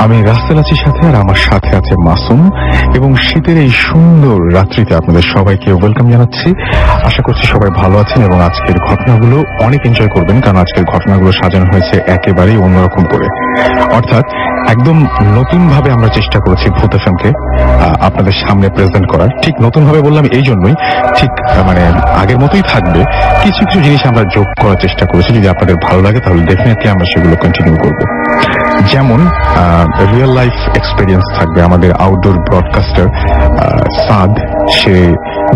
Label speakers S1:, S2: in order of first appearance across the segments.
S1: আমি রাসেল আছি সাথে, আর আমার সাথে আছে মাসুম। এবং শীতের এই সুন্দর রাত্রিতে আপনাদের সবাইকে ওয়েলকাম জানাচ্ছি। আশা করছি সবাই ভালো আছেন এবং আজকের ঘটনাগুলো অনেক এনজয় করবেন, কারণ আজকের ঘটনাগুলো সাজানো হয়েছে একেবারেই অন্যরকম করে। অর্থাৎ একদম নতুন ভাবে আমরা চেষ্টা করেছি ভূত এফএমকে আপনাদের সামনে প্রেজেন্ট করার। ঠিক নতুন ভাবে বললাম এই জন্যই, ঠিক মানে আগের মতোই থাকবে, কিছু কিছু জিনিস আমরা যোগ করার চেষ্টা করেছি। যদি আপনাদের ভালো লাগে তাহলে ডেফিনেটলি আমরা সেগুলো কন্টিনিউ করব। যেমন রিয়েল লাইফ এক্সপেরিয়েন্স থাকবে। আমাদের আউটডোর ব্রডকাস্টার সাদ, সে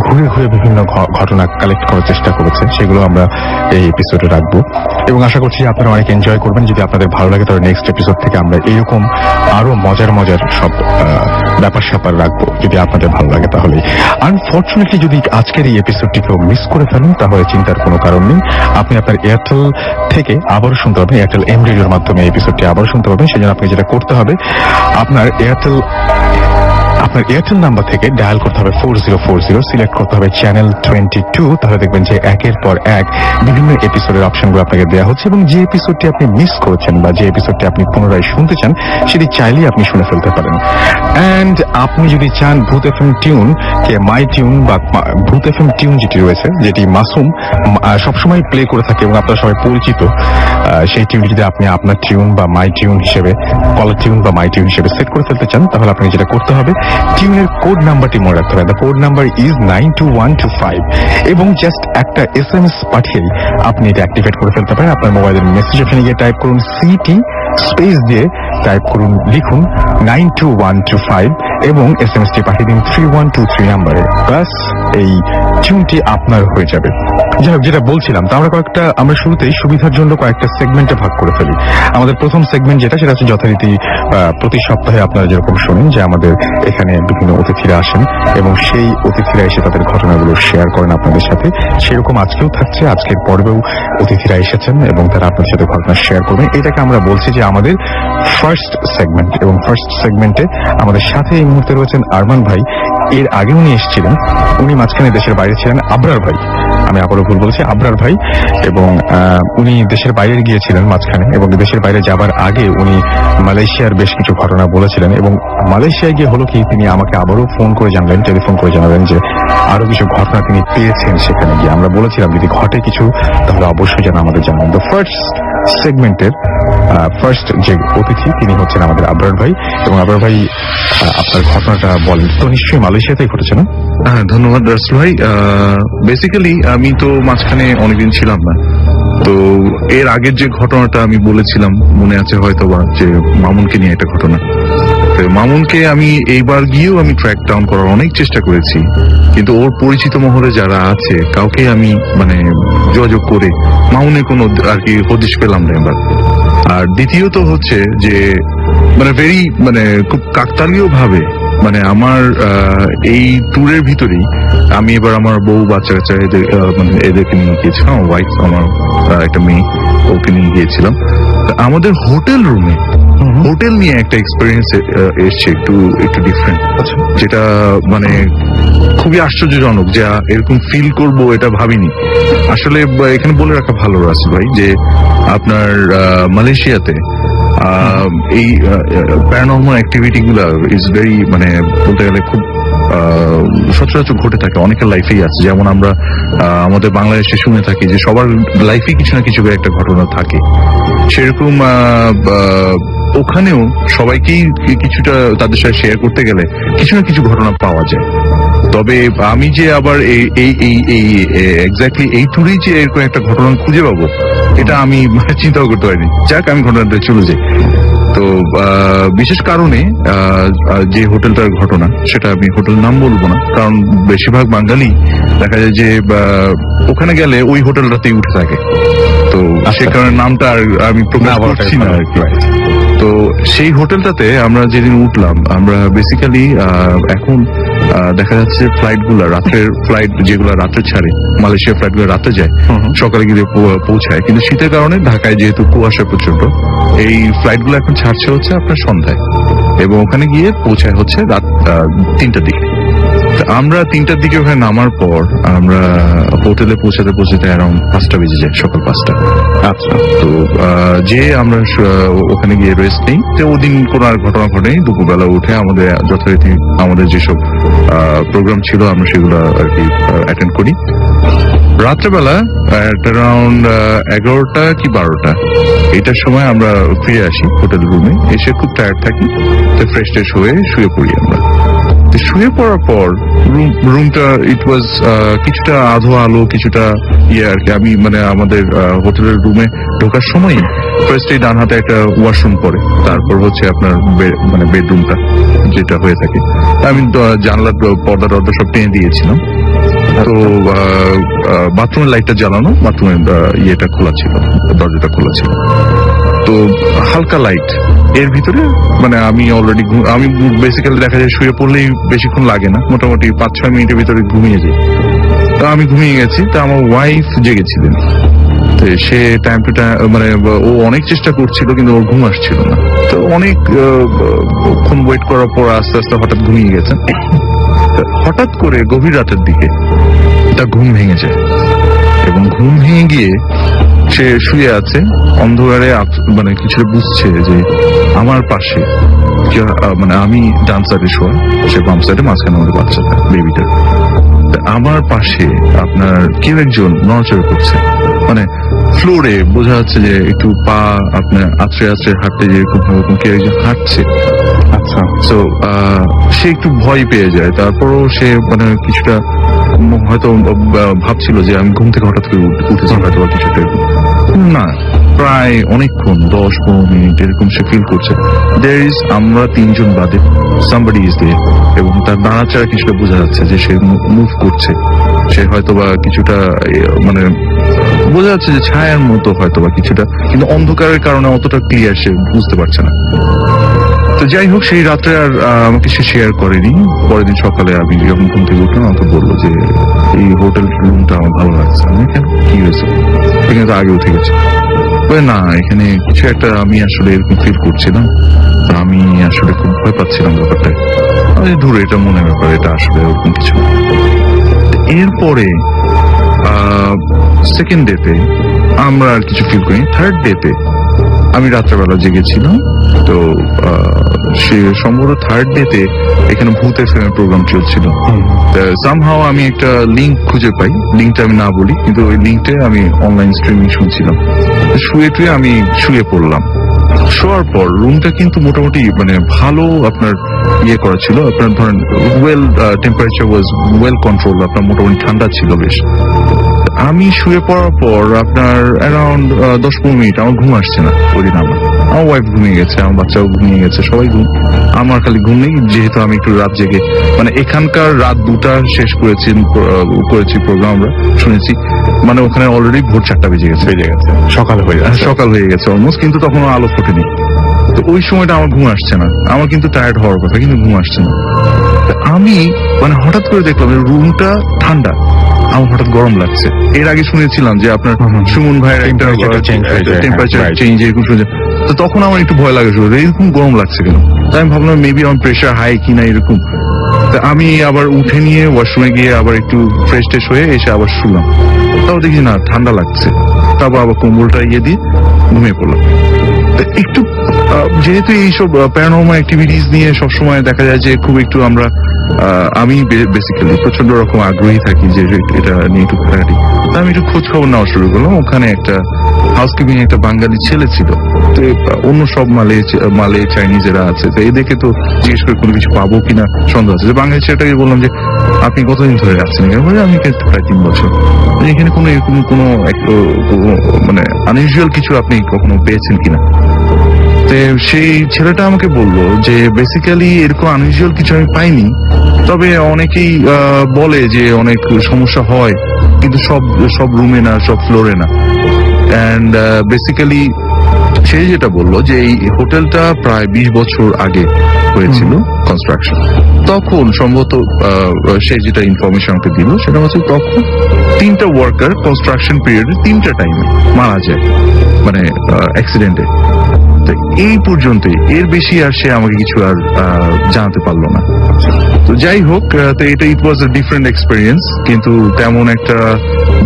S1: ঘুরে ঘুরে বিভিন্ন ঘটনা কালেক্ট করার চেষ্টা করেছে, সেগুলো আমরা এই এপিসোডে রাখবো এবং আশা করছি আপনারা অনেক এনজয় করবেন। যদি আপনাদের ভালো লাগে তাহলে নেক্সট এপিসোড থেকে আমরা এইরকম আরো মজার মজার সব ব্যাপার স্যাপার রাখবো, যদি আপনাদের ভালো লাগে তাহলে। আনফর্চুনেটলি যদি আজকের এই এপিসোডটি কেউ মিস করে ফেলেন তাহলে চিন্তার কোনো কারণ নেই। আপনি আপনার এয়ারটেল থেকে আবারও শুনতে পারবেন, এয়ারটেল এম রেডিওর মাধ্যমে এই এপিসোডটি আবারও শুনতে পারবেন। সেই জন্য আপনি যেটা করতে হবে, আপনার এয়ারটেল নাম্বার থেকে ডায়াল করতে হবে 4040, সিলেক্ট করতে হবে চ্যানেল 22। তাহলে দেখবেন যে একের পর এক বিভিন্ন এপিসোডের অপশনগুলো আপনাকে দেওয়া হচ্ছে এবং যে এপিসোডটি আপনি মিস করেছেন বা যে এপিসোডটি আপনি পুনরায় শুনতে চান সেটি চাইলেই আপনি শুনে ফেলতে পারেন। অ্যান্ড আপনি যদি চান ভূত এফএম টিউন কে মাই টিউন বা ভূত এফএম টিউন যেটি রয়েছে, যেটি মাসুম সবসময় প্লে করে থাকে এবং আপনারা সবাই পরিচিত, সেই টিউনটি যদি আপনি আপনার টিউন বা মাই টিউন হিসেবে, কলার টিউন বা মাই টিউন হিসেবে সেট করে ফেলতে চান, তাহলে আপনাকে যেটা করতে হবে, টিউনের কোড নাম্বারটি মনে রাখতে হবে। দ্য কোড নাম্বার ইজ 92125 এবং জাস্ট একটা SMS পাঠিয়ে আপনি এটা অ্যাক্টিভেট করে ফেলতে পারেন। আপনার মোবাইলের মেসেজ অপশনে গিয়ে টাইপ করুন সিটি স্পেস দিয়ে টাইপ করুন, লিখুন 92125 এবং SMS-টি পাঠিয়ে দিন 3123 নাম্বারে। ব্যাস, এই টিউনটি আপনার হয়ে যাবে। যাই হোক, যেটা বলছিলাম, তা আমরা শুরুতেই সুবিধার জন্য কয়েকটা সেগমেন্টে ভাগ করে ফেলি। আমাদের প্রথম সেগমেন্ট যেটা, সেটা হচ্ছে যথারীতি প্রতি সপ্তাহে আপনারা যেরকম শোনেন যে আমাদের এখানে বিভিন্ন অতিথিরা আসেন এবং সেই অতিথিরা এসে তাদের ঘটনাগুলো শেয়ার করেন আপনাদের সাথে। সেরকম আজকেও থাকছে, আজকের পর্বেও অতিথিরা এসেছেন এবং তারা আপনাদের সাথে ঘটনা শেয়ার করবেন। এটাকে আমরা বলছি যে আমাদের ফার্স্ট সেগমেন্ট। এবং ফার্স্ট সেগমেন্টে আমাদের সাথে এই মুহূর্তে রয়েছেন আরমান ভাই। এর আগে উনি এসেছিলেন, উনি মাঝখানে দেশের বাইরে ছিলেন, আবরার ভাই, আমি আবারও ভুল বলছি, আবরার ভাই। এবং উনি দেশের বাইরে গিয়েছিলেন মাঝখানে, এবং দেশের বাইরে যাবার আগে উনি মালয়েশিয়ার বেশ কিছু ঘটনা বলেছিলেন। এবং মালয়েশিয়ায় গিয়ে হলো কি, তিনি আমাকে আবারও ফোন করে জানালেন, টেলিফোন করে জানালেন যে আরো কিছু ঘটনা তিনি পেয়েছেন সেখানে গিয়ে। আমরা বলেছিলাম যদি ঘটে কিছু তাহলে অবশ্যই যেন আমাদের জানাবেন। তো ফার্স্ট সেগমেন্টের ফার্স্ট যে অতিথি তিনি হচ্ছেন আমাদের আবরার ভাই। এবং আবরার ভাই, আপনার ঘটনাটা বলেন। তো নিশ্চয়ই মালয়েশিয়াতেই ঘটেছে না?
S2: হ্যাঁ, ধন্যবাদ রাসেল ভাই। বেসিক্যালি আমি তো মাঝখানে অনেকদিন ছিলাম না। তো এর আগের যে ঘটনাটা আমি বলেছিলাম মনে আছে হয়তোবা, যে মামুনকে নিয়ে একটা ঘটনা। তো মামুনকে আমি এইবার গিয়েও আমি ট্র্যাক ডাউন করার অনেক চেষ্টা করেছি, কিন্তু ওর পরিচিত মহলে যারা আছে কাউকে আমি মানে যোগাযোগ করে মামুনের কোনো আর কি হদিশ পেলাম না এবার। আর দ্বিতীয়ত হচ্ছে যে মানে খুব কাকতালীয় ভাবে মানে আমার এই ট্যুরের ভিতরেই আমি এবার আমার বউ বাচ্চা কাচ্চা এদেরকে নিয়ে গিয়েছিলাম। আমার ওয়াইফ, আমার একটা মেয়ে, ওকে নিয়ে গিয়েছিলাম। আমাদের হোটেল নিয়ে একটা এক্সপিরিয়েন্স এসছে একটু ডিফারেন্ট, যেটা মানে খুবই আশ্চর্যজনক, যে এরকম ফিল করব এটা ভাবিনি। আসলে এখানে বলে রাখা ভালো রাসেল ভাই যে আপনার মালয়েশিয়াতে এই প্যারানর্মাল অ্যাক্টিভিটি গুলা ইজ ভেরি মানে বলতে গেলে খুব সচরাচর ঘটে থাকে, অনেকের লাইফেই আছে। যেমন আমরা আমাদের বাংলাদেশে শুনে থাকি যে সবার লাইফে কিছু না কিছু একটা ঘটনা থাকে, সেরকম ওখানেও সবাইকেই কিছুটা তাদের সাথে শেয়ার করতে গেলে কিছু না কিছু ঘটনা পাওয়া যায়। তবে আমি যে আবার এক্স্যাক্টলি এই ট্যুরেই যে এরকম একটা ঘটনা খুঁজে পাবো এটা আমি চিন্তাও করতে পারিনি। যাক, আমি ঘটনাটা চলে যাই। তো বিশেষ কারণে যে হোটেলটার ঘটনা, সেটা আমি হোটেল নাম বলবো না, কারণ বেশিরভাগ বাঙালি দেখা যায় যে ওখানে গেলে ওই হোটেলটাতেই উঠে থাকে। তো সে কারণে নামটা আর আমি প্রকাশ করছি না আর কি। তো সেই হোটেলটাতে আমরা যেদিন উঠলাম, আমরা বেসিক্যালি এখন দেখা যাচ্ছে রাত্রের ফ্লাইট যেগুলো রাত্রে ছাড়ে, মালয়েশিয়া ফ্লাইট গুলো রাতে যায়, সকালে গিয়ে পৌঁছায়। কিন্তু শীতের কারণে ঢাকায় যেহেতু কুয়াশা প্রচন্ড, এই ফ্লাইট গুলো এখন ছাড়ছে হচ্ছে আপনার সন্ধ্যায় এবং ওখানে গিয়ে পৌঁছায় হচ্ছে রাত 3টার দিকে। আমরা 3টার দিকে ওখানে নামার পর আমরা হোটেলে পৌঁছাতে অ্যারাউন্ড 5টা বেজে যায়, সকাল 5টা।
S1: আচ্ছা।
S2: তো যে আমরা ওখানে গিয়ে রেস্ট নেই, তো ওদিন কোনো আর ঘটনা ঘটেনি। দুপুরবেলা উঠে আমাদের যথারীতি আমাদের যেসব প্রোগ্রাম ছিল আমরা সেগুলো আর কি অ্যাটেন্ড করি। রাত্রেবেলা অ্যারাউন্ড 11টা কি 12টা এটার সময় আমরা ফিরে আসি হোটেল রুমে। এসে খুব টায়ার্ড থাকি, তো ফ্রেশ ট্রেশ হয়ে শুয়ে পড়ি আমরা। তো শুয়ে পড়ার পর রুমটা ইট ওয়াজ কিছুটা আধো আলো, কিছুটা আর কি। আমি মানে আমাদের হোটেলের রুমে ঢোকার সময় ফার্স্টে ডান হাতে একটা ওয়াশরুম পড়ে, তারপর হচ্ছে আপনার মানে বেডরুমটা যেটা হয়ে থাকে। আমি জানলার পর্দা টর্দা সব টেনে দিয়েছিলাম। তো বাথরুমের লাইটটা জ্বালানো, বাথরুমের ইয়েটা খোলা ছিল, দরজাটা খোলা ছিল। তো হালকা লাইট এর ভিতরে মানে আমি অলরেডি আমি বেসিক্যালি দেখা যায় শুয়ে পড়লেই বেশিক্ষণ লাগে না, মোটামুটি 5-6 মিনিটের ভিতরে ঘুমিয়ে যাই। তো আমি ঘুমিয়ে গেছি, তো আমার ওয়াইফ জেগেছিলেন। তো সে টাইম টু টাইম মানে ও অনেক চেষ্টা করছিল কিন্তু ওর ঘুম আসছিল না। তো অনেকক্ষণ ওয়েট করার পর আস্তে আস্তে হঠাৎ ঘুমিয়ে গেছে। হঠাৎ করে গভীর রাতের দিকে তার ঘুম ভেঙে যায়, এবং ঘুম ভেঙে গিয়ে সে শুয়ে আছে অন্ধকারে, মানে কিছুটা বুঝছে যে আমার পাশে মানে আমি ডান সাইডে শোয়া, সে বাম সাইডে, মাঝখানে আমাদের বাচ্চাটা, বেবিটা। আমার পাশে আপনার কেউ একজন নড়াচড়া করছে, মানে ফ্লোরে বোঝা যাচ্ছে যে একটু পা আপনার আছড়ে আছড়ে হাঁটতে, যেরকম কেউ একজন হাঁটছে।
S1: আচ্ছা।
S2: তো সে একটু ভয় পেয়ে যায়। তারপরও সে মানে কিছুটা হয়তো ভাবছিল যে আমি ঘুম থেকে হঠাৎ করে উঠেছি হয়তো বা কিছুটা না, প্রায় অনেকক্ষণ 10-15 মিনিট এরকম সে ফিল করছে আমরা 3 জন বাদে সামবডি ইজ দেয়ার, এবং তার নাড়াচাড়া কিছুটা বোঝা যাচ্ছে যে সে মুভ করছে। সে হয়তো বা কিছুটা মানে বোঝা যাচ্ছে যে ছায়ার মতো হয়তো বা কিছুটা, কিন্তু অন্ধকারের কারণে অতটা ক্লিয়ার সে বুঝতে পারছে না। তো যাই হোক, সেই রাত্রে আর আমাকে সে শেয়ার করেনি। পরের দিন সকালে আমি যখন ঘুম থেকে উঠলাম আমাকে বললো যে এই হোটেল রুমটা আমার ভালো লাগছে। আমি কেন, কি হয়েছে? এখানে তো আগে উঠে গেছে। না, এখানে কিছু একটা আমি আসলে এরকম ফিল করছিলাম, আমি আসলে খুব ভয় পাচ্ছিলাম ব্যাপারটা। ধরে এটা মনে ব্যাপার, এটা আসলে ওরকম কিছু। এরপরে সেকেন্ড ডেতে আমরা আর কিছু ফিল করিনি। থার্ড ডেতে আমি রাত্রেবেলা জেগেছিলাম। তো সে সম্ভবত থার্ড ডেতে এখানে ভূত এফএম প্রোগ্রাম চলছিল। সামহাও আমি একটা লিঙ্ক খুঁজে পাই, লিঙ্কটা আমি না বলি, কিন্তু ওই লিঙ্কটা আমি অনলাইন স্ট্রিমিং শুনছিলাম। শুয়ে টুয়ে আমি শুয়ে পড়লাম। শোয়ার পর রুমটা কিন্তু মোটামুটি মানে ভালো আপনার ইয়ে করা ছিল, আপনার ধরেন well temperature was well control, আপনার মোটামুটি ঠান্ডা ছিল বেশ। আমি শুয়ে পড়ার পর আপনার অ্যারাউন্ড 10-15 মিনিট আমার ঘুম আসছে না। ওই দিন আমার ওয়াইফ ঘুমিয়ে গেছে, আমার বাচ্চাও ঘুমিয়ে গেছে, সবাই ঘুম, আমার খালি ঘুম নেই। যেহেতু আমি একটু রাত জেগে মানে এখানকার রাত 2টা শেষ করেছি প্রোগ্রাম আমরা শুনেছি, মানে ওখানে অলরেডি ভোর 4টা বেজে গেছে, সকাল হয়ে গেছে অলমোস্ট, কিন্তু তখনও আলো ফোটেনি। তো ওই সময়টা আমার ঘুম আসছে না, আমার কিন্তু টায়ার্ড হওয়ার কথা, কিন্তু ঘুম আসছে না। আমি মানে হঠাৎ করে দেখলাম রুমটা ঠান্ডা, আমার হঠাৎ গরম লাগছে। এর আগে শুনেছিলাম যে আপনার সুমন ভাইয়ের একটা টেম্পারেচার চেঞ্জ এরকম শুনে, তো তখন আমার একটু ভয় লাগে, এরকম গরম লাগছে কেন। তাই আমি ভাবলাম মেবি আমার প্রেশার হাই কিনা এরকম। আমি আবার উঠে নিয়ে ওয়াশরুমে গিয়ে আবার একটু ফ্রেশ ট্রেশ হয়ে এসে আবার শুলাম। তাও দেখি না, ঠান্ডা লাগছে। তারপর আবার কম্বলটা ইয়ে দিয়ে ঘুমিয়ে পড়লাম। একটু যেহেতু এইসব প্যারানর্মাল অ্যাক্টিভিটিস নিয়ে সবসময় দেখা যায় যে খুব একটু আমি বেসিক্যালি প্রচন্ড রকম আগ্রহী থাকি যে এটা নিয়ে একটু ঘাটাঘাটি। আমি একটু খোঁজ খবর নেওয়া শুরু করলাম। ওখানে একটা হাউসকিপিং একটা বাঙালি ছেলে ছিল। তো অন্য সব মালে চাইনিজেরা আছে, তো এদেরকে তো জিজ্ঞেস করে কোনো কিছু পাবো কিনা সন্দেহ আছে। বাঙালি ছেলেটাকে বললাম যে আপনি কতদিন ধরে আছেন এখানে? বলে আমি প্রায় 3 বছর। এখানে কোনো এরকম কোনো মানে আনইউজুয়াল কিছু আপনি কখনো পেয়েছেন কিনা? সেই ছেলেটা আমাকে বললো যে বেসিক্যালি এরকম আনইউজুয়াল কিছু আমি পাইনি, তবে অনেকেই বলে যে অনেক সমস্যা হয়, কিন্তু সব রুমে না, সব ফ্লোরে না। অ্যান্ড বেসিক্যালি সে যেটা বললো যে এই হোটেলটা প্রায় 20 বছর আগে হয়েছিল কনস্ট্রাকশন। তখন সম্ভবত সে যেটা ইনফরমেশন আমাকে দিল সেটা হচ্ছে তখন 3টা ওয়ার্কার কনস্ট্রাকশন পিরিয়ডে 3টা টাইমে মারা যায়, মানে অ্যাক্সিডেন্টে। তো এই পর্যন্তই, এর বেশি আর সে আমাকে কিছু আর জানাতে পারলো না। তো যাই হোক, তো এটা ইট ওয়াজ এ ডিফারেন্ট এক্সপিরিয়েন্স, কিন্তু তেমন একটা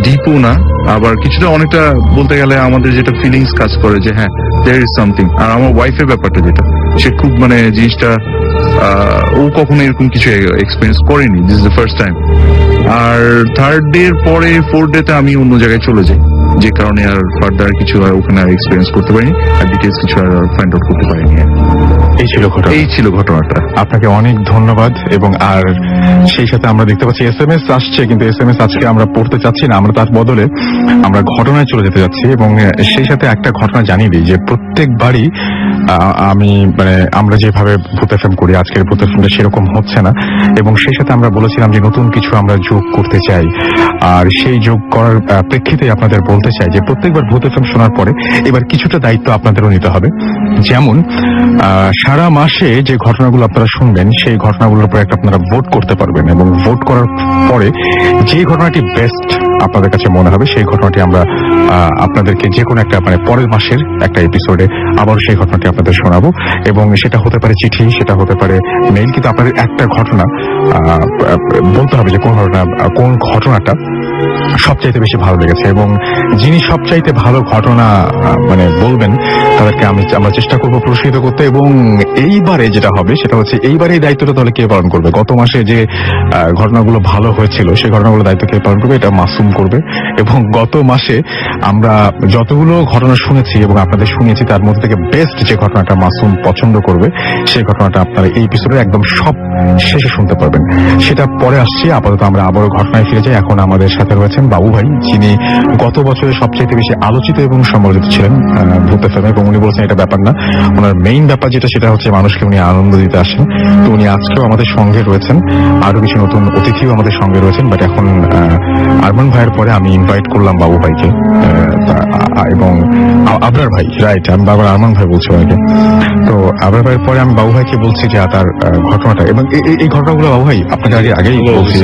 S2: ডিপও না, আবার কিছুটা অনেকটা বলতে গেলে আমাদের যেটা ফিলিংস কাজ করে যে হ্যাঁ দেয়ার ইজ সামথিং। আর আমার ওয়াইফের ব্যাপারটা যেটা, সে খুব মানে জিনিসটা ও কখনো এরকম কিছু এক্সপিরিয়েন্স করেনি, this is the first time. আর থার্ড ডে এর পরে ফোর্থ ডে তে আমি অন্য জায়গায় চলে যাই, যে কারণে আর ফার্দার কিছু আর ওখানে এক্সপিরিয়েন্স করতে পারিনি, আর ডিটেলস কিছু আর ফাইন্ড আউট করতে পারিনি। এই ছিল ঘটনাটা।
S1: আপনাকে অনেক ধন্যবাদ। এবং আর সেই সাথে আমরা দেখতে পাচ্ছি SMS আসছে, কিন্তু SMS আজকে আমরা পড়তে চাচ্ছি না, আমরা তার বদলে আমরা ঘটনায় চলে যেতে যাচ্ছি। এবং সেই সাথে একটা ঘটনা জানিয়ে দিই যে প্রত্যেকবারই আমি মানে আমরা যেভাবে ভূত FM করি, আজকের ভূত FMটা সেরকম হচ্ছে না। এবং সেই সাথে আমরা বলেছিলাম যে নতুন কিছু আমরা যোগ করতে চাই, আর সেই যোগ করার প্রেক্ষিতে আপনাদের বলতে চাই যে প্রত্যেকবার ভূত FM শোনার পরে এবার কিছুটা দায়িত্ব আপনাদেরও নিতে হবে। যেমন সারা মাসে যে ঘটনাগুলো আপনারা শুনবেন, সেই ঘটনাগুলোর উপর একটা আপনারা ভোট করতে পারবেন, এবং ভোট করার পরে যে ঘটনাটি বেস্ট আপনাদের কাছে মনে হবে সেই ঘটনাটি আমরা আপনাদেরকে যে কোনো একটা মানে পরের মাসের একটা এপিসোডে আবার সেই ঘটনাটি আপনাদের শোনাবো। এবং সেটা হতে পারে চিঠি, সেটা হতে পারে মেইল, কিন্তু আপনাদের একটা ঘটনা বলতে হবে যে কোন ঘটনাটা সবচাইতে বেশি ভালো লেগেছে। এবং যিনি সবচাইতে ভালো ঘটনা মানে বলবেন তাদেরকে আমরা চেষ্টা করবো পুরস্কৃত করতে। এবং এইবারে যেটা হবে সেটা হচ্ছে, এইবারে এই দায়িত্বটা তাহলে কে পালন করবে? গত মাসে যে ঘটনাগুলো ভালো হয়েছিল সেই ঘটনাগুলো দায়িত্ব কে পালন করবে? এটা মাসুম করবে। এবং গত মাসে আমরা যতগুলো ঘটনা শুনেছি এবং আপনাদের শুনিয়েছি, তার মধ্যে থেকে বেস্ট যে ঘটনাটা মাসুম পছন্দ করবে সেই ঘটনাটা আপনারা এই এপিসোডে একদম সব শেষে শুনতে পারবেন। সেটা পরে আসছি। আপাতত আমরা আবারও ঘটনায় ফিরে যাই। এখন আমাদের সাথে রয়েছেন বাবু ভাই, যিনি গত বছরে সবচেয়ে বেশি আলোচিত এবং সমালোচিত ছিলেন ভূত FM, এবং উনি বলছেন এটা ব্যাপার না, ওনার মেইন ব্যাপার যেটা সেটা হচ্ছে মানুষকে উনি আনন্দ দিতে আসেন। তো উনি আজকেও আমাদের সঙ্গে রয়েছেন, আরো কিছু নতুন অতিথিও আমাদের সঙ্গে রয়েছেন। বাট এখন আরমান ভাইয়ের পরে আমি ইনভাইট করলাম বাবু ভাইকে এবং আবরার ভাই, রাইট, আমি বাবার আরমান ভাই বলছি আগে। তো আবরার ভাইয়ের পরে আমি বাবু ভাইকে বলছি যে তার ঘটনাটা, এবং এই ঘটনাগুলো বাবু ভাই আপনাকে আগেই বলছি।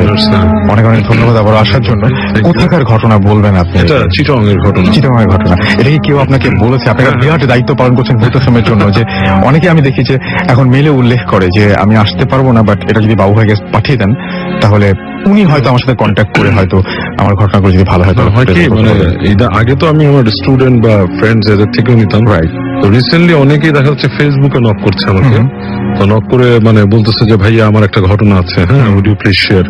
S1: অনেক অনেক ধন্যবাদ আবার আসার জন্য। কোথাকার ঘটনা বলবেন আপনি?
S2: চিটাগংয়ের ঘটনা।
S1: চিটাগংয়ের ঘটনা। এটা কি কেউ আপনাকে বলেছে? আপনারা বিরাট দায়িত্ব পালন করছেন ভূত FMের জন্য, যে অনেকে আমি দেখি যে এখন মেলে উল্লেখ করে যে আমি আসতে পারবো না, বাট এটা যদি বাবু ভাইকে পাঠিয়ে দেন তাহলে উনি হয়তো আমার সাথে কন্ট্যাক্ট করে হয়তো আমার ঘটনাগুলো যদি ভালো হয় তাহলে
S3: হয় কি, মানে এটা আগে তো আমি আমার স্টুডেন্ট বা ফ্রেন্ডস এদের থেকেও নিতাম, রাইট। তো রিসেন্টলি অনেকেই দেখা যাচ্ছে ফেসবুকে নক করছে আমাকে, তো নক করে মানে বলতেছে যে ভাইয়া আমার একটা ঘটনা আছে, হ্যাঁ উড ইউ প্লিজ শেয়ার।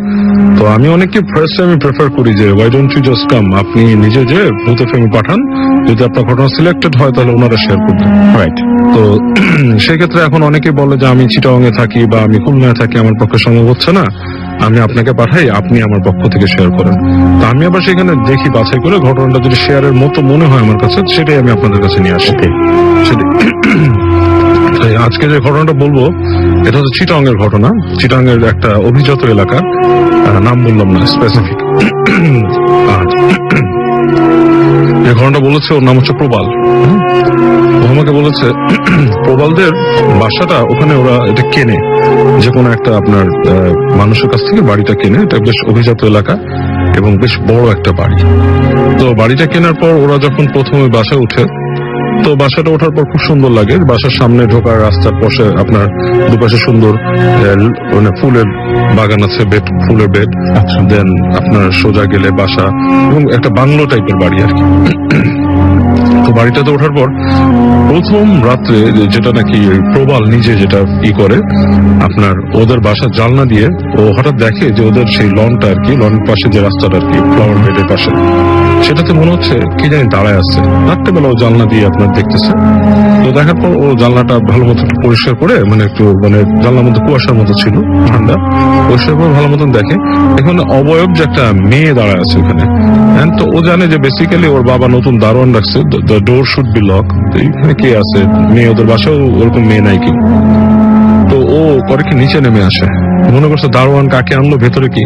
S3: তো আমি অনেককে ফার্স্ট আমি প্রেফার করি যে why don't you just come, আপনি নিজে যে ভূত FM পাঠান, যদি আপনার ঘটনা সিলেক্টেড হয় তাহলে ওনারা শেয়ার করবেন,
S1: রাইট।
S3: তো সেক্ষেত্রে এখন অনেকে বলে যে আমি চিটাগংয়ে থাকি বা আমি খুলনায় থাকি, আমার পক্ষে সম্ভব হচ্ছে না, আমি আপনাকে পাঠাই, আপনি আমার পক্ষ থেকে শেয়ার করেন। তো আমি আবার সেখানে দেখি বাছাই করে ঘটনাটা যদি শেয়ারের মতো মনে হয় আমার কাছে, সেটাই আমি আপনাদের কাছে নিয়ে আসি। আজকে যে ঘটনাটা বলবো এটা হচ্ছে চিটাগংয়ের ঘটনা, চিটাগংয়ের একটা অভিজাত এলাকা, নাম বললাম না স্পেসিফিক। যে ঘটনাটা বলেছে ওর নাম হচ্ছে প্রবাল। ও আমাকে বলেছে প্রবালদের বাসাটা ওখানে ওরা এটা কেনে, যে কোনো একটা আপনার মানুষের কাছ থেকে বাড়িটা কেনে, এটা বেশ অভিজাত এলাকা এবং বেশ বড় একটা বাড়ি। তো বাড়িটা কেনার পর ওরা যখন প্রথমে বাসায় উঠে, তো বাসাটা ওঠার পর খুব সুন্দর লাগে। বাসার সামনে ঢোকার রাস্তার পাশে আপনার দুপাশে সুন্দর মানে ফুলের বাগান আছে, ফুলের বেড। দেন আপনার সোজা গেলে বাসা এবং একটা বাংলো টাইপের বাড়ি আর কি। তো বাড়িটাতে ওঠার পর প্রথম রাত্রে যেটা নাকি প্রবাল নিজে যেটা করে, আপনার ওদের বাসার জানলা দিয়ে ও হঠাৎ দেখে যে ওদের সেই লনটা আর কি, লনের পাশে যে রাস্তাটা আর কি, ফ্লাওয়ার বেডের পাশে, সেটাতে মনে হচ্ছে কি জানি দাঁড়ায় আছে। রাত্রেবেলা ও জানলা দিয়ে আপনার দেখতেছে। তো দেখার পর ও জানলাটা ভালো মতো একটু পরিষ্কার করে, মানে একটু মানে জানলার মধ্যে কুয়াশার মতো ছিল, ঠান্ডা, পরিষ্কার করে ভালো মতন দেখে এখানে অবয়ব যে একটা মেয়ে দাঁড়ায় আছে ওখানে। তো ও জানে যে বেসিক্যালি ওর বাবা নতুন দারোয়ান রাখছে, the door should be lock, এখানে কে আছে, মেয়ে, ওদের বাসাও ওরকম মেয়ে নাই কি। তো ও করে কি নিচে নেমে আসে, মনে করছে দারোয়ান কাকে আনলো ভেতরে কি।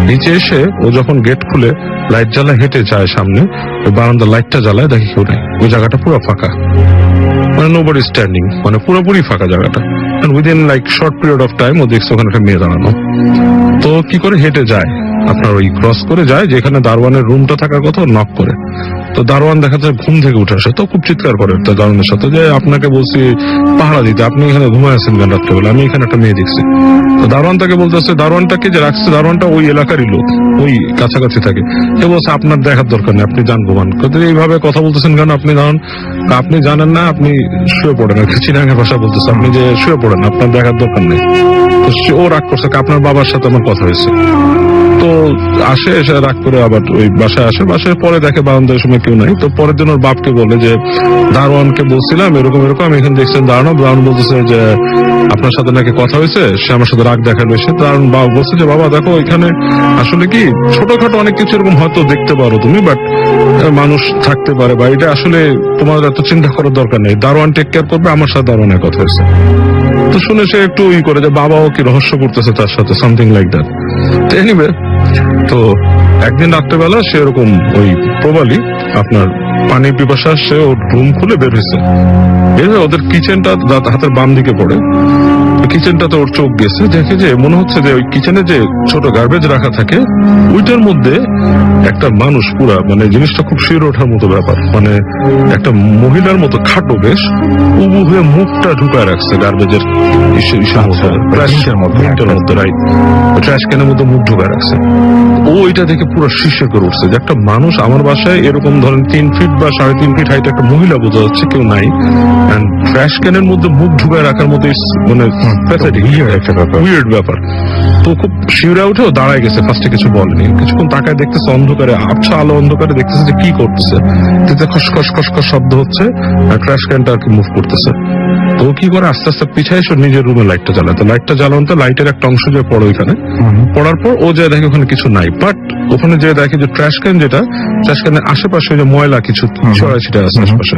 S3: নিচে এসে ও যখন গেট খুলে লাইট জ্বালা হেঁটে যায় সামনে, ওই বারান্দার লাইটটা জ্বালায়, দেখি কেউ নেই, ওই জায়গাটা পুরো ফাঁকা, মানে নোবডি স্ট্যান্ডিং, মানে পুরোপুরি ফাঁকা জায়গাটা। Within like short period of time ও দেখছে ওখানে একটা মেয়ে দাঁড়ানো। তো কি করে হেঁটে যায়, আপনার ওই ক্রস করে যায় যেখানে দারোয়ানের রুমটা থাকার কথা, নক করে। তো দারোয়ান দেখা যায় ঘুম থেকে উঠে আসে, তো খুব চিৎকার করে তার দারোয়ানের সাথে যে আপনাকে বলছি পাহারা দিতে, আপনি এখানে ঘুমায় আছেন কেন রাত্রেবেলা, আমি এখানে একটা মেয়ে দেখছি। তো দারোয়ান তাকে বলতেছে, দারোয়ানটাকে যে রাখছে দারোয়ানটা ওই এলাকারই লোক, ওই কাছাকাছি থাকে। এ বলছে আপনার দেখার দরকার নেই, আপনি যান ঘুমান। এইভাবে কথা বলতেছেন কেন, আপনি দাঁড়ান, আপনি জানেন না, আপনি শুয়ে পড়েন। আর চিনাঙ্গের ভাষা বলতেছে, আপনি যে শুয়ে পড়েন, আপনার দেখার দরকার নেই। তো ও রাগ করছে, আপনার বাবার সাথে আমার কথা হয়েছে। তো আসে, এসে রাগ করে আবার ওই বাসায় আসে, বাসায় পরে দেখে বারান্দার সময় কেউ নাই। তো পরের দিন ওর বাপকে বলে যে দারোয়ানকে বলছিলাম এরকম এরকম, আমি এখানে দেখছেন দাঁড়ানো। দারোয়ান বলতেছে যে আপনার সাথে নাকি কথা হয়েছে, সে আমার সাথে রাগ দেখালো। সে দারোয়ান বাবা বলছে যে বাবা দেখো এখানে আসলে কি ছোটখাটো অনেক কিছু এরকম হয়তো দেখতে পারো তুমি, বাট মানুষ থাকতে পারে, বা এটা আসলে তোমার এত চিন্তা করার দরকার নেই, দারোয়ান টেক কেয়ার করবে, আমার সাথে দারোয়ানের কথা হয়েছে। তো শুনে সে একটু করে যে বাবাও কি রহস্য করতেছে তার সাথে, সামথিং লাইক দ্যাট। এনিওয়ে, তো একদিন রাত্রেবেলা সে এরকম ওই প্রবালি আপনার পানির পিপাসা আসছে, ওর রুম খুলে বের হয়েছে। বের হয়ে ওদের কিচেনটা হাতের বাম দিকে পড়ে, কিচেনটাতে ওর চোখ গেছে, দেখে যে মনে হচ্ছে যে ওই কিচেনে যে ছোট গার্বেজ রাখা থাকে ওইটার মধ্যে একটা মানুষ পুরা, মানে জিনিসটা খুব শির ওঠার মতো ব্যাপার, মানে একটা মহিলার মতো খাটো বেশ উবু হয়ে মুখটা ঢুকায় রাখছে গার্বেজের মধ্যে, রাইট, ট্রাশ ক্যানের মধ্যে মুখ ঢুকায় রাখছে। ও এটা দেখে পুরো শীর্ষে করে উঠছে যে একটা মানুষ আমার বাসায় এরকম ধরেন 3 ফিট বা 3.5 ফিট হাইট একটা মহিলা বোঝা যাচ্ছে, কেউ নাই, ট্রাশ ক্যানের মধ্যে মুখ ঢুকায় রাখার মতো মানে উইয়ার্ড ব্যাপার। তো খুব শিউরে উঠেও দাঁড়ায় গেছে, ফার্স্টে কিছু বলেনি, কিছুক্ষণ তাকায় দেখতেছে অন্ধকারে, আবছা আলো অন্ধকারে দেখতেছে যে কি করতেছে, খসখস খসখস শব্দ হচ্ছে, ট্রাশ ক্যানটা আর কি মুভ করতেছে। তো কি করে আস্তে আস্তে পিছায় এসে নিজের রুমে লাইটটা জ্বালায়। তো লাইটটা জ্বালানো, লাইটের একটা অংশ যে পড়ে ওইখানে, পড়ার পর ও যায় দেখে ওখানে কিছু নাই, বাট ওখানে যে দেখে যে ট্রাশ ক্যান, যেটা ট্রাশ ক্যানের আশেপাশে যে ময়লা কিছু ছড়াছিটা আছে আশেপাশে,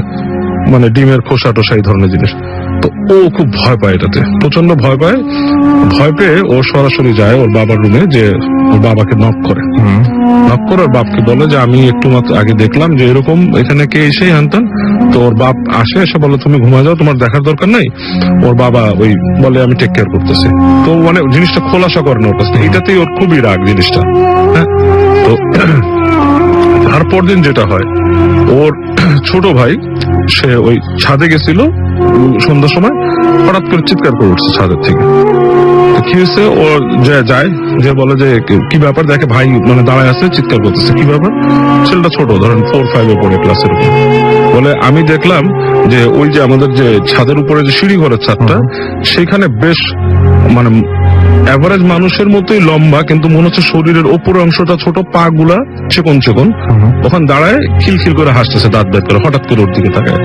S3: মানে ডিমের খোসা টোসা এই ধরনের জিনিস। তো ও খুব ভয় পায়, এটাতে প্রচন্ড ভয় পায়। ভয় পেয়ে ও সরাসরি যায় ওর বাবার রুমে, যে ওর বাবাকে নক করে, নক করে ওর বাপকে বলে যে আমি একটু মাত্র আগে দেখলাম যে এরকম এখানে কে এসে আনতেন। তো ওর বাপ আসে, এসে বলে তুমি ঘুমায় যাও, তোমার দেখার দরকার নাই। ওর বাবা ওই বলে আমি টেক কেয়ার করতেছি। তো মানে জিনিসটা খোলাসা করে না ওর কাছে, এটাতেই ওর খুবই রাগ জিনিসটা। হ্যাঁ, তো তারপর দিন যেটা হয়, ওর ছোট ভাই সে ওই ছাদে গেছিল সন্ধ্যার সময়, হঠাৎ করে চিৎকার করে উঠছে ছাদের থেকে। কি হয়েছে, ও যায় যে বলে যে কি ব্যাপার, দেখে ভাই মানে দাঁড়ায় আছে, চিৎকার করতেছে, কি ব্যাপার। ছেলেটা ছোট, ধরেন 4-5 পড়ে ক্লাসের উপর। বলে আমি দেখলাম যে ওই যে আমাদের যে ছাদের উপরে যে সিঁড়ি ঘরের ছাদটা, সেখানে বেশ মানে এভারেজ মানুষের মতোই লম্বা, কিন্তু মনে হচ্ছে শরীরের ওপরের অংশটা ছোট, পা গুলা চিকন চিকন, ওখানে দাঁড়ায় খিলখিল করে হাসতেছে, দাঁত দাঁত করে, হঠাৎ করে ওর দিকে তাকায়।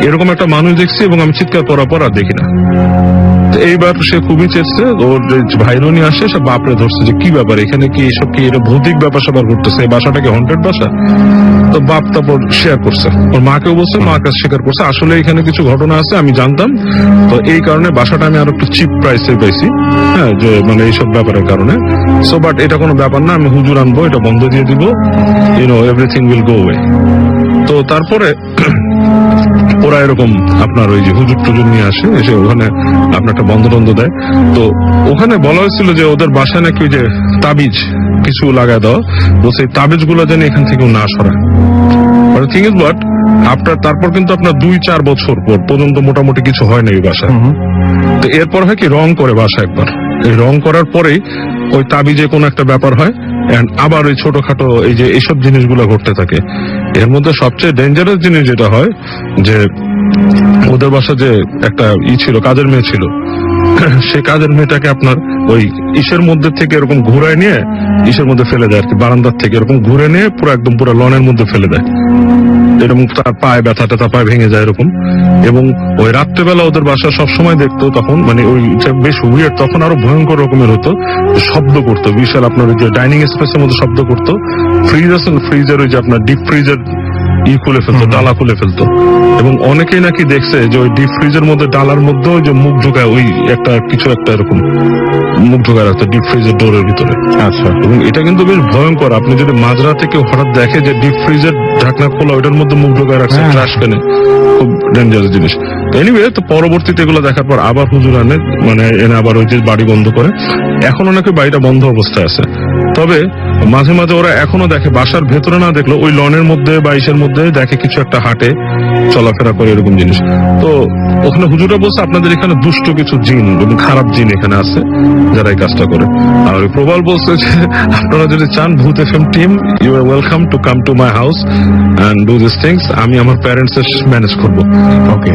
S3: এরকম একটা মানুষ দেখছি, এবং আমি চিৎকার করার পর আর দেখি না। এইবার সে খুবই চেয়েছে, ওর ভাইরও নিয়ে আসে, সে বাপরে ধরছে যে কি ব্যাপার, এখানে কি এসব কি এটা ভৌতিক ব্যাপার স্যাপার ঘটতেছে, এই বাসাটা কি হন্টেড বাসা। তো বাপ তারপর শেয়ার করছে, ওর মাকেও বলছে, মা কাছে স্বীকার করছে আসলে এখানে কিছু ঘটনা আছে, আমি জানতাম, তো এই কারণে বাসাটা আমি আরো একটু চিপ প্রাইসে পাইছি, হ্যাঁ, যে মানে এইসব ব্যাপারের কারণে। সো বাট এটা কোনো ব্যাপার না, আমি হুজুর আনবো, এটা বন্ধ দিয়ে দিব, এভরিথিং উইল গো ওয়ে। তো তারপরে ওরা এরকম আপনার ওই যে হুজুর টুজুর নিয়ে আসে, এসে ওখানে আপনার একটা বন্ধ টন্ধ দেয়। তো ওখানে বলা হয়েছিল যে ওদের বাসায় নাকি ওই যে তাবিজ কিছু লাগায় দেওয়া, বলছে এই তাবিজ গুলো যেন এখান থেকে না সরায়। থিং ইজ বাট আপনার তারপর কিন্তু আপনার 2-4 বছর পর্যন্ত মোটামুটি কিছু হয় না এই বাসায়। তো এরপর হয় কি, রং করে বাসা একবার, এই রং করার পরেই ওই তাবিজে কোনো একটা ব্যাপার হয়, আবার ওই ছোটখাটো এই যে এইসব জিনিসগুলো ঘটতে থাকে। এর মধ্যে সবচেয়ে ডেঞ্জারাস জিনিস যেটা হয়, যে ওদের বাসা যে একটা ছিল, কাজের মেয়ে ছিল, সেই কাজের মেয়েটাকে আপনার ওই ইসের মধ্যে থেকে এরকম ঘুরায় নিয়ে ইসের মধ্যে ফেলে দেয় আর কি, বারান্দার থেকে এরকম ঘুরে নিয়ে পুরো একদম পুরো লনের মধ্যে ফেলে দেয়। এরকম তার পায়ে ব্যথা ট্যাথা, পায়ে ভেঙে যায় এরকম। এবং ওই রাত্রেবেলা ওদের বাসা সবসময় দেখতো, তখন মানে ওই বেশ উইয়ার্ড, তখন আরো ভয়ঙ্কর রকমের হতো, শব্দ করতো বিশাল, আপনার ওই যে ডাইনিং স্পেসের মধ্যে শব্দ করতো। ফ্রিজ আছে, ফ্রিজের ওই যে আপনার ডিপ ফ্রিজের খুলে ফেলতো, ডালা খুলে ফেলতো। এবং অনেকেই নাকি দেখছে যে ওই ডিপ ফ্রিজের মধ্যে ডালার মধ্যে ওই যে মুখ ঢোকায়, ওই একটা কিছু একটা এরকম মুখ ঢোকায় রাখতো ডিপ ফ্রিজের ডোরের ভিতরে। আচ্ছা, এবং এটা কিন্তু বেশ ভয়ঙ্কর। আপনি যদি মাঝরাতে কেউ হঠাৎ দেখে যে ডিপ ফ্রিজের ঢাকনা খোলা, ওইটার মধ্যে মুখ ঢোকায় রাখছে ট্রাশ ক্যানে, খুব ডেঞ্জারাস জিনিস। এনিওয়ে, তো পরবর্তীতে এগুলো দেখার পর আবার হুজুর আনে, মানে এনে আবার ওই যে বাড়ি বন্ধ করে। এখন অনেকে বাড়িটা বন্ধ অবস্থায় আছে, তবে মাঝে মাঝে ওরা এখনো দেখে, বাসার ভেতরে না দেখলো ওই লনের মধ্যে বা ইসের মধ্যে দেখে কিছু একটা হাটে চলাফেরা করে এরকম জিনিস। তো ওখানে হুজুরা বলছে আপনাদের এখানে দুষ্ট কিছু জিন এবং খারাপ জিন এখানে আছে যারা এই কাজটা করে। আর ওই প্রবাল বলছে যে আপনারা যদি চান Bhoot FM team, you are welcome to come to my house and do this things, আমি আমার প্যারেন্টস এর ম্যানেজ করবো।
S1: ওকে,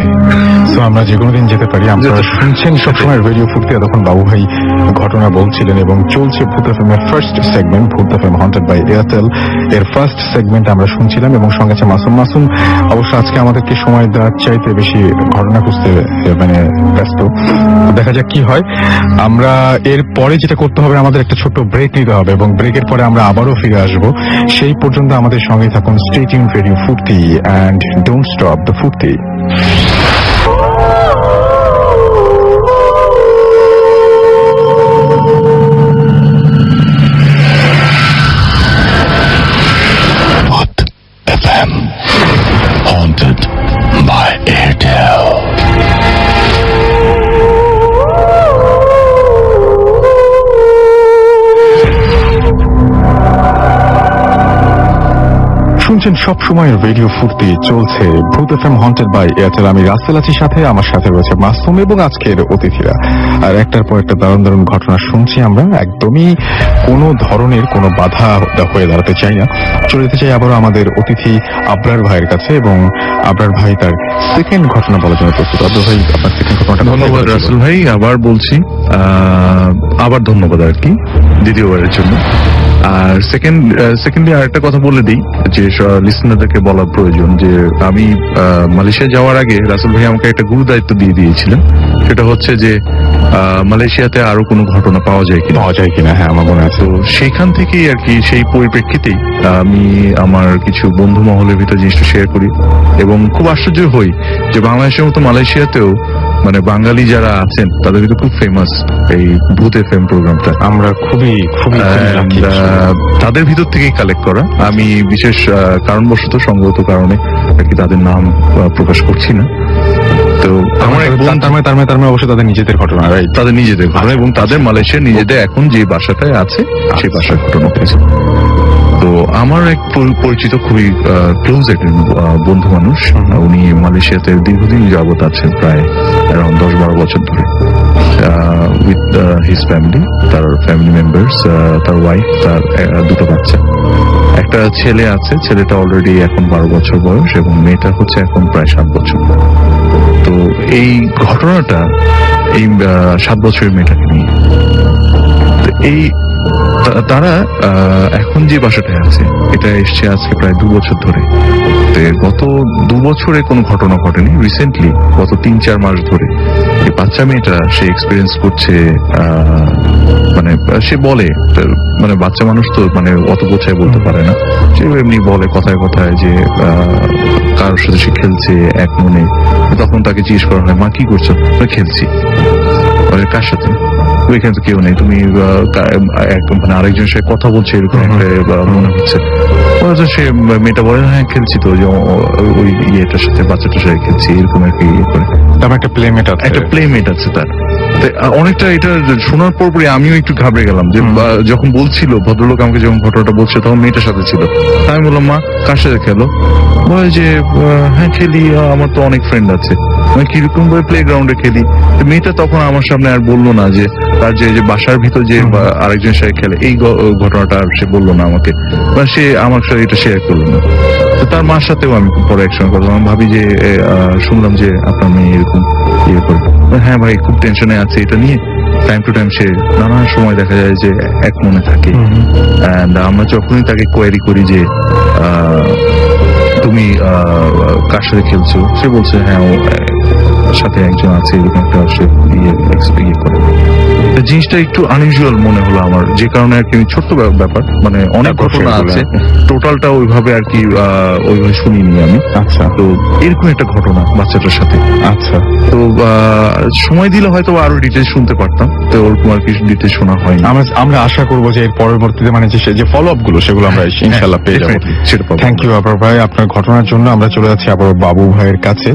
S1: সো আমরা যে কোনো দিন যেতে পারি। আমরা শুনছেন সবসময় রেডিও ফুর্তি, তখন বাবু ভাই ঘটনা বলছিলেন এবং চলছে ভূত এফএম এর ফার্স্ট সেগমেন্ট, ভূত এফএম হন্টেড বাই এয়ারটেল এর ফার্স্ট সেগমেন্ট আমরা শুনছিলাম, এবং সঙ্গে আছে মাসুম। মাসুম অবশ্য আজকে আমাদেরকে সময় দেওয়ার চাইতে বেশি ঘটনা খুঁজতে মানে ব্যস্ত। দেখা যাক কি হয়। আমরা এর পরে যেটা করতে হবে, আমাদের একটা ছোট্ট ব্রেক নিতে হবে এবং ব্রেকের পরে আমরা আবারও ফিরে আসবো। সেই পর্যন্ত আমাদের সঙ্গে থাকুন। স্টে টিউনড রেডিও ফুর্তি এন্ড ডোন্ট স্টপ দ্য ফুর্তি।
S4: FM haunted by Airtel.
S1: শুনছেন সব সময় রেডিও ফুর্তি, চলছে ভূত এফএম হন্টেড বাই এয়ারটেল। আমি রাসেল আছি সাথে, আমার সাথে রয়েছে মাসুম এবং আজকের অতিথিরা। আর একটার পর একটা দারুণ দারুণ ঘটনা শুনছি আমরা। একদমই কোনো ধরনের কোনো বাধা হয়ে দাঁড়াতে চাই না। চলে যেতে চাই আবারও আমাদের অতিথি আবরার ভাইয়ের কাছে, এবং আবরার ভাই তার সেকেন্ড ঘটনা বলার জন্য প্রস্তুত। আবরার ভাই, আপনার সেকেন্ড ঘটনাটা
S2: ধন্যবাদ রাসেল ভাই, আবার বলছি আবার ধন্যবাদ আর কি দ্বিতীয়বারের জন্য। আর সেকেন্ডলি আরেকটা কথা বলে দিই যে লিসনারদেরকে বলা প্রয়োজন যে আমি মালয়েশিয়া যাওয়ার আগে রাসেল ভাই আমাকে একটা গুরু দায়িত্ব দিয়ে দিয়েছিলেন। সেটা হচ্ছে যে মালয়েশিয়াতে আরো কোনো ঘটনা পাওয়া যায় কিনা।
S1: হ্যাঁ, আমার মনে আছে।
S2: তো সেইখান থেকেই আর কি, সেই পরিপ্রেক্ষিতেই আমি আমার কিছু বন্ধু মহলের ভিতরে জিনিসটা শেয়ার করি এবং খুব আশ্চর্য হই যে বাংলাদেশের মতো মালয়েশিয়াতেও মানে বাঙালি যারা আছেন তাদের কিন্তু খুব ফেমাস এই ভূত এফএম প্রোগ্রামটা।
S1: আমরা খুবই
S2: তাদের ভিতর থেকেই কালেক্ট করা। আমি বিশেষ কারণবশত, সঙ্গত কারণে আর কি তাদের নাম প্রকাশ করছি না। তো আমার এক বন্ধু,
S1: তার মানে অবশ্যই তাদের নিজেদের ঘটনা, রাইট?
S2: তাদের নিজেদের ঘটনা এবং তাদের মালয়েশিয়ার নিজেদের এখন যে বাসাটায় আছে সেই বাসার ঘটনা হয়েছে। তো আমার এক পরিচিত খুবই ক্লোজ একজন বন্ধু মানুষ, উনি মালয়েশিয়াতে দীর্ঘদিন যাবত আছেন, প্রায় অ্যারাউন্ড 10-12 বছর ধরে, উইথ হিজ ফ্যামিলি, তার ফ্যামিলি মেম্বার্স, তার ওয়াইফ, তার দুটো বাচ্চা। একটা ছেলে আছে, ছেলেটা অলরেডি এখন 12 বছর বয়স এবং মেয়েটা হচ্ছে এখন প্রায় 7 বছর। তো এই ঘটনাটা এই 7 বছরের মেয়েটাকে নিয়ে। তো এই তারা এখন যে বাসাটায় আছে এটা এসছে আজকে প্রায় 2 বছর ধরে। গত 2 বছরে কোনো ঘটনা ঘটেনি, রিসেন্টলি গত 3-4 মাস ধরে এই বাচ্চা মেয়েটা সে এক্সপিরিয়েন্স করছে। মানে সে বলে, মানে বাচ্চা মানুষ তো মানে অত বোঝায় বলতে পারে না, সে এমনি বলে কথায় কথায় যে কারোর সাথে সে খেলছে এক মনে। তখন তাকে জিজ্ঞেস করা হয়, মা কি করছো? খেলছি। কার সাথে? ওইখানে তো কেউ নেই, তুমি মানে আরেকজনের সাথে কথা বলছে এরকম একটা মনে হচ্ছে। সে মেয়েটা বলে, হ্যাঁ খেলছি তো, ওই ইয়েটার সাথে, বাচ্চাটার সাথে খেলছি, এরকম আর কি ইয়ে করে।
S1: একটা প্লেমেট
S2: আছে তার। অনেকটা এটা শোনার পরপরই আমিও একটু ঘাবড়ে গেলাম যে যখন বলছিল ভদ্রলোক আমাকে, যখন ঘটনাটা বলছে তখন মেয়েটার সাথে ছিল। আমি বললাম, মা কার সাথে খেলো? বলে যে হ্যাঁ খেলি, আমার তো অনেক ফ্রেন্ড আছে। আমি কিরকম ভাবে প্লে গ্রাউন্ডে খেলি। মেয়েটা তখন আমার সামনে আর বললো না যে তার যে বাসার ভিতর যে আরেকজনের সাথে খেলে, এই ঘটনাটা আর সে বললো না আমাকে, বা সে আমার সাথে এটা শেয়ার করলো না। তো তার মার সাথেও আমি পরে একসঙ্গে কথা আমি ভাবি যে শুনলাম যে আপনার মেয়ে এরকম ইয়ে করে। হ্যাঁ ভাই, খুব টেনশনে আছে এটা নিয়ে। টাইম টু টাইম সে নানান সময় দেখা যায় যে এক মনে থাকে। আমরা যখনই তাকে কোয়ারি করি যে তুমি কার সাথে খেলছো, সে বলছে হ্যাঁ ও সাথে একজন আছে, এরকম একটা সে ইয়ে করে। জিনিসটা একটু আনইউজুয়াল মনে হলো আমার, যে কারণে আর কি ছোট্ট ব্যাপার, মানে অনেক ঘটনা আছে, টোটালটা ওইভাবে আর কি ওইভাবে শুনিনি আমি।
S1: আচ্ছা,
S2: তো এরকম একটা ঘটনা বাচ্চাটার সাথে।
S1: আচ্ছা,
S2: তো সময় দিলে হয়তো আরো ডিটেলস শুনতে পারতাম, তো ওরকম আর কিছু ডিটেলস শোনা হয়নি।
S1: আমরা আশা করবো যে এর পরবর্তীতে মানে যে ফলো আপ গুলো সেগুলো আমরা ইনশাল্লাহ পেয়ে যাবো। থ্যাংক ইউ আবার ভাই আপনার ঘটনার জন্য। আমরা চলে যাচ্ছি আবার বাবু ভাইয়ের কাছে,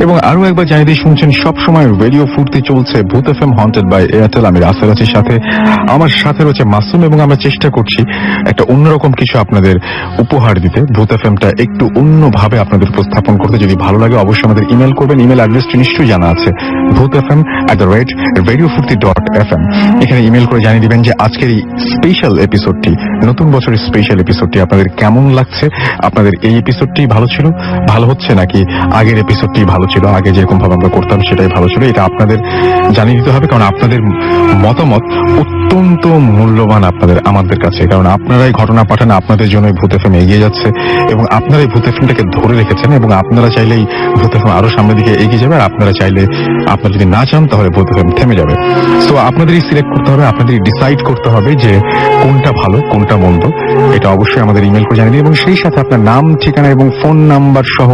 S1: এবং আরো একবার জানিয়ে দিয়ে শুনছেন সব সময় রেডিও ফুর্তি, চলছে ভূত এফএম হন্টেড বাই এয়ারটেল। আমি রাসেল আছি সাথে, আমার সাথে রয়েছে মাসুম, এবং আমরা চেষ্টা করছি একটা অন্যরকম কিছু আপনাদের উপহার দিতে, ভূত এফএমটা একটু অন্যভাবে আপনাদের উপস্থাপন করতে। যদি ভালো লাগে অবশ্যই আমাদের ইমেল করবেন, ইমেল অ্যাড্রেসটি নিশ্চয়ই জানা আছে, bhutfm@radiofurti.fm। এখানে ইমেল করে জানিয়ে দিবেন যে আজকের এই স্পেশাল এপিসোডটি, নতুন বছরের স্পেশাল এপিসোডটি আপনাদের কেমন লাগছে, আপনাদের এই এপিসোডটি ভালো ছিল, ভালো হচ্ছে, নাকি আগের এপিসোডটি ভালো ছিল, আগে যেরকম ভাবে আমরা করতাম সেটাই ভালো ছিল। এটা আপনাদের জানিয়ে দিতে হবে, কারণ আপনাদের মতামত অত্যন্ত মূল্যবান আপনাদের আমাদের কাছে, কারণ আপনারাই ঘটনা পাঠান, আপনাদের জন্যই ভূত এফএম এগিয়ে যাচ্ছে, এবং আপনারাই ভূত এফএমটাকে ধরে রেখেছেন, এবং আপনারা চাইলেই ভূত এফএম আরো সামনের দিকে এগিয়ে যাবে, আর আপনারা চাইলে, আপনারা যদি না চান তাহলে ভূত এফএম থেমে যাবে। সো আপনাদেরই সিলেক্ট করতে হবে, আপনাদেরই ডিসাইড করতে হবে যে কোনটা ভালো কোনটা মন্দ। এটা অবশ্যই আমাদের ইমেল করে জানিয়ে দিন, এবং সেই সাথে আপনার নাম, ঠিকানা এবং ফোন নাম্বার সহ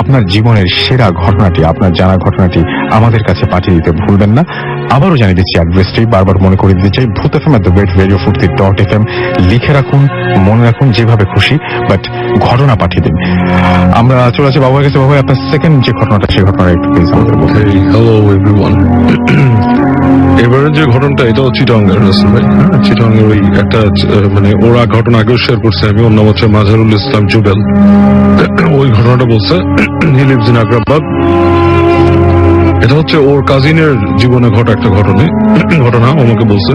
S1: আপনার জীবনের সেরা ঘটনাটি, আপনার জানা ঘটনাটি আমাদের কাছে পাঠিয়ে দিতে ভুলবেন না। আবারও জানিয়ে দিচ্ছি অ্যাড্রেসটি, বারবার মনে করে দিতে চাই, bhutfm@radiofurti.fm। লিখে রাখুন, মনে রাখুন, যেভাবে খুশি, বাট ঘটনা পাঠিয়ে দিন। আমরা চলে আসি বাবার কাছে। বাবা, আপনার সেকেন্ড যে ঘটনাটা, সেই ঘটনাটা একটু প্লিজ আমাদের বলুন।
S3: Hello everyone. এবারে যে ঘটনাটা, এটাও চিটাগাঙ্গের রাসেল ভাই। হ্যাঁ, চিটাগাঙ্গের ওই একটা মানে ওরা ঘটনা আগেও শেয়ার করছে, আমি ওর নাম হচ্ছে মাজহারুল ইসলাম জুবেল। ওই ঘটনাটা বলছে, হি লিভস ইন আগ্রাবাদ। এটা হচ্ছে ওর কাজিনের জীবনে ঘটা একটা ঘটনা আমাকে বলছে।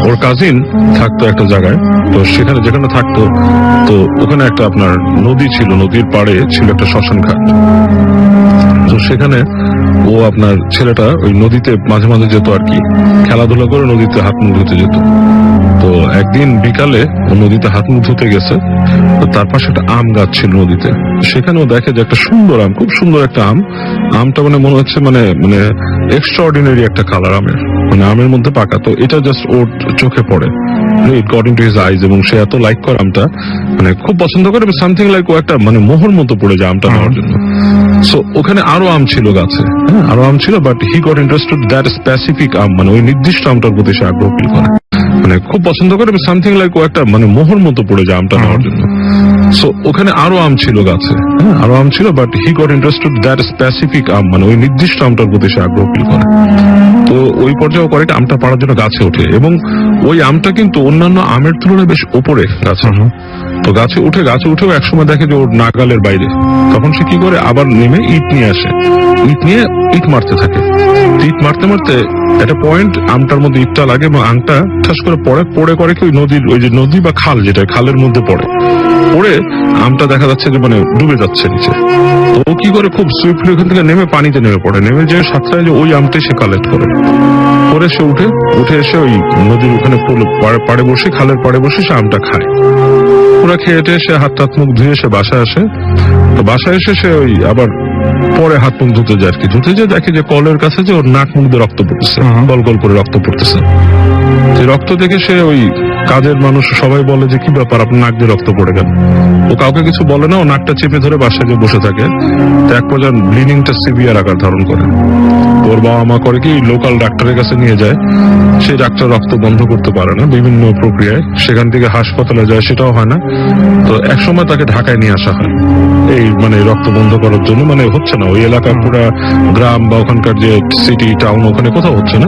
S3: ওর কাজিন থাকতো একটা জায়গায়, তো সেখানে যেখানে থাকতো, তো ওখানে একটা আপনার নদী ছিল, নদীর পাড়ে ছিল একটা শ্মশান ঘাট। তো সেখানে ও আপনার ছেলেটা ওই নদীতে মাঝে মাঝে যেত আর কি, খেলাধুলা করে নদীতে হাত মুখ ধুতে যেত। তো একদিন বিকালে ও নদীতে হাত মুখ ধুতে গেছে, তো তার পাশে একটা আম গাছ ছিল নদীতে। সেখানেও দেখে যে একটা সুন্দর আম, খুব সুন্দর একটা আমটা মানে মনে হচ্ছে মানে মানে এক্সট্রাঅর্ডিনারি একটা কালার আমের, মানে আমের মধ্যে পাকা। তো এটা জাস্ট ওর চোখে পড়ে, it got into his eyes, এবং সে এত লাইক করে আমটা, মানে খুব পছন্দ করে, সামথিং লাইক ও একটা মানে মোহর মতো পড়ে যায় আমটা নেওয়ার জন্য। সো ওখানে আরো আম ছিল গাছে, হ্যাঁ আরো আম ছিল, but he got interested that specific আম, মানে ওই নির্দিষ্ট আমটার প্রতি সে আগ্রহ ফিল করে, মানে খুব পছন্দ করে, সামথিং লাইক ও একটা মানে মোহর মতো পড়ে যায় আমটা নেওয়ার জন্য। সো ওখানে আরো আম ছিল গাছে, হ্যাঁ আরো আম ছিল, but he got interested that specific আম, মানে ওই নির্দিষ্ট আমটার প্রতি সে আগ্রহ ফিল করে। তো ওই পর্যায়ে করে আমটা পাড়ার জন্য গাছে ওঠে, এবং ওই আমটা কিন্তু অন্যান্য আমের তুলনায় বেশ ওপরে গাছে। তো গাছে উঠেও একসময় দেখে যে ওর নাগালের বাইরে। তখন সে কি করে, আবার নেমে ইট নিয়ে আসে, ইট মারতে থাকে। ইট মারতে মারতে একটা পয়েন্ট আমটার মধ্যে ইটটা লাগে, এবং আংটা ঠাস করে পড়ে করে কি ওই নদীর, ওই যে নদী বা খাল, যেটা খালের মধ্যে পড়ে আমটা দেখা যাচ্ছে যে মানে ডুবে যাচ্ছে নিচে। তো ও কি করে, খুব সুইফটলি ওখান থেকে নেমে পানিতে নেমে পড়ে, নেমে যে সাতটায় যে ওই আমটাই সে কালেক্ট করে সে উঠে এসে ওই নদীর ওখানে পাড়ে বসে, খালের পাড়ে বসে সে আমটা খায়। ওরা খেয়ে সে হাত মুখ ধুয়ে সে বাসায় আসে। তো বাসায় এসে সে ওই আবার পরে হাত মুখ ধুতে যায় আর কি, ধুতে যে দেখে যে কলের কাছে যে ওর নাক মুখ দিয়ে রক্ত পড়তেছে, গল গল করে রক্ত পড়তেছে। সেই রক্ত দেখে সে ওই কাজের মানুষ সবাই বলে যে কি ব্যাপার, আপনার নাক দিয়ে রক্ত পড়ে গেল। ও কাউকে কিছু বলে না, ও নাকটা চেপে ধরে বাসায় যে বসে থাকে। তো এক পর্যায়ে ব্লিডিংটা সিভিয়ার আকার ধারণ করে। ওর বাবা মা করে কি, লোকাল ডাক্তারের কাছে নিয়ে যায়। সেই ডাক্তার রক্ত বন্ধ করতে পারে না, বিভিন্ন প্রক্রিয়ায় সেখান থেকে হাসপাতালে যায়, সেটাও হয় না। তো একসময় তাকে ঢাকায় নিয়ে আসা হয় এই মানে রক্ত বন্ধ করার জন্য, মানে হচ্ছে না, ওই এলাকার পুরা গ্রাম বা ওখানকার যে সিটি টাউন ওখানে কোথাও হচ্ছে না,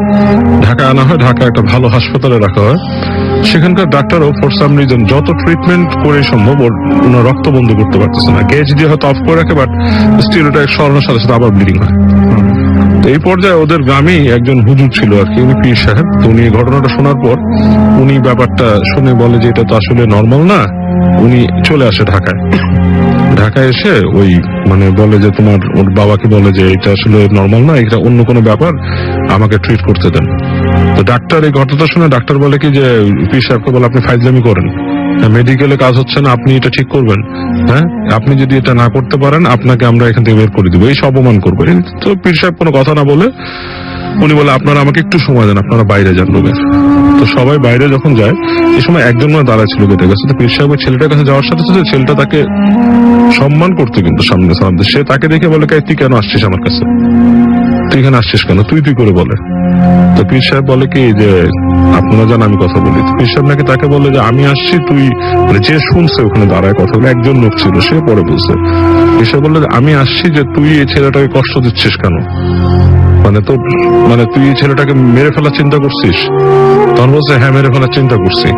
S3: ঢাকায় আনা হয়। ঢাকা একটা ভালো হাসপাতালে রাখা হয়। সেখানকার ডাক্তারও ফর সাম রিজন যত ট্রিটমেন্ট করে সম্ভব ওর রক্ত বন্ধ করতে পারতেছে না। গেজ দিয়ে হয়তো অফ করে রাখে, বাট স্টিল ওটা সরানোর সাথে সাথে আবার ব্লিডিং হয়। তো এই পর্যায়ে ওদের গ্রামেই একজন হুজুর ছিল আর কি, উনি পীর সাহেব। তো উনি ঘটনাটা শোনার পর উনি ব্যাপারটা শুনে বলে যে এটা তো আসলে নর্মাল না। উনি চলে আসে ঢাকায় এসে ওই মানে বলে যে তোমার, ওর বাবাকে বলে যে এটা আসলে নর্মাল না, এটা অন্য কোনো ব্যাপার, আমাকে ট্রিট করতে দেন। তো ডাক্তার এই ঘটনাটা শুনে ডাক্তার বলে কি যে পীর সাহেবকে বলে আপনি ফাইজলামি করেন, মেডিকেলে কাজ হচ্ছে না, আপনি এটা ঠিক করবেন, হ্যাঁ আপনি যদি এটা না করতে পারেন আপনাকে আমরা এখান থেকে বের করে দিব, এই সব অপমান করবো। তো পীর সাহেব কোনো কথা না বলে উনি বলে আপনারা আমাকে একটু সময় দেন, আপনারা বাইরে যান রুমের। তো সবাই বাইরে যখন যায়, এই সময় একজন মানে দাঁড়ায় ছিল গেটের কাছে। তো পীর সাহেব ওই ছেলেটার কাছে যাওয়ার সাথে সাথে ছেলেটা তাকে সম্মান করতো, কিন্তু সামনে সে তাকে দেখে বলে তুই কেন আসছিস আমার কাছে, তুই এখানে আসছিস কেন, তুই করে বলে। তো পীর সাহেব বলে কি যে আপনারা জান আমি কথা বলি। পীর সাহেব নাকি তাকে বলে যে আমি আসছি, তুই মানে যে শুনছে ওখানে দাঁড়ায় কথা বলে, একজন লোক ছিল সে পরে বলছে। পীর সাহেব বললো যে আমি আসছি, যে তুই এই ছেলেটাকে কষ্ট দিচ্ছিস কেন, মানে মানে তোর মানে তুই এই ছেলেটাকে মেরে ফেলার চিন্তা করছিস? তখন বলছে হ্যাঁ মেরে ফেলার চিন্তা করছি।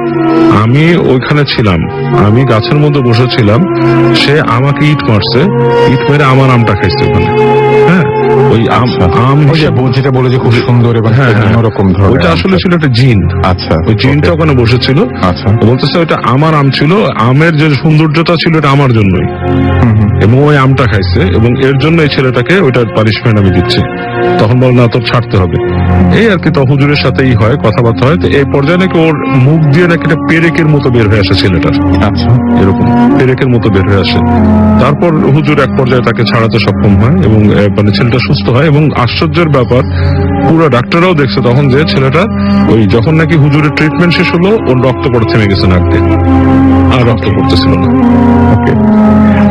S3: আমি ওইখানে ছিলাম, আমি গাছের মধ্যে বসেছিলাম, সে আমাকে ইট মারছে, ইট মেরে আমার আমটা খাইছে ওখানে। হ্যাঁ ওই আম
S1: ওই যে বোন যেটা বলে যে খুব সুন্দর এবং
S3: হ্যাঁ, হ্যাঁ।
S1: অন্যরকম ধরনের
S3: ওইটা আসলে ছিল একটা জিন।
S1: আচ্ছা
S3: ওই জিনটা ওখানে বসেছিল।
S1: আচ্ছা
S3: ও বলতেছে ওইটা আমার আম ছিল, আমের যে সৌন্দর্যটা ছিল এটা আমার জন্যই, এবং ওই আমটা খাইছে এবং এর জন্য এই ছেলেটাকে ওইটার পানিশমেন্ট আমি দিচ্ছি। তখন বল না তোর ছাড়তে হবে, এই আর কি। তো হুজুরের সাথেই হয়, কথাবার্তা হয়। তো এই পর্যায়ে নাকি ওর মুখ দিয়ে নাকি একটা পেরেকের মতো বের হয়ে আসে ছেলেটার,
S1: আচ্ছা
S3: এরকম পেরেকের মতো বের হয়ে আসে। তারপর হুজুর এক পর্যায়ে তাকে ছাড়াতে সক্ষম হয় এবং মানে ছেলেটা সুস্থ হয়। এবং আশ্চর্যের ব্যাপার, পুরো ডাক্তাররাও দেখছে তখন যে ছেলেটা ওই যখন নাকি হুজুরের ট্রিটমেন্ট শেষ হলো ওর রক্ত পড়া থেমে গেছে নাক দিয়ে, আর রক্ত পড়তেছিল না।
S1: ওকে,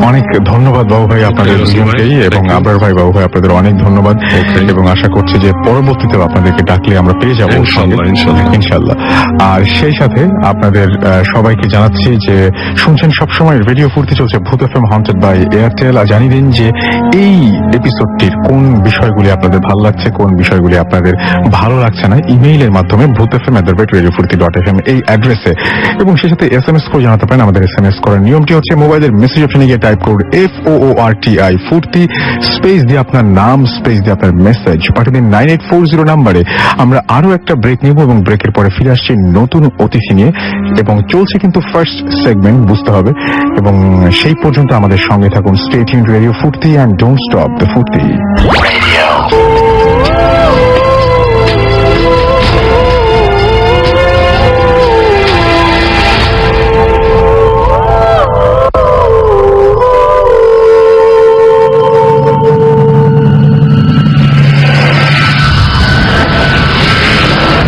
S1: অনেক ধন্যবাদ বাবু ভাই আপনাদের
S3: Okay,
S1: দুজনকেই,
S3: Thank
S1: এবং
S3: you.
S1: আবরার ভাই বাবু ভাই আপনাদের অনেক ধন্যবাদ।
S3: Okay.
S1: এবং আশা করছি যে পরবর্তীতে আপনাদেরকে ডাকলে আমরা পেয়ে যাবো
S3: ইনশাআল্লাহ, ইনশাআল্লাহ।
S1: ইনশাল্লাহ। আর সেই সাথে আপনাদের সবাইকে জানাচ্ছি যে শুনছেন সবসময় রেডিও ফুর্তি চলছে ভূত এফএম হন্টেড বাই এয়ারটেল। আর জানিয়ে দিন যে এই এপিসোডটির কোন বিষয়গুলি আপনাদের ভালো লাগছে, কোন বিষয়গুলি আপনাদের ভালো লাগছে না, ইমেইলের মাধ্যমে bhutfm@radiofurti.fm এই অ্যাড্রেসে, এবং সেই সাথে SMS করে জানাতে পারেন। আমাদের SMS করার নিয়মটি হচ্ছে মোবাইলের মেসেজ অপশনে গিয়ে টাইপ করুন FOORTI ফুর্তি, স্পেস দিয়ে আপনার নাম, স্পেস দিয়ে আপনার মেসেজ পাঠাবেন 9840 নাম্বারে। আমরা আরো একটা ব্রেক নিব এবং ব্রেকের পরে ফিরে আসছি নতুন অতিথি নিয়ে, এবং চলছে কিন্তু ফার্স্ট সেগমেন্ট, বুঝতে হবে। এবং সেই পর্যন্ত আমাদের সঙ্গে থাকুন। স্টে টিউনড রেডিও ফুর্তি অ্যান্ড ডোন্ট স্টপ দ্য ফুর্তি।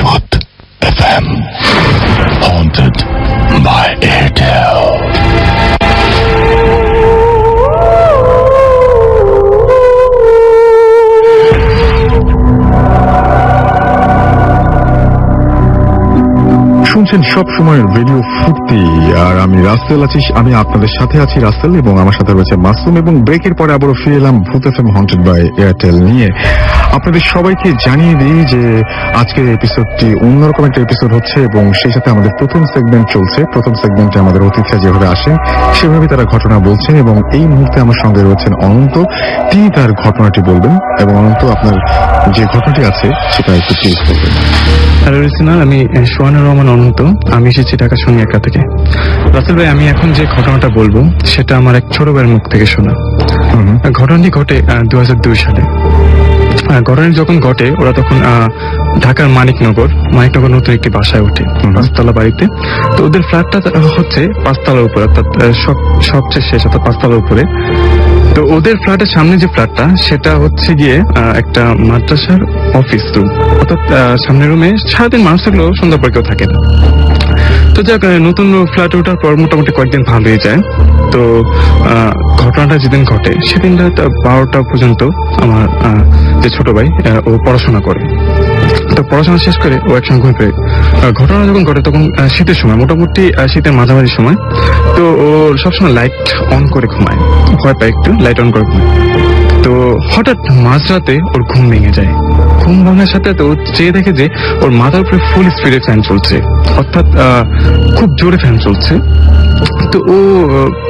S4: Bhut FM. Haunted by Airtel.
S1: শুনছেন সব সময় রেডিও ফুর্তি, আর আমি রাসেল আছি, আমি আপনাদের সাথে আছি রাসেল, এবং আমার সাথে রয়েছে মাসুম। এবং ব্রেকের পরে আবারও ফিরে এলাম ভূত এফএম হন্টেড বাই এয়ারটেল নিয়ে। আপনাদের সবাইকে জানিয়ে দিই যে আজকের এপিসোডটি অন্যরকম একটা এপিসোড হচ্ছে, এবং সেই সাথে আমাদের প্রথম সেগমেন্ট চলছে। প্রথম সেগমেন্টে আমাদের অতিথিরা যেভাবে আসেন সেভাবে তারা ঘটনা বলছেন, এবং এই মুহূর্তে আমার সঙ্গে রয়েছেন অনন্ত। তিনি তার ঘটনাটি বলবেন, এবং অনন্ত আপনার যে ঘটনাটি আছে সেটা একটু প্লিজ বলবেন।
S5: হ্যালো রিসিনার, আমি সোহানুর রহমান অনন্ত। আমি এসেছি ঢাকা সোনিয়াকা থেকে। রাসেল ভাই, আমি এখন যে ঘটনাটা বলবো সেটা আমার এক ছোট ভাইয়ের মুখ থেকে শোনা। ঘটনাটি ঘটে 2002 সালে। ঘটনাটি যখন ঘটে ওরা তখন ঢাকার মানিকনগর নতুন একটি বাসায় ওঠে, 5তলা বাড়িতে। তো ওদের ফ্ল্যাটটা হচ্ছে 5তলার উপরে, অর্থাৎ সবচেয়ে শেষ, অর্থাৎ 5তলার উপরে। তো ওদের ফ্ল্যাটের সামনে যে ফ্ল্যাটটা সেটা হচ্ছে গিয়ে একটা মাদ্রাসার অফিস রুম, অর্থাৎ সামনের রুমে সারাদিন মানুষ থাকলেও সন্ধ্যা পর কেউ থাকে না। তো যাক, নতুন ফ্ল্যাটে ওঠার পর মোটামুটি কয়েকদিন ভালোই যায়। তো ঘটনাটা যেদিন ঘটে সেদিন রাত 12টা পর্যন্ত আমার যে ছোট ভাই ও পড়াশোনা করে। তো পড়াশোনা শেষ করে ও একসঙ্গে ঘুমিয়ে পড়ে। ঘটনা যখন ঘটে তখন শীতের সময়, মোটামুটি শীতের মাঝামাঝি সময়। তো ও সবসময় লাইট অন করে ঘুমায়, ভয় পায় একটু, লাইট অন করে ঘুমায়। তো হঠাৎ মাঝরাতে ওর ঘুম ভেঙে যায়। ঘুম ভাঙার সাথে তো ও চেয়ে দেখে যে ওর মাথার উপরে ফুল স্পিডে ফ্যান চলছে, অর্থাৎ খুব জোরে ফ্যান চলছে। তো ও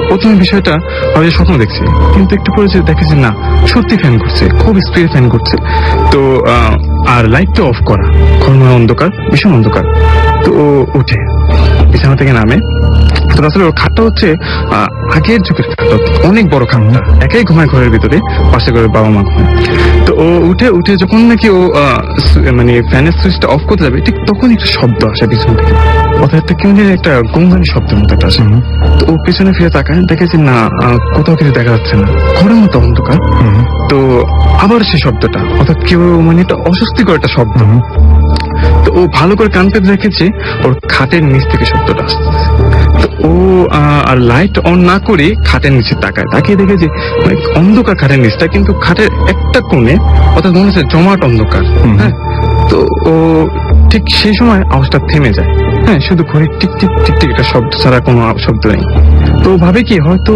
S5: প্রথমে বিষয়টা হয়তো স্বপ্ন দেখছে, কিন্তু একটু পরে যে দেখে যে না, সত্যি ফ্যান ঘুরছে, খুব স্পিডে ফ্যান ঘুরছে। তো আর লাইটটা অফ করা, ঘরময় অন্ধকার, ভীষণ অন্ধকার। তো ও উঠে বিছানা থেকে নামে। তো আসলে ওর খাটটা হচ্ছে আগের যুগের খাট, অনেক বড় খাটটা, একাই ঘুমায় ঘরের ভিতরে, পাশে করে বাবা মা ঘুমায়। তো ও উঠে যখন নাকি ও মানে ফ্যানের সুইচটা অফ করতে যাবে, ঠিক তখন একটা শব্দ আসে পিছন থেকে, অর্থাৎ কেমন যেন একটা গঙ্গানি শব্দের মতো একটা আসে। তো ও পিছনে ফিরে তাকায়, দেখে যে না, কোথাও কিছু দেখা যাচ্ছে না, ঘরের মতো অন্ধকার। তো আবার সেই শব্দটা, অর্থাৎ কেউ মানে একটা অস্বস্তিকর একটা শব্দ। তো ও ভালো করে কান পেতে দেখেছে ওর খাটের নিচ থেকে শব্দটা আসছে। তো ও আর লাইট অন না করে খাটের নিচে তাকিয়ে দেখে যে অন্ধকার খাটের নিচটা, কিন্তু খাটের একটা কোণে, অর্থাৎ মনে হচ্ছে জমাট অন্ধকার। হ্যাঁ, তো ও ঠিক সেই সময় আওয়াজটা থেমে যায়। হ্যাঁ, শুধু ঘড়ির টিক টিক টিক টিক এটা শব্দ ছাড়া কোনো শব্দ নেই। তো ভাবে কি হয়তো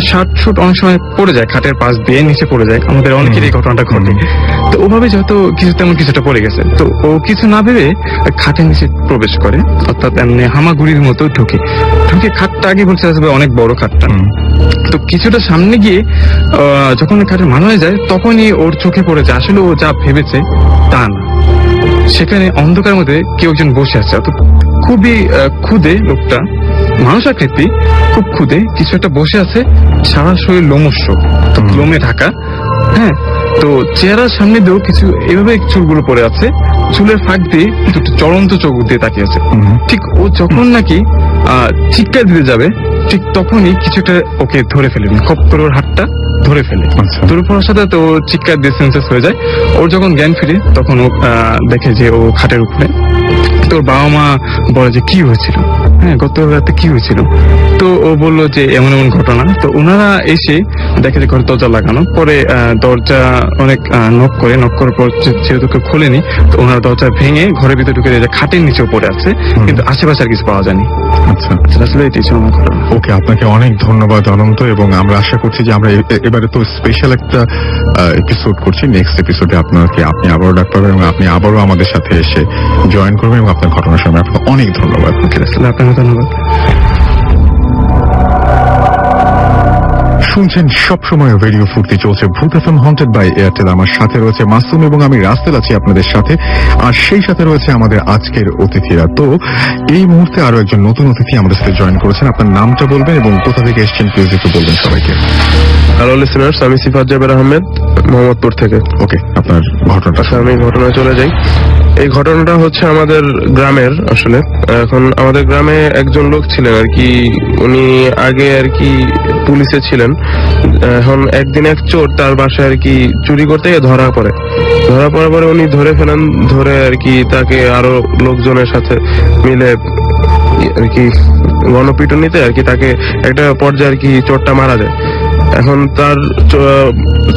S5: শার্ট শুট অনেক সময় পড়ে যায়, খাটের পাশ দিয়ে নিচে পড়ে যায়, আমাদের অনেকের এই ঘটনাটা ঘটে। তো ওভাবে হয়তো কিছু তেমন কিছুটা পড়ে গেছে, তো ও কিছু না ভেবে খাটের নিচে প্রবেশ করে, অর্থাৎ এমনি হামাগুড়ির মতো ঢুকে খাটটা আগে বলছে আসলে অনেক বড় খাটটা। তো কিছুটা সামনে গিয়ে যখন খাটের মান হয়ে যায় তখনই ওর চোখে পড়ে যায় আসলে ও যা ভেবেছে তা না, সেখানে অন্ধকার মধ্যে কেউ একজন বসে আছে। অর্থাৎ খুবই ক্ষুদে লোকটা, মানুষ আকৃতি, খুব ক্ষুদে, কিছু একটা বসে আছে, সারা শরীর লোমস্য, লোমে ঢাকা। হ্যাঁ, তো চেহারার সামনে দিয়েও কিছু এভাবে চুলগুলো পড়ে আছে, চুলের ফাঁক দিয়ে দুটো চলন্ত চোখ দিয়ে তাকিয়ে আছে। ঠিক ও যখন নাকি চিৎকার দিতে যাবে ঠিক তখনই কিছু একটা ওকে ধরে ফেলে, খপ করে ওর হাতটা ধরে ফেলে। ধরে পড়ার সাথে তো চিৎকার দিয়ে সেন্সেস হয়ে যায়। ওর যখন জ্ঞান ফিরে তখন ও দেখে যে ও খাটের উপরে। তোর বাবা মা বলে যে কি হয়েছিল, হ্যাঁ গত রাতে কি হয়েছিল। তো ও বললো যে এমন এমন ঘটনা। তো ওনারা এসে দেখে যে ঘরে দরজা লাগানো, পরে দরজা অনেক নক করার পর যেহেতু কেউ খোলেনি, তো ওনারা দরজা ভেঙে ঘরের ভিতরে ঢুকে যায়, খাটের নিচেও পড়ে আছে, কিন্তু আশেপাশে আর কিছু পাওয়া যায়নি।
S1: আচ্ছা,
S5: আসলে এটাই ছিল আমার ঘটনা।
S1: ওকে, আপনাকে অনেক ধন্যবাদ অনন্ত, এবং আমরা আশা করছি যে আমরা এবারে তো স্পেশাল একটা এপিসোড করছি, নেক্সট এপিসোডে আপনি আবারও ডাক পাবেন এবং আপনি আবারও আমাদের সাথে এসে জয়েন করবেন এবং আপনার ঘটনা শুনবেন। আপনাকে অনেক ধন্যবাদ।
S5: আসলে আপনাকে ধন্যবাদ।
S1: শুনছেন সবসময় রেডিও ফুর্তি, চলছে ভূত এফএম হন্টেড বাই এয়ারটেল। আমার সাথে রয়েছে মাসুম এবং আমি রাসেল আছি আপনাদের সাথে, আর সেই সাথে রয়েছে আমাদের আজকের অতিথিরা। তো এই মুহূর্তে আরো একজন নতুন অতিথি আমাদের সাথে জয়েন করেছেন। আপনার নামটা বলবেন এবং কোথা থেকে এসেছেন প্লিজ একটু বলবেন সবাইকে।
S6: হ্যালো লিসেনার্স, আমি সিফাত জাবের আহমেদ, মোহাম্মদপুর থেকে।
S1: ওকে, আপনার ঘটনাটা।
S6: আচ্ছা, আমি ঘটনায় চলে যাই। এই ঘটনাটা হচ্ছে আমাদের গ্রামের। আসলে এখন আমাদের গ্রামে একজন লোক ছিলেন আর কি, উনি আগে আর কি পুলিশে ছিলেন। এখন একদিন এক চোর তার বাসায় আর কি চুরি করতে গিয়ে ধরা পড়ার পরে উনি ধরে ফেলেন। ধরে আর কি তাকে আরো লোকজনের সাথে মিলে আর কি গণপিটুনিতে আর কি তাকে একটা পর্যায়ে আর কি চোরটা মারা যায়। এখন তার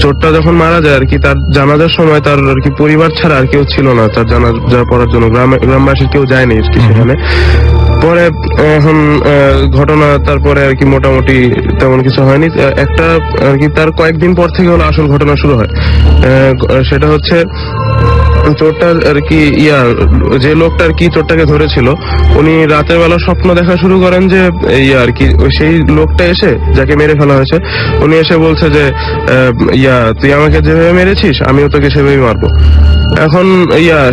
S6: চোরটা যখন মারা যায় আর কি, তার জানাজার সময় তার আর কি পরিবার ছাড়া আর কেউ ছিল না তার জানাজা পড়ার জন্য, গ্রামবাসীর কেউ যায়নি আর কি সেখানে। পরে এখন ঘটনা তারপরে আর কি মোটামুটি তেমন কিছু হয়নি। একটা আর কি তার কয়েকদিন পর থেকে হলো আসল ঘটনা শুরু হয়। সেটা হচ্ছে চোরটা আর কি যে লোকটা আর কি চোরটাকে ধরেছিল, উনি রাতের বেলা স্বপ্ন দেখা শুরু করেন যে আর কি সেই লোকটা এসে যাকে মেরে ফেলা হয়েছে, উনি এসে বলছে যে তুই আমাকে যেভাবে মেরেছিস আমিও তোকে সেভাবেই মারবো। এখন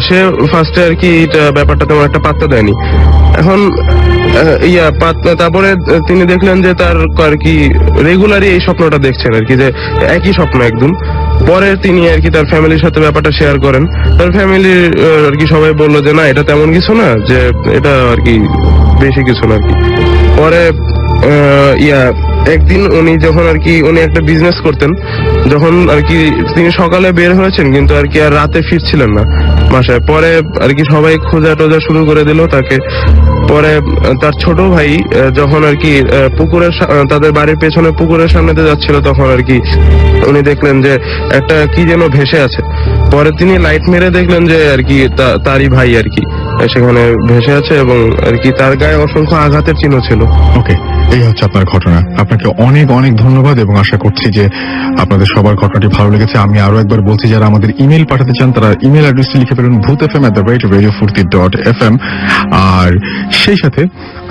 S6: সে ফার্স্টে আর কি ব্যাপারটা তেমন একটা পাত্তা দেয়নি। এখন তারপরে তিনি দেখলেন যে তার আর কি রেগুলারই এই স্বপ্নটা দেখছেন আর কি, যে একই স্বপ্ন একদম। পরে তিনি আর কি তার ফ্যামিলির সাথে ব্যাপারটা শেয়ার করেন। তার ফ্যামিলির আর কি সবাই বললো যে না, এটা তেমন কিছু না, যে এটা আর কি বেশি কিছু না আর কি। পরে একদিন উনি যখন আর কি উনি একটা বিজনেস করতেন, যখন আর কি তিনি সকালে বের হয়েছেন কিন্তু আর কি আর রাতে ফিরছিলেন না বাসায়। পরে আর কি সবাই খোঁজা টোজা শুরু করে দিল তাকে। পরে তার ছোট ভাই যখন আর কি তাদের বাড়ির পেছনে পুকুরের সামনেতে যাচ্ছিল, তখন আর কি উনি দেখলেন যে একটা কি যেন ভেসে আছে। পরে তিনি লাইট মেরে দেখলেন যে আর কি তারই ভাই আর কি সেখানে ভেসে আছে এবং আর কি তার গায়ে অসংখ্য আঘাতের চিহ্ন ছিল।
S1: ওকে, এই হচ্ছে আপনার ঘটনা। আপনাকে অনেক অনেক ধন্যবাদ এবং আশা করছি যে আপনাদের সবার ঘটনাটি ভালো লেগেছে। আমি আরো একবার বলছি, যারা আমাদের ইমেল পাঠাতে চান তারা ইমেল অ্যাড্রেসটি লিখে ফেলুন bhootfm@radiofurti.fm, আর সেই সাথে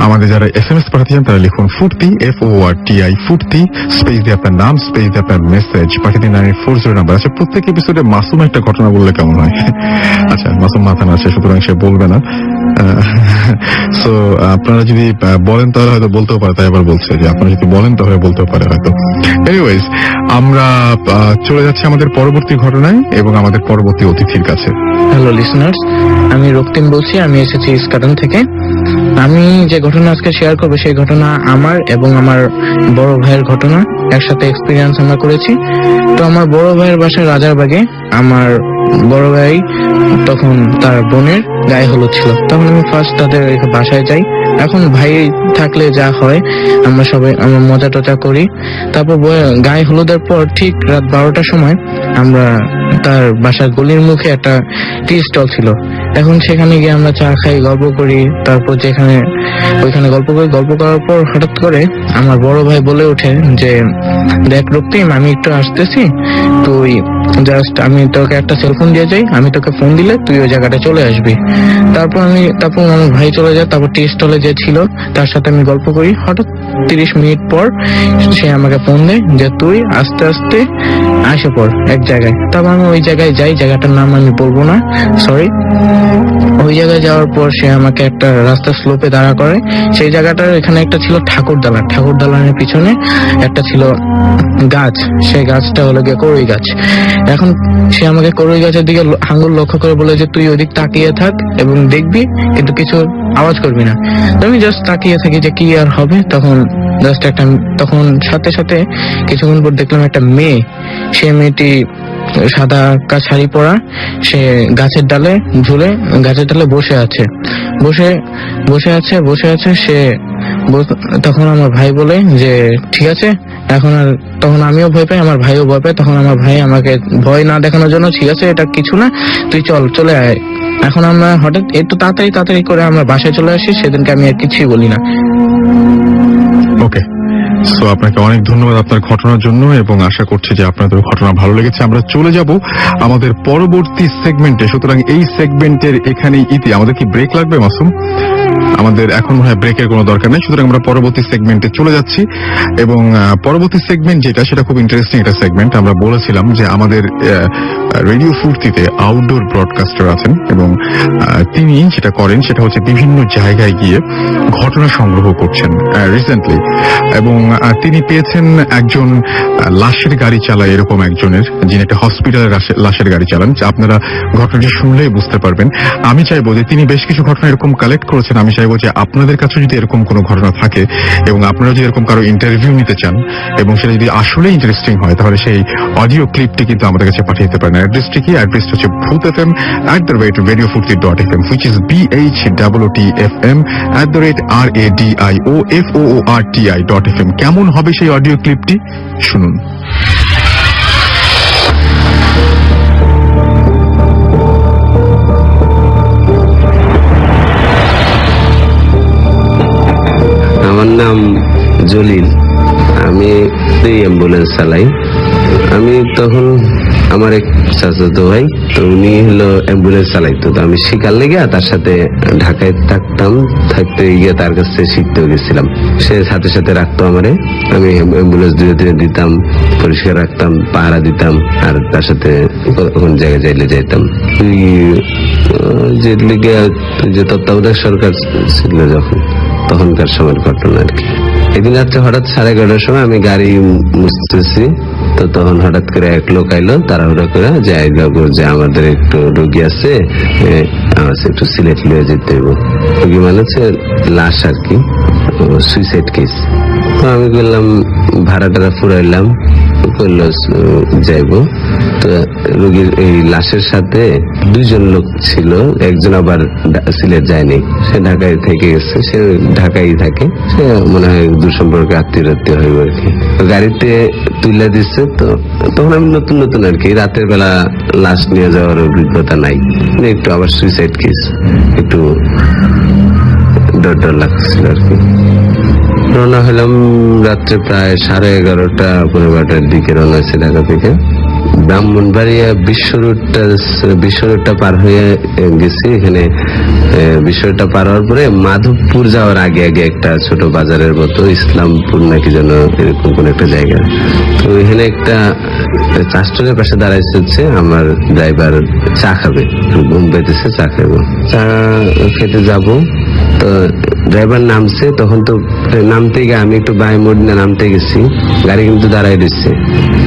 S1: আমাদের যারা SMS পাঠাতে চান তারা লিখুন ফুর্তি, FORTI ফুর্তি, স্পেস দিয়ে আপনার নাম, স্পেস দিয়ে আপনার মেসেজ পাঠিয়ে দিন 940 নাম্বার। আচ্ছা, প্রত্যেক এপিসোডে মাসুম একটা ঘটনা বললে কেমন হয়? আচ্ছা, মাসুম মাথা নাড়ছে, সুতরাং সে বলবে না। সো আপনারা যদি বলেন তাহলে হয়তো বলতেও পারে, তাই আবার বলছে যে আপনারা যদি বলেন তাহলে বলতেও পারে হয়তো। এনিওয়েজ, আমরা চলে যাচ্ছি আমাদের পরবর্তী ঘটনায় এবং আমাদের পরবর্তী অতিথির কাছে।
S7: হ্যালো লিসনার্স, আমি রক্তিম বলছি, আমি এসেছি ইস্কাটন থেকে। আমি যে ঘটনা আজকে শেয়ার করবো সেই ঘটনা আমার এবং আমার বড় ভাইয়ের ঘটনা, একসাথে এক্সপিরিয়েন্স আমরা করেছি। তো আমার বড় ভাইয়ের বাসা রাজারবাগে। আমার বড় ভাই তখন তার বোনের গায়ে হলুদ ছিল, তখন আমি ফার্স্ট তাদের বাসায় যাই। এখন ভাই থাকলে যা হয় আমরা সবাই মজা টজা করি। তারপর গায়ে হলুদের পর ঠিক রাত 12টার সময় আমরা তার বাসার গলির মুখে একটা টি স্টল ছিল, এখন সেখানে গিয়ে আমরা চা খাই, গল্প করি, তারপর ওইখানে গল্প করার পর হঠাৎ করে আমার বড় ভাই বলে ওঠে যে দেখ রক্তিম, আমি একটু আসতেছি, তুই জাস্ট আমি তোকে একটা সেলফোন দিয়ে যাই, আমি তোকে ফোন দিলে তুই ওই জায়গাটা চলে আসবি। তারপর আমার ভাই চলে যায়, তারপর টি স্টলে যে ছিল তার সাথে আমি গল্প করি। হঠাৎ 30 মিনিট পর সে আমাকে ফোন দেয় যে তুই আস্তে আস্তে আসে পড় এক জায়গায়। তারপর আমি ওই জায়গায় যাই, জায়গাটার নাম আমি বলবো না, সরি। ওই জায়গায় যাওয়ার পর সে আমাকে একটা রাস্তা স্লোপে দাঁড়া করে। সেই জায়গাটার এখানে একটা ছিল ঠাকুরদালানের পিছনে একটা ছিল গাছ, সেই গাছটা হলো গিয়ে করই গাছ। এখন সে আমাকে করই গাছের দিকে আঙ্গুল লক্ষ্য করে বলে যে তুই ওদিক তাকিয়ে থাক এবং দেখবি, কিন্তু কিছু আওয়াজ করবি না। আমি জাস্ট তাকিয়ে থাকি যে কি আর হবে। তখন সাথে সাথে কিছুক্ষণ পর দেখলাম একটা মেয়ে, সে মেয়েটি সাদা শাড়ি পরা, সে গাছের ডালে বসে আছে সে। তখন আমার ভাই বলে যে ঠিক আছে, তখন আমিও ভয় পাই, আমার ভাইও ভয় পায়। তখন আমার ভাই আমাকে ভয় না দেখানোর জন্য, ঠিক আছে এটা কিছু না, তুই চলে আয়। এখন আমরা হঠাৎ একটু তাড়াতাড়ি করে আমরা বাসায় চলে আসি। সেদিনকে আমি আর কিছুই বলি না।
S1: ওকে, সো আপনাকে অনেক ধন্যবাদ আপনার ঘটনার জন্য, এবং আশা করছি যে আপনাদের ঘটনা ভালো লেগেছে। আমরা চলে যাব আমাদের পরবর্তী সেগমেন্টে। সুতরাং এই সেগমেন্টের এখানেই আমাদের কি ব্রেক লাগবে মাসুম? আমাদের এখন মনে হয় ব্রেকের কোনো দরকার নেই। সুতরাং আমরা পরবর্তী সেগমেন্টে চলে যাচ্ছি, এবং পরবর্তী সেগমেন্ট যেটা, সেটা খুব ইন্টারেস্টিং একটা সেগমেন্ট। আমরা বলেছিলাম যে আমাদের রেডিও ফুর্তিতে আউটডোর ব্রডকাস্টার আছেন, এবং তিনি যেটা করেন সেটা হচ্ছে বিভিন্ন জায়গায় গিয়ে ঘটনা সংগ্রহ করছেন রিসেন্টলি, এবং তিনি পেয়েছেন একজন লাশের গাড়ি চালায় এরকম একজনের, যিনি একটা হসপিটালের লাশের গাড়ি চালান। আপনারা ঘটনাটি শুনলেই বুঝতে পারবেন। আমি চাইবো যে তিনি বেশ কিছু ঘটনা এরকম কালেক্ট করেছেন। আমি চাইবো যে আপনাদের কাছে যদি এরকম কোনো ঘটনা থাকে, এবং আপনারা যদি এরকম কারো ইন্টারভিউ নিতে চান, এবং সেটা যদি আসলে ইন্টারেস্টিং হয়, তাহলে সেই অডিও ক্লিপটি কিন্তু আমাদের কাছে পাঠিয়ে দিতে পারেন। অ্যাড্রেসটি কি? অ্যাড্রেসটা হচ্ছে bhoothfm@radiofurti.fm, which is BHOOTFM@radioforti.fm। কেমন হবে সেই অডিও ক্লিপটি? শুনুন।
S8: আমার নাম জলিল, আমি অ্যাম্বুলেন্স চালাই। আমি তখন আমার এক চাচাতো ভাই, তো উনি হলো অ্যাম্বুলেন্স চালাইতো, তো আমি শিকার লেগে তার সাথে ঢাকায় থাকতে গিয়ে তার কাছে শিখতেও গেছিলাম। সে সাথে সাথে রাখতো আমারে, আমি অ্যাম্বুলেন্স ধীরে ধীরে দিতাম, পরিষ্কার রাখতাম, পাহারা দিতাম, আর তার সাথে কোন জায়গায় যাইতাম। যে তত্ত্বাবধায়ক সরকার ছিল যখন, তখনকার সময়ের ঘটনা আর কি। এদিন রাত্রে হঠাৎ 11:30 সময় আমি গাড়ি মুছতেছি, তো তখন হঠাৎ করে এক লোক আইলো তাড়াহুড়া করে, যে আমাদের একটু রোগী আছে, একটু সিলেট লিয়ে যেতে হইব। রোগী মানে হচ্ছে লাশ আর কি, সুইসাইড কেস। তো আমি বললাম ভাড়াটা ফুরাইলাম, করলো যাইব। তো রোগীর এই লাশের সাথে 2জন লোক ছিল, একজন আবার সিলেট যায়নি, সে ঢাকায় থেকে গেছে, সে ঢাকায় থাকে, সে মনে হয় দুঃসম্পর্কে আত্মীয় হইব আর কি। গাড়িতে তুলে দিচ্ছে, তো তখন আমি নতুন আর কি, রাতের বেলা লাশ নিয়ে যাওয়ার অভিজ্ঞতা নাই, একটু আবার সুইসাইড কেস, একটু ডর লাগছিল আর কি। রওনা হলাম রাত্রে প্রায় 11:30-12টার দিকে রওনা হয়েছে ঢাকা থেকে। ব্রাহ্মণবাড়িয়া বিশ্ব রোডটা পার হয়ে গেছি। এখানে বিশ্ব রোডটা পার হওয়ার পরে মাধবপুর যাওয়ার আগে একটা ছোট বাজারের মতো, ইসলামপুর নাকি যেন এরকম কোন একটা জায়গা। তো এখানে একটা চাষটনের পাশে দাঁড়াইছে হচ্ছে আমার ড্রাইভার, চা খাবে, ঘুম পেতেছে, চা খাবো, চা খেতে যাবো। তো ড্রাইভার নামছে, তখন তো নামতে গিয়ে আমি একটু বাই মোড় না নামতে গেছি, গাড়ি কিন্তু দাঁড়াই দিচ্ছে,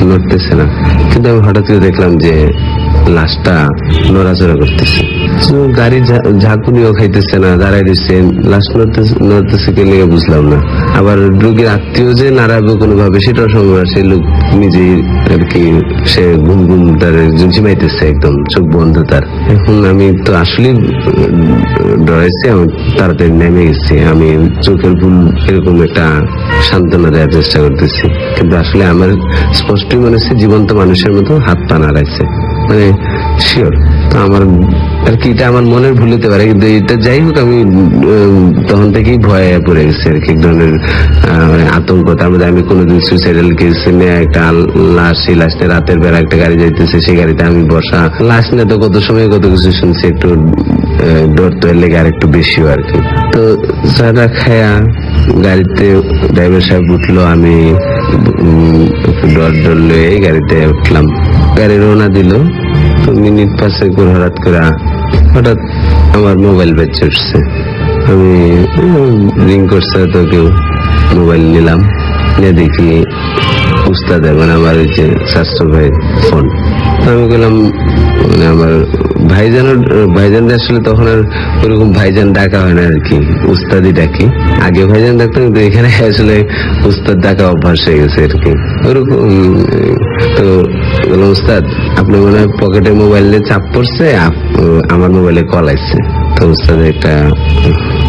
S8: নড়তেছে না। কিন্তু আমি হঠাৎ করে দেখলাম যে লাশটা নড়াচড়া করতেছে, গাড়ি ঝাঁকুনিও খাইতেছে না, দাঁড়াই দিচ্ছে, লাশ নড়তেছে কে নিয়ে বুঝলাম না। আবার রোগীর আত্মীয় যে নাড়াবে কোনোভাবে সেটাও সম্ভব না, সেই লোক নিজেই আর কি, সে ঘুম তার ঝিমাইতেছে, একদম চোখ বন্ধ তার। এখন আমি তো আসলে ডরাইছি, আমি তাড়াতাড়ি নেমে গেছি। আমি চোখের ভুল এরকম একটা সান্ত্বনা দেওয়ার চেষ্টা করতেছি, কিন্তু আসলে আমার স্পষ্টই মনে হচ্ছে জীবন্ত মানুষের মতো হাত পা নাড়াইছে, মানে শিওর। তো আমার আর কি এটা আমার মনের ভুল হতে পারে, কিন্তু এটা যাই হোক আমি তখন থেকেই ভয়ে পড়ে গেছি আর কি, এক ধরনের মানে আতঙ্ক। তার মধ্যে আমি কোনোদিন সুইসাইডাল কেস নিয়ে একটা লাশ, সেই লাশটা রাতের বেলা একটা গাড়ি যাইতেছে, সেই গাড়িতে আমি বসা, লাশ নিয়ে তো কত সময় কত কিছু শুনছি, একটু ডর তো লেগে আর একটু বেশিও আর কি। তো চাটা খায়া গাড়িতে ড্রাইভার সাহেব উঠলো, আমি ডর লয়ে গাড়িতে উঠলাম। গাড়ি রওনা দিল, তো মিনিট 5 করে হঠাৎ আমার মোবাইল বেঁচে উঠছে। আমি রিং করছে, তো কেউ মোবাইল নিলাম, নিয়ে দেখি উস্তাদের মানে আমার ওই যে স্বাস্থ্য ভাইয়ের ফোন। আমি বললাম মানে আমার ভাইজান আসলে তখন আর ওরকম ভাইজান ডাকা হয় না আর কি, উস্তাদি ডাকি। আগে ভাইজান ডাকতাম, কিন্তু এখানে আসলে উস্তাদ ডাকা অভ্যাস হয়ে গেছে আর কি ওরকম। তো বললাম, উস্তাদ আপনি মনে হয় পকেটে মোবাইল নিয়ে চাপ পড়ছে, আমার মোবাইলে কল আসছে। তো উস্তাদ একটা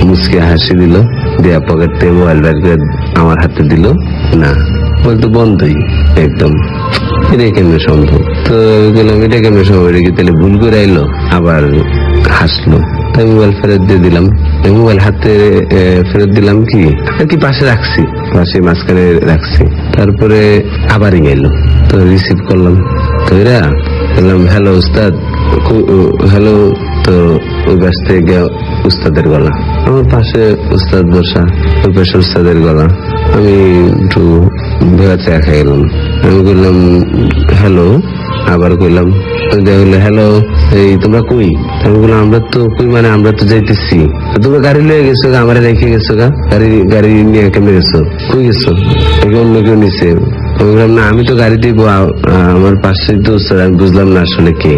S8: মুচকে হাসি দিল, দিয়া পকেট থেকে মোবাইল বের করে আমার হাতে দিল। না, বলতো বন্ধই একদম, এটা কেমনে সম্ভব? তো বললাম এটা কেমনে সম্ভব, এটা কি তাহলে ভুল করে আইলো? আবার হাসলো। তাই মোবাইল ফেরত দিয়ে দিলাম। মোবাইল হাতে ফেরত দিলাম কি আর কি, পাশে রাখছি, পাশে মাঝখানে রাখছি। তারপরে আবারই এলো, তো রিসিভ করলাম। তো এরা বললাম হ্যালো উস্তাদ, হ্যালো। তো ওই পাশ থেকে উস্তাদের গলা, আমার পাশে উস্তাদ বসা, ওই পাশে উস্তাদের গলা। আমি একটু ভেবা চা খেয়ে গেলাম। আমি বললাম হ্যালো, আবার কইলাম। হ্যালো, এই তোমরা কই? আমি বললাম আমরা তো কই মানে আমরা তো যাইতেছি। তোমরা গাড়ি লয়ে গেছো গা, আমার রেখে গেছো গা, গাড়ি নিয়ে কেমনে গেছো, কই গেছো? অন্য কেউ নিছে? আমি বললাম না, আমি তো গাড়ি দিব, আমার পাশে তো আমি বুঝলাম না আসলে কে।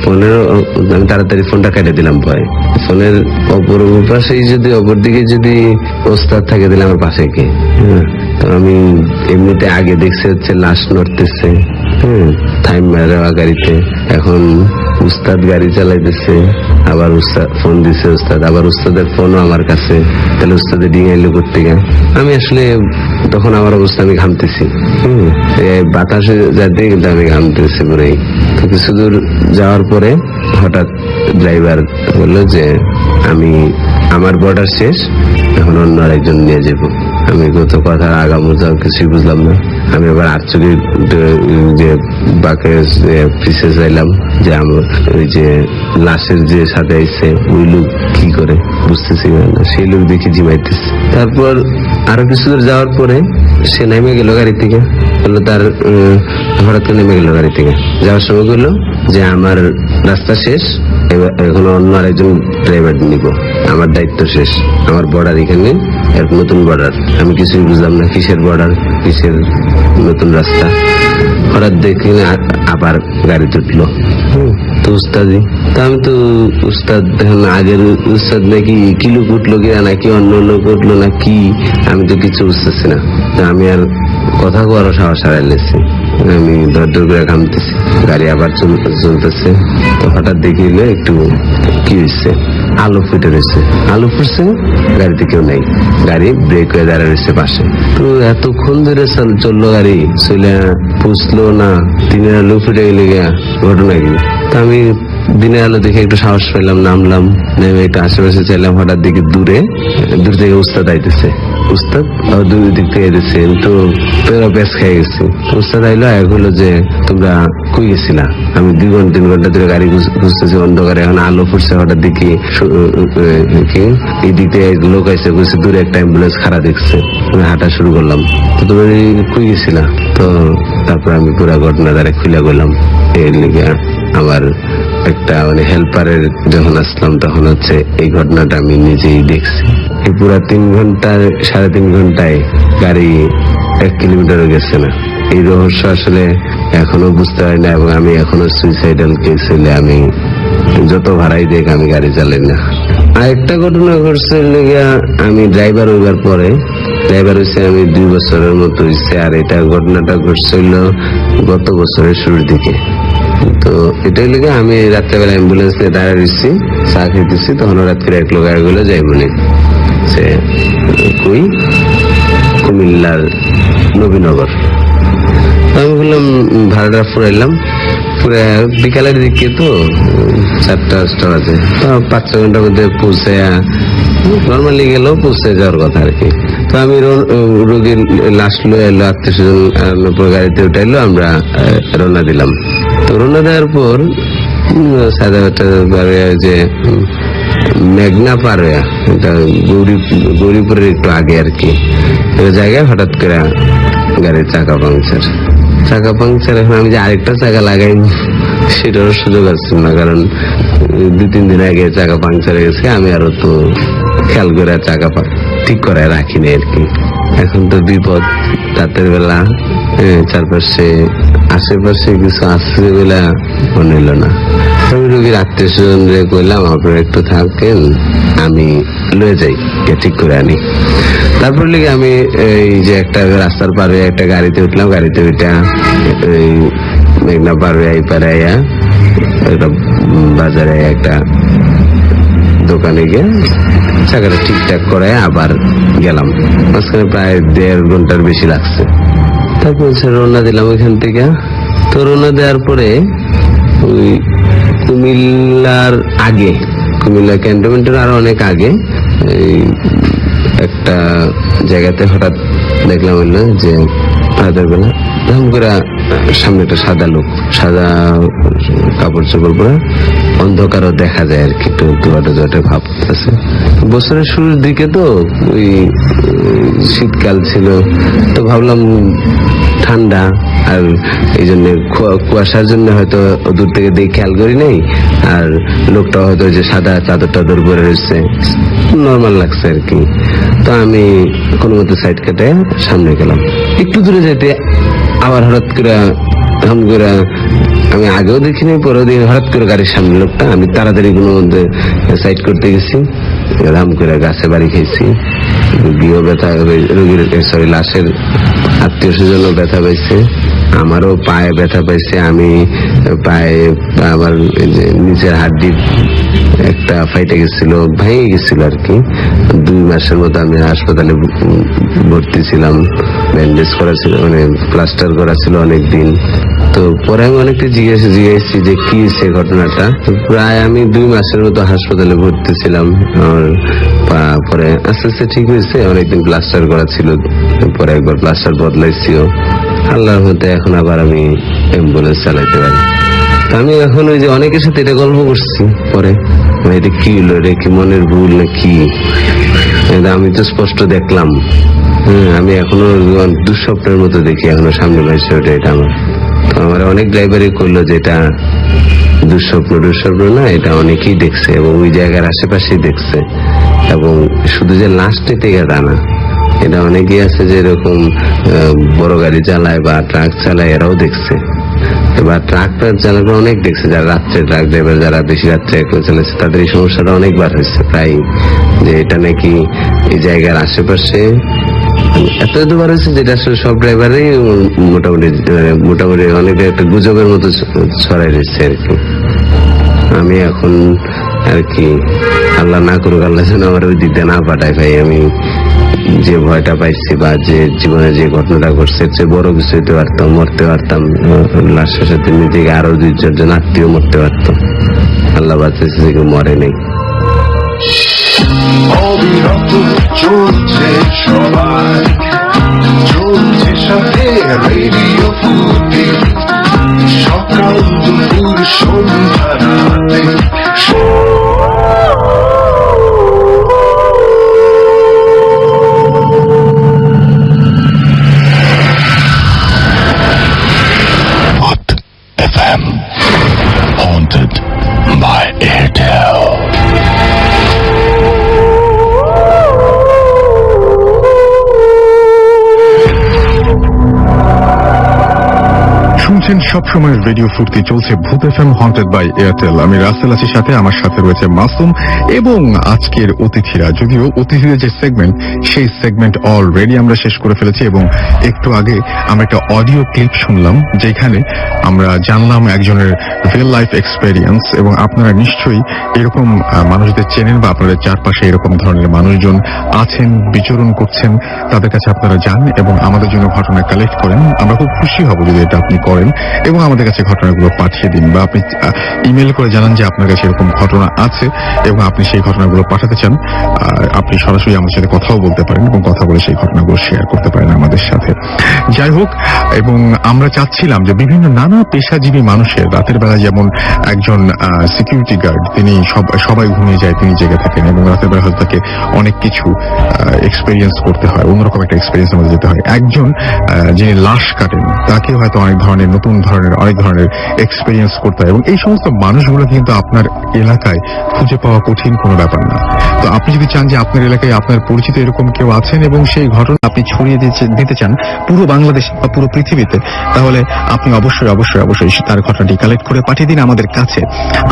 S8: ফোনের আমি তাড়াতাড়ি ফোনটা কেটে দিলাম ভয়। ফোনের অপর পাশে যদি অপর দিকে যদি ওস্তাদ থাকে, দিলে আমার পাশে কে? তো আমি এমনিতে আগে দেখছি হচ্ছে লাশ নড়তেছে, টাইম মেরা গাড়িতে। এখন উস্তাদ গাড়ি চালাইতেছে, আবার উস্তাদ ফোন দিছে, উস্তাদ আবার উস্তাদের ফোনও আমার কাছে। তাহলে উস্তাদের ডিঙে এলো করতে গা। আমি আসলে তখন আমার অবস্থা, আমি ঘামতেছি, বাতাসে যাতে, কিন্তু আমি ঘামতেছি পুরাই। তো কিছু দূর যাওয়ার পরে হঠাৎ ড্রাইভার বললো যে আমার বর্ডার শেষ, এখন অন্য আরেকজন নিয়ে যাবো। আমি কত কথা আগামো কিছুই বুঝলাম না। আমি আবার আটচুরি যে বাকে পিছিয়ে চাইলাম, যে আমার ওই যে লাশের যে সাথে আইছে ওই লোক কি করে বুঝতেছি না, সেই লোক দেখে জিমাইতেছে। তারপর আরো কিছু দূর যাওয়ার পরে সে নেমে গেল গাড়ি থেকে, বললো তার হঠাৎ করে নেমে গেল গাড়ি থেকে। যাওয়ার সময় বললো যে আমার রাস্তা শেষ, এখন অন্য আরেকজন ড্রাইভার নিব, আমার দায়িত্ব শেষ, আমার বর্ডার এখানে এক নতুন বর্ডার। আমি কিছুই বুঝলাম না, কিসের বর্ডার, কিসের নতুন রাস্তা। হঠাৎ দেখি আবার গাড়ি তুটলো, তো উস্তাদি। তো আমি তো উস্তাদ দেখেন আগের উস্তাদ নাকি কি লোক উঠলো কিনা, নাকি অন্য লোক উঠলো না কি, আমি তো কিছু বুঝতেছি না। আমি আর কথা কোয়ারও সাহস হারাইলেছি। আমি দর করে ঘামতেছি, গাড়ি আবার চলতেছে। তো হঠাৎ দেখিলে একটু কি হয়েছে, আলো ফুটে রয়েছে, আলো ফুটছে, গাড়িতে কেউ নেই, গাড়ি ব্রেক হয়ে দাঁড়িয়ে রয়েছে পাশে। তো এতক্ষণ ধরে চললো গাড়ি, চলে পুষলো না, দিনের আলো ফুটে গেলে গিয়া ঘটনা কি। তা আমি দিনের আলো দেখে একটু সাহস পেলাম, নামলাম, নেমে একটু আশেপাশে চাইলাম। হঠাৎ দিকে দূর থেকে উস্তাদ আইতেছে, উস্তাদ দুই দিক থেকে এসেছে, তো পেরা পেস খেয়ে গেছে। উস্তাদ আইলো, এক হলো যে তোমরা কই গেছিলা? আমি 2-3 ঘন্টা ধরে গাড়ি খুঁজতেছি অন্ধকারে, এখন আলো ফুটছে। হঠাৎ দিকে এই দিক থেকে লোক আইসে, বুঝছে দূরে একটা অ্যাম্বুলেন্স খারাপ দেখছে। আমি হাঁটা শুরু করলাম, তো তোমরা কই গেছিলা? তো তারপর আমি পুরা ঘটনা দ্বারা খুলে গেলাম। এর লিগে আমার একটা মানে হেল্পারের যখন আসলাম, তখন হচ্ছে এই ঘটনাটা আমি নিজেই দেখছি। এই পুরা 3 ঘন্টা 3.5 ঘন্টায় গাড়ি 1 কিলোমিটারও গেছে না। এই রহস্য আসলে এখনো বুঝতে পারি না, এবং আমি এখনো সুইসাইডাল কেস হইলে আমি যত ভাড়াই দেখ আমি গাড়ি চালাই না। আর একটা ঘটনা ঘটছে, আমি ড্রাইভার হইবার পরে, ড্রাইভার হয়েছে আমি 2 বছরের মতো হয়েছে। আর এটা ঘটনাটা ঘটছিল গত বছরের শুরুর দিকে। তো এটাই লেগে আমি রাত্রেবেলা অ্যাম্বুলেন্স নিয়ে দাঁড়িয়ে রয়েছি, চা খেতেছি। তখন রাত্রে এক লোক আগে যাই বলে সে কই, কুমিল্লার নবীনগর। আমি বললাম ভাড়াটা ফুরাইলাম, পুরো বিকালের দিকে তো 4টা-5টা বাজে, তো 5-6 ঘন্টার মধ্যে পৌঁছে, নর্মালি গেলেও পৌঁছে যাওয়ার কথা আর কি। তো আমি রোগীর লাশ লয়ে এলো, আত্মীয় গাড়িতে উঠাইলো, আমরা রওনা দিলাম। তো রওনা দেওয়ার পর সাদাটা যে মেঘনা পার হইয়া, এটা গৌরীপুরের একটু আগে আর কি, ওই জায়গায় হঠাৎ করে গাড়ির চাকা পাংচার। এখন আমি যে আরেকটা চাকা লাগাই সেটারও সুযোগ আসছিল না, কারণ 2-3 দিন আগে চাকা পাংচার হয়ে গেছে। আমি আরো তো খেয়াল করে চাকা ঠিক করে রাখিনি আর কি। এখন তো বিপদ, রাতের বেলা চারপাশে আশেপাশে কিছু আসছে বলে মনে হলো না। আমি রোগীর আত্মীয় স্বজনরে কইলাম, আপনারা একটু থাকেন, আমি লয়ে যাই, ঠিক করে আনি। তারপর লিগে আমি এই যে একটা রাস্তার পারে একটা গাড়িতে উঠলাম, গাড়িতে উঠা এই মেঘনা পার হয়ে পারে একটা বাজারে একটা দোকানে গিয়ে চাকাটা ঠিকঠাক করে আবার গেলাম। মাঝখানে প্রায় 1.5 ঘন্টার বেশি লাগছে। তারপর রওনা দিলাম ওইখান থেকে। তো রওনা দেওয়ার পরে ওই কুমিল্লার আগে, কুমিল্লা ক্যান্টনমেন্টের আরো অনেক আগে এই একটা জায়গাতে হঠাৎ দেখলাম হইলো যে রাতের বেলা এরকম করে সামনে একটা সাদা লোক, সাদা কাপড় চোপড় পরে, অন্ধকারও দেখা যায় আর কি, একটু দুয়াটে ভাব আছে। বছরের শুরুর দিকে তো ওই শীতকাল ছিল, তো ভাবলাম ঠান্ডা, আর এই জন্য কুয়াশার জন্য হয়তো দূর থেকে দেখে খেয়াল করি নাই, আর লোকটা হয়তো যে সাদা চাদর টাদর পরে রয়েছে, নর্মাল লাগছে আর কি। তো আমি কোনো মতো সাইড কেটে সামনে গেলাম। একটু দূরে যেতে আবার হঠাৎ করে আমি আগেও দেখিনি, পরেও দিন হঠাৎ করে গাড়ির সামনে লোকটা, আমি তাড়াতাড়ি কোনো মধ্যে সাইড করতে গেছি, রাম করে গাছে বাড়ি খেয়েছি। রোগীও ব্যথা, রোগীর লাশের আত্মীয় স্বজনও ব্যথা পাইছে, আমারও পায়ে ব্যথা পাইছে। আমি পায়ে আমার নিচের হাড্ডি একটা ফাইটে গেছিল, ভেঙে গেছিল আর কি। 2 মাসের মতো আমি হাসপাতালে ভর্তি ছিলাম, ব্যান্ডেজ করা ছিল, মানে প্লাস্টার করা ছিল অনেকদিন। তো পরে আমি অনেকটা জিজ্ঞাসি যে কি সে ঘটনাটা। প্রায় আমি 2 মাসের মতো হাসপাতালে ভর্তি ছিলাম। পরে আস্তে আস্তে ঠিক হয়েছে, অনেকদিন প্লাস্টার করা ছিল, পরে একবার প্লাস্টার বদলাইছিও। আল্লাহর মতে এখন আবার আমি অ্যাম্বুলেন্স চালাইতে পারি। আমি এখন ওই যে অনেকের সাথে এটা গল্প করছি, পরে এটা কি হলো, এটা কি মনের ভুল না কি, আমি তো স্পষ্ট দেখলাম। আমি এখনো দুঃস্বপ্নের মতো দেখি, এখনো সামনে পাইছে ওটা, এটা আমার। তো আমার অনেক ড্রাইভারই করলো যে এটা দুঃস্বপ্ন না, এটা অনেকেই দেখছে এবং ওই জায়গার আশেপাশেই দেখছে। এবং শুধু যে লাশ নিতে গিয়ে তা না, এটা অনেকেই আছে যে এরকম বড় গাড়ি চালায় বা ট্রাক চালায়, এরাও দেখছে। এবার ট্রাকটা চালাবে অনেক দেখছে, যারা রাত্রে ট্রাক ড্রাইভার, যারা বেশি রাত্রে চালাচ্ছে, তাদের এই সমস্যাটা অনেকবার হয়েছে প্রায়, যে এটা নাকি এই জায়গার আশেপাশে এতবার হয়েছে যেটা আসলে সব ড্রাইভারই মোটামুটি অনেক একটা গুজবের মতো ছড়াই রয়েছে আর কি। আমি এখন আর কি, আল্লাহ না করুক, আল্লাহ যেন আমার ওই দিকটা না পাঠায় ভাই। আমি যে ভয়টা পাইছি বা যে জীবনে যে ঘটনাটা ঘটছে, যে বড় কিছু হইতে পারতাম, মরতে পারতাম, লাশের সাথে নিজেকে আরো 2-4 জন আত্মীয় মরতে পারতাম। আল্লাহ বাঁচাইছে, যে কেউ মরে নেই।
S4: চলছে সবাই, চলছে সাথে রেডিও ফুটে, সকাল দুপুর সন্ধ্যা রাতে। FM, haunted by Airtel.
S1: শুনছেন সবসময় রেডিও ফুর্তি, চলছে ভূত এফএম হন্টেড বাই এয়ারটেল। আমি রাসেল আছি, সাথে আমার সাথে রয়েছে মাসুম এবং আজকের অতিথিরা। যদিও অতিথিদের যে সেগমেন্ট, সেই সেগমেন্ট অলরেডি আমরা শেষ করে ফেলেছি এবং একটু আগে আমরা একটা অডিও ক্লিপ শুনলাম, যেখানে আমরা জানলাম একজনের রিয়েল লাইফ এক্সপেরিয়েন্স। এবং আপনারা নিশ্চয়ই এরকম মানুষদের চেনেন বা আপনাদের চারপাশে এরকম ধরনের মানুষজন আছেন, বিচরণ করছেন, তাদের কাছে আপনারা যান এবং আমাদের জন্য ঘটনা কালেক্ট করেন। আমরা খুব খুশি হব যদি এটা আপনি করেন। এবং আমাদের কাছে ঘটনাগুলো পাঠিয়ে দিন, বা আপনি ইমেল করে জানান যে আপনার কাছে এরকম ঘটনা আছে এবং আপনি সেই ঘটনাগুলো পাঠাতে চান। আর আপনি সরাসরি আমাদের সাথে কথাও বলতে পারেন এবং কথা বলে সেই ঘটনাগুলো শেয়ার করতে পারেন আমাদের সাথে। যাই হোক, এবং আমরা চাচ্ছিলাম যে বিভিন্ন নানা পেশাজীবী মানুষের রাতের বেলা, যেমন একজন সিকিউরিটি গার্ড, তিনি সবাই ঘুমিয়ে যায়, তিনি জেগে থাকেন এবং রাতের বেলা হয়তো তাকে অনেক কিছু এক্সপেরিয়েন্স করতে হয়, অন্যরকম একটা এক্সপেরিয়েন্স আমাদের যেতে হয়। একজন যিনি লাশ কাটেন, তাকে হয়তো অনেক ধরনের অনেক ধরনের এক্সপেরিয়েন্স করতে হয়, এবং এই সমস্ত মানুষগুলো কিন্তু আপনার এলাকায় খুঁজে পাওয়া কঠিন কোনো ব্যাপার না। তো আপনি যদি চান যে আপনার এলাকায় আপনার পরিচিত এরকম কেউ আছেন এবং সেই ঘটনা আপনি ছড়িয়ে দিতে চান পুরো বাংলাদেশ বা পুরো পৃথিবীতে, তাহলে আপনি অবশ্যই অবশ্যই অবশ্যই তার ঘটনাটি কালেক্ট করে পাঠিয়ে দিন আমাদের কাছে।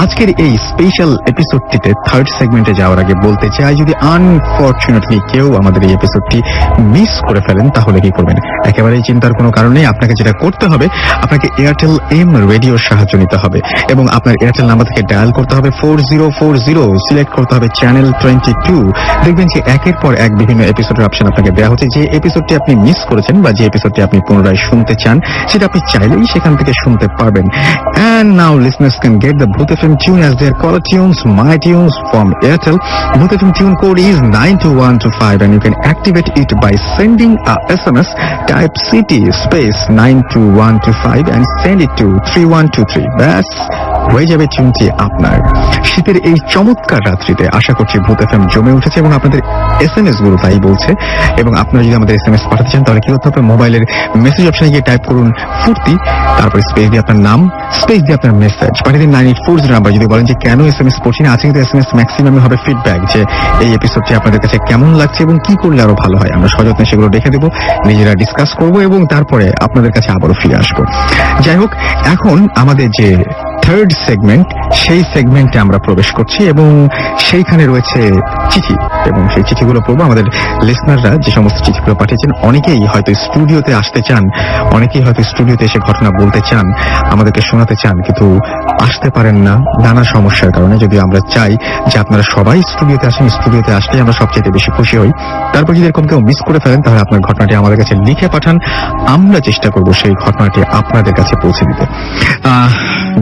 S1: আজকের এই স্পেশাল এপিসোডটিতে থার্ড সেগমেন্টে যাওয়ার আগে বলতে চাই, যদি আনফরচুনেটলি কেউ আমাদের এই এপিসোডটি মিস করে ফেলেন, তাহলে কি করবেন? একেবারেই চিন্তার কোনো কারণ নেই। আপনাকে যেটা করতে হবে, আপনাকে এয়ারটেল এম রেডিওর সাহায্য নিতে হবে এবং আপনার এয়ারটেল নাম্বার থেকে ডায়াল করতে হবে 4040, সিলেক্ট করতে হবে চ্যানেল 22। দেখবেন যে একের পর এক বিভিন্ন এপিসোডের অপশন আপনাকে দেওয়া হচ্ছে। যে এপিসোডটি আপনি মিস করেছেন বা যে এপিসোডটি আপনি পুনরায় শুনতে চান, সেটা আপনি চাইলেই সেখান থেকে শুনতে পারবেন। And now listeners can get the Booth FM tune as their caller tunes, my tunes from Airtel. Booth FM tune code is 92125 and you can activate it by sending a SMS, type CT space 92125 and send it to 3123. That's হয়ে যাবে টিউনটি আপনার। শীতের এই চমৎকার রাত্রিতে আশা করছি ভূত FM জমে উঠেছে এবং আপনাদের SMS গুলো তাই বলছে। এবং আপনারা যদি আমাদের SMS পাঠাতে চান, তাহলে কি করতে হবে? মোবাইলের মেসেজ অপশনে গিয়ে টাইপ করুন ফুর্তি, তারপরে স্পেস দিয়ে আপনার নাম, স্পেস দিয়ে আপনার মেসেজ পাঠিয়ে দিন 9840 নাম্বার। যদি বলেন যে কেন SMS পড়ছি না, আছে কিন্তু SMS ম্যাক্সিমামই হবে ফিডব্যাক, যে এই এপিসোডটি আপনাদের কাছে কেমন লাগছে এবং কি করলে আরো ভালো হয়। আমরা সযত্নে সেগুলো দেখে দেবো, নিজেরা ডিসকাস করব এবং তারপরে আপনাদের কাছে আবারও ফিরে আসবো। যাই হোক, এখন আমাদের যে থার্ড সেগমেন্ট, সেই সেগমেন্টে আমরা প্রবেশ করছি এবং সেইখানে রয়েছে চিঠি, এবং সেই চিঠিগুলো পড়বো। আমাদের লিসনাররা যে সমস্ত চিঠিগুলো পাঠিয়েছেন, অনেকেই হয়তো স্টুডিওতে আসতে চান, অনেকেই হয়তো স্টুডিওতে এসে ঘটনা বলতে চান, আমাদেরকে শোনাতে চান, কিন্তু আসতে পারেন না নানা সমস্যার কারণে। যদি আমরা চাই যে আপনারা সবাই স্টুডিওতে আসেন, স্টুডিওতে আসলে আমরা সবচেয়ে বেশি খুশি হই। তারপর যদি এরকম কেউ মিস করে ফেলেন, তাহলে আপনার ঘটনাটি আমাদের কাছে লিখে পাঠান, আমরা চেষ্টা করব সেই ঘটনাটি আপনাদের কাছে পৌঁছে দিতে।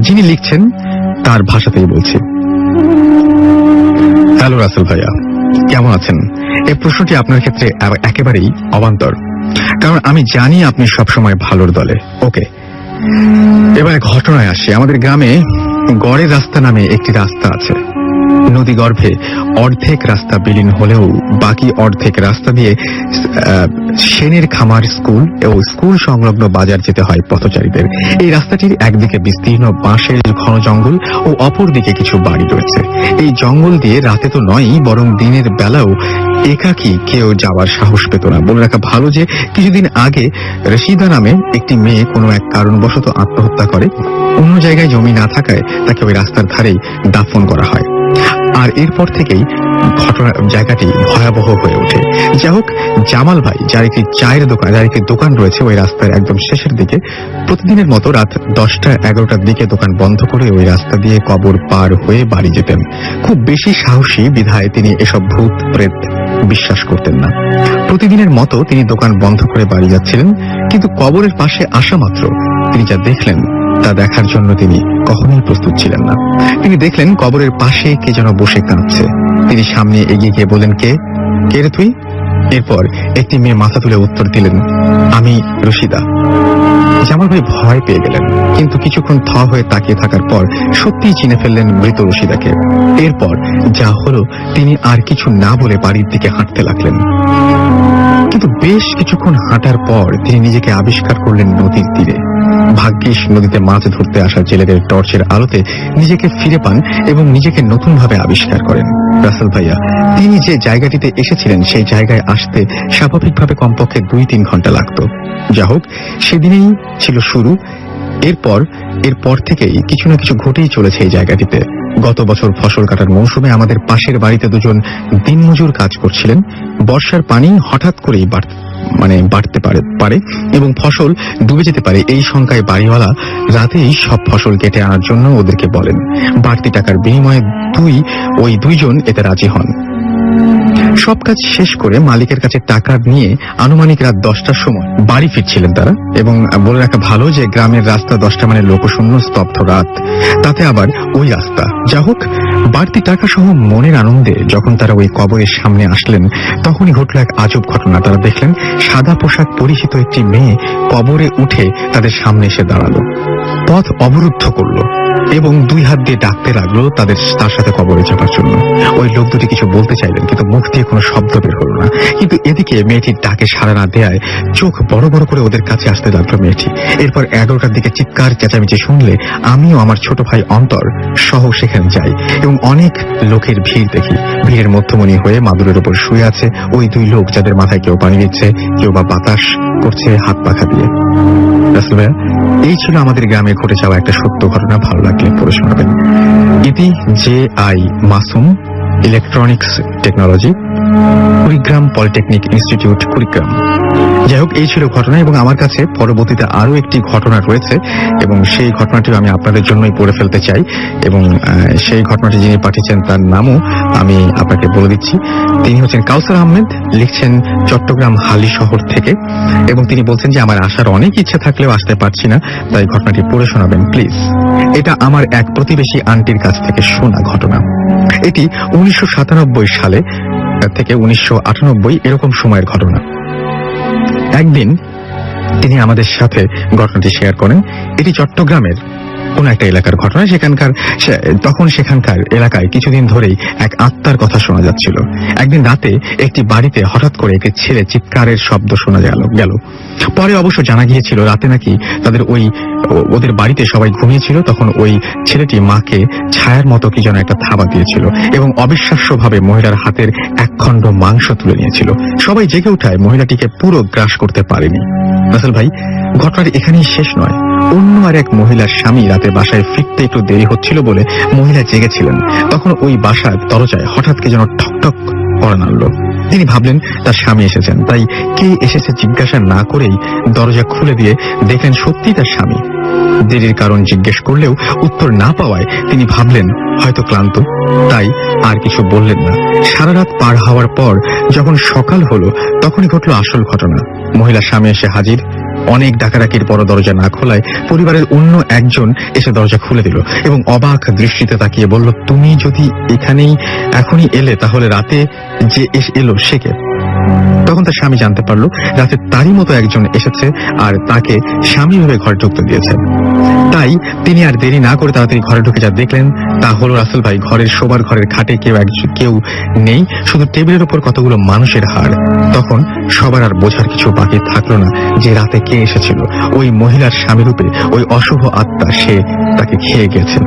S1: যিনি লিখছেন তার ভাষাতেই বলছি। হ্যালো রাসেল ভাইয়া, কেমন আছেন? এই প্রশ্নটি আপনার ক্ষেত্রে একেবারেই অবান্তর, কারণ আমি জানি আপনি সবসময় ভালোর দলে। ওকে, এবারে ঘটনায় আসি। আমাদের গ্রামে গড়ের রাস্তা নামে একটি রাস্তা আছে। নদী গর্ভে অর্ধেক রাস্তা বিলীন হলেও বাকি অর্ধেক রাস্তা দিয়ে সেনের খামার স্কুল ও স্কুল সংলগ্ন বাজার যেতে হয় পথচারীদের। এই রাস্তাটির একদিকে বিস্তীর্ণ বাঁশের ঘন জঙ্গল ও অপর দিকে কিছু বাড়ি রয়েছে। এই জঙ্গল দিয়ে রাতে তো নয়ই, বরং দিনের বেলাও একাকী কেউ যাওয়ার সাহস পেত না। বলে রাখা ভালো যে কিছুদিন আগে রশিদা নামে একটি মেয়ে কোনো এক কারণবশত আত্মহত্যা করে। অন্য জায়গায় জমি না থাকায় তাকে ওই রাস্তার ধারেই দাফন করা হয়। আর এরপর থেকেই জায়গাটি ভয়াবহ হয়ে ওঠে। যাই হোক, জামাল ভাই, যার একটি চায়ের দোকান, যার একটি দোকান রয়েছে ওই রাস্তার একদম শেষের দিকে, প্রতিদিনের মতো রাত 10টা-11টার দিকে দোকান বন্ধ করে ওই রাস্তা দিয়ে কবর পার হয়ে বাড়ি যেতেন। খুব বেশি সাহসী বিধায় তিনি এসব ভূত প্রেত বিশ্বাস করতেন না। প্রতিদিনের মতো তিনি দোকান বন্ধ করে বাড়ি যাচ্ছিলেন, কিন্তু কবরের পাশে আসা মাত্র তিনি যা দেখলেন তা দেখার জন্য তিনি কখনোই প্রস্তুত ছিলেন না। তিনি দেখলেন কবরের পাশে কে যেন বসে কাঁদছে। তিনি সামনে এগিয়ে গিয়ে বললেন, কে রে তুই? এরপর একটি মেয়ে মাথা তুলে উত্তর দিলেন, আমি রশিদা। জামাল ভাই ভয় পেয়ে গেলেন, কিন্তু কিছুক্ষণ থ হয়ে তাকিয়ে থাকার পর সত্যিই চিনে ফেললেন মৃত রশিদাকে। এরপর যা হলো, তিনি আর কিছু না বলে বাড়ির দিকে হাঁটতে লাগলেন। কিন্তু বেশ কিছুক্ষণ হাঁটার পর তিনি নিজেকে আবিষ্কার করলেন নদীর তীরে। ভাগ্যিস নদীতে মাছ ধরতে আসা জেলেদের টর্চের আলোতে নিজেকে ফিরে পান এবং নিজেকে নতুন ভাবে আবিষ্কার করেন। রাসেল ভাইয়া, তিনি যে জায়গাটিতে এসেছিলেন সেই জায়গায় আসতে স্বাভাবিকভাবে কমপক্ষে 2-3 ঘন্টা লাগতো। যা হোক, সেদিনেই ছিল শুরু। এরপর থেকেই কিছু না কিছু ঘটেই চলেছে এই জায়গাটিতে। গত বছর ফসল কাটার মৌসুমে আমাদের পাশের বাড়িতে দুজন দিনমজুর কাজ করছিলেন। বর্ষার পানি হঠাৎ করেই বাড়তে পারে এবং ফসল ডুবে যেতে পারে, এই শঙ্কায় বাড়িওয়ালা রাতেই সব ফসল কেটে আনার জন্য ওদেরকে বলেন। বাড়তি টাকার বিনিময়ে ওই দুইজন এতে রাজি হন। সব কাজ শেষ করে মালিকের কাছে টাকা নিয়ে আনুমানিক রাত 10টার সময় বাড়ি ফিরছিলেন তারা। এবং বলে রাখা ভালো যে গ্রামের রাস্তা 10টা মানে লোকশূন্য স্তব্ধ রাত, তাতে আবার ওই রাস্তা। যা হোক, বাড়তি টাকা সহ মনের আনন্দে যখন তারা ওই কবরের সামনে আসলেন, তখনই ঘটল এক আজব ঘটনা। তারা দেখলেন সাদা পোশাক পরিহিত একটি মেয়ে কবরে উঠে তাদের সামনে এসে দাঁড়ালো, পথ অবরুদ্ধ করলো এবং 2 হাত দিয়ে ডাকতে লাগলো তার সাথে কবরে যাবার জন্য। ওই লোক দুটি কিছু বলতে চাইলেন, কিন্তু মুখ দিয়ে কোনো শব্দ বের হলো না। কিন্তু এদিকে মেয়েটির ডাকে সাড়া না দেয়ায় চোখ বড় বড় করে ওদের কাছে আসতে লাগলো মেয়েটি। এরপর 11টার দিকে চিৎকার চেঁচামেচি শুনলে আমিও আমার ছোট ভাই অন্তর সহ সেখানে যাই এবং অনেক লোকের ভিড় দেখি। ভিড়ের মধ্যমণি হয়ে মাদুরের উপর শুয়ে আছে ওই 2 লোক, যাদের মাথায় কেউ পানি দিচ্ছে, কেউ বা বাতাস করছে হাত পাখা দিয়ে। রাসেল ভাইয়া, এই ছিল আমাদের গ্রামে ঘটে যাওয়া একটা সত্য ঘটনা। ভালো লাগলে পড়ে শোনাবেন। ইতি JI Masum, electronics technology, Kurigram polytechnic institute, Kurigram. যাই হোক, এই ছিল ঘটনা এবং আমার কাছে পরবর্তীতে আরো একটি ঘটনা রয়েছে এবং সেই ঘটনাটিও আমি আপনাদের জন্যই পড়ে ফেলতে চাই। এবং সেই ঘটনাটি যিনি পাঠিয়েছেন তার নামও আমি আপনাকে বলে দিচ্ছি। তিনি হচ্ছেন কাউসার আহমেদ, লিখছেন চট্টগ্রাম হালি শহর থেকে এবং তিনি বলছেন যে আমার আসার অনেক ইচ্ছে থাকলেও আসতে পারছি না, তাই ঘটনাটি পড়ে শোনাবেন প্লিজ। এটা আমার এক প্রতিবেশী আন্টির কাছ থেকে শোনা ঘটনা। এটি 1997 সালে থেকে 1998 এরকম সময়ের ঘটনা। একদিন তিনি আমাদের সাথে ঘটনাটি শেয়ার করেন। এটি চট্টগ্রামের কোন একটা এলাকার ঘটনা। সেখানকার এলাকায় কিছুদিন ধরেই এক আত্মার কথা শোনা যাচ্ছিল। একদিন রাতে একটি বাড়িতে হঠাৎ করে একটি ছেলে চিৎকারের শব্দ শোনা গেল। পরে অবশ্য জানা গিয়েছিল রাতে নাকি ওদের বাড়িতে সবাই ঘুমিয়েছিল, তখন ওই ছেলেটি মাকে ছায়ার মতো কি যেন একটা থাবা দিয়েছিল এবং অবিশ্বাস্যভাবে মহিলার হাতের 1 খণ্ড মাংস তুলে নিয়েছিল। সবাই জেগে ওঠায় মহিলাটিকে পুরো গ্রাস করতে পারেনি। রাসেল ভাই, ঘটনাটি এখানেই শেষ নয়। অন্য আর এক মহিলার স্বামী রাতে বাসায় ফিরতে একটু দেরি হচ্ছিল বলে মহিলা জেগেছিলেন। তখন ওই বাসার দরজায় হঠাৎ কে যেন ঠকঠক করে নাড়ল। তিনি ভাবলেন তার স্বামী এসেছেন, তাই কে এসেছে জিজ্ঞাসা না করেই দরজা খুলে দিয়ে দেখলেন সত্যি তার স্বামী। দেরির কারণ জিজ্ঞেস করলেও উত্তর না পাওয়ায় তিনি ভাবলেন হয়তো ক্লান্ত, তাই আর কিছু বললেন না। সারা রাত পার হওয়ার পর যখন সকাল হলো তখনই ঘটল আসল ঘটনা। মহিলার স্বামী এসে হাজির। অনেক ডাকাডাকির পর দরজা না খোলায় পরিবারের অন্য একজন এসে দরজা খুলে দিল এবং অবাক দৃষ্টিতে তাকিয়ে বলল, তুমি যদি এখনই এলে তাহলে রাতে যে এলো সে কে? তখন তার স্বামী জানতে পারলো রাতে তারই মতো একজন এসেছে আর তাকে স্বামী ভেবে ঘরে ঢুকতে দিয়েছে। তাই তিনি আর দেরি না করে তাড়াতাড়ি ঘরে ঢুকে যা দেখলেন তা হলো রাসেল ভাই, শোবার ঘরের খাটে কেউ নেই, শুধু টেবিলের উপর কতগুলো মানুষের হাড়। তখন সবার আর বোঝার কিছু বাকি থাকলো না যে রাতে কে এসেছিল। ওই মহিলার স্বামী রূপে ওই অশুভ আত্মা, সে তাকে খেয়ে গেছে।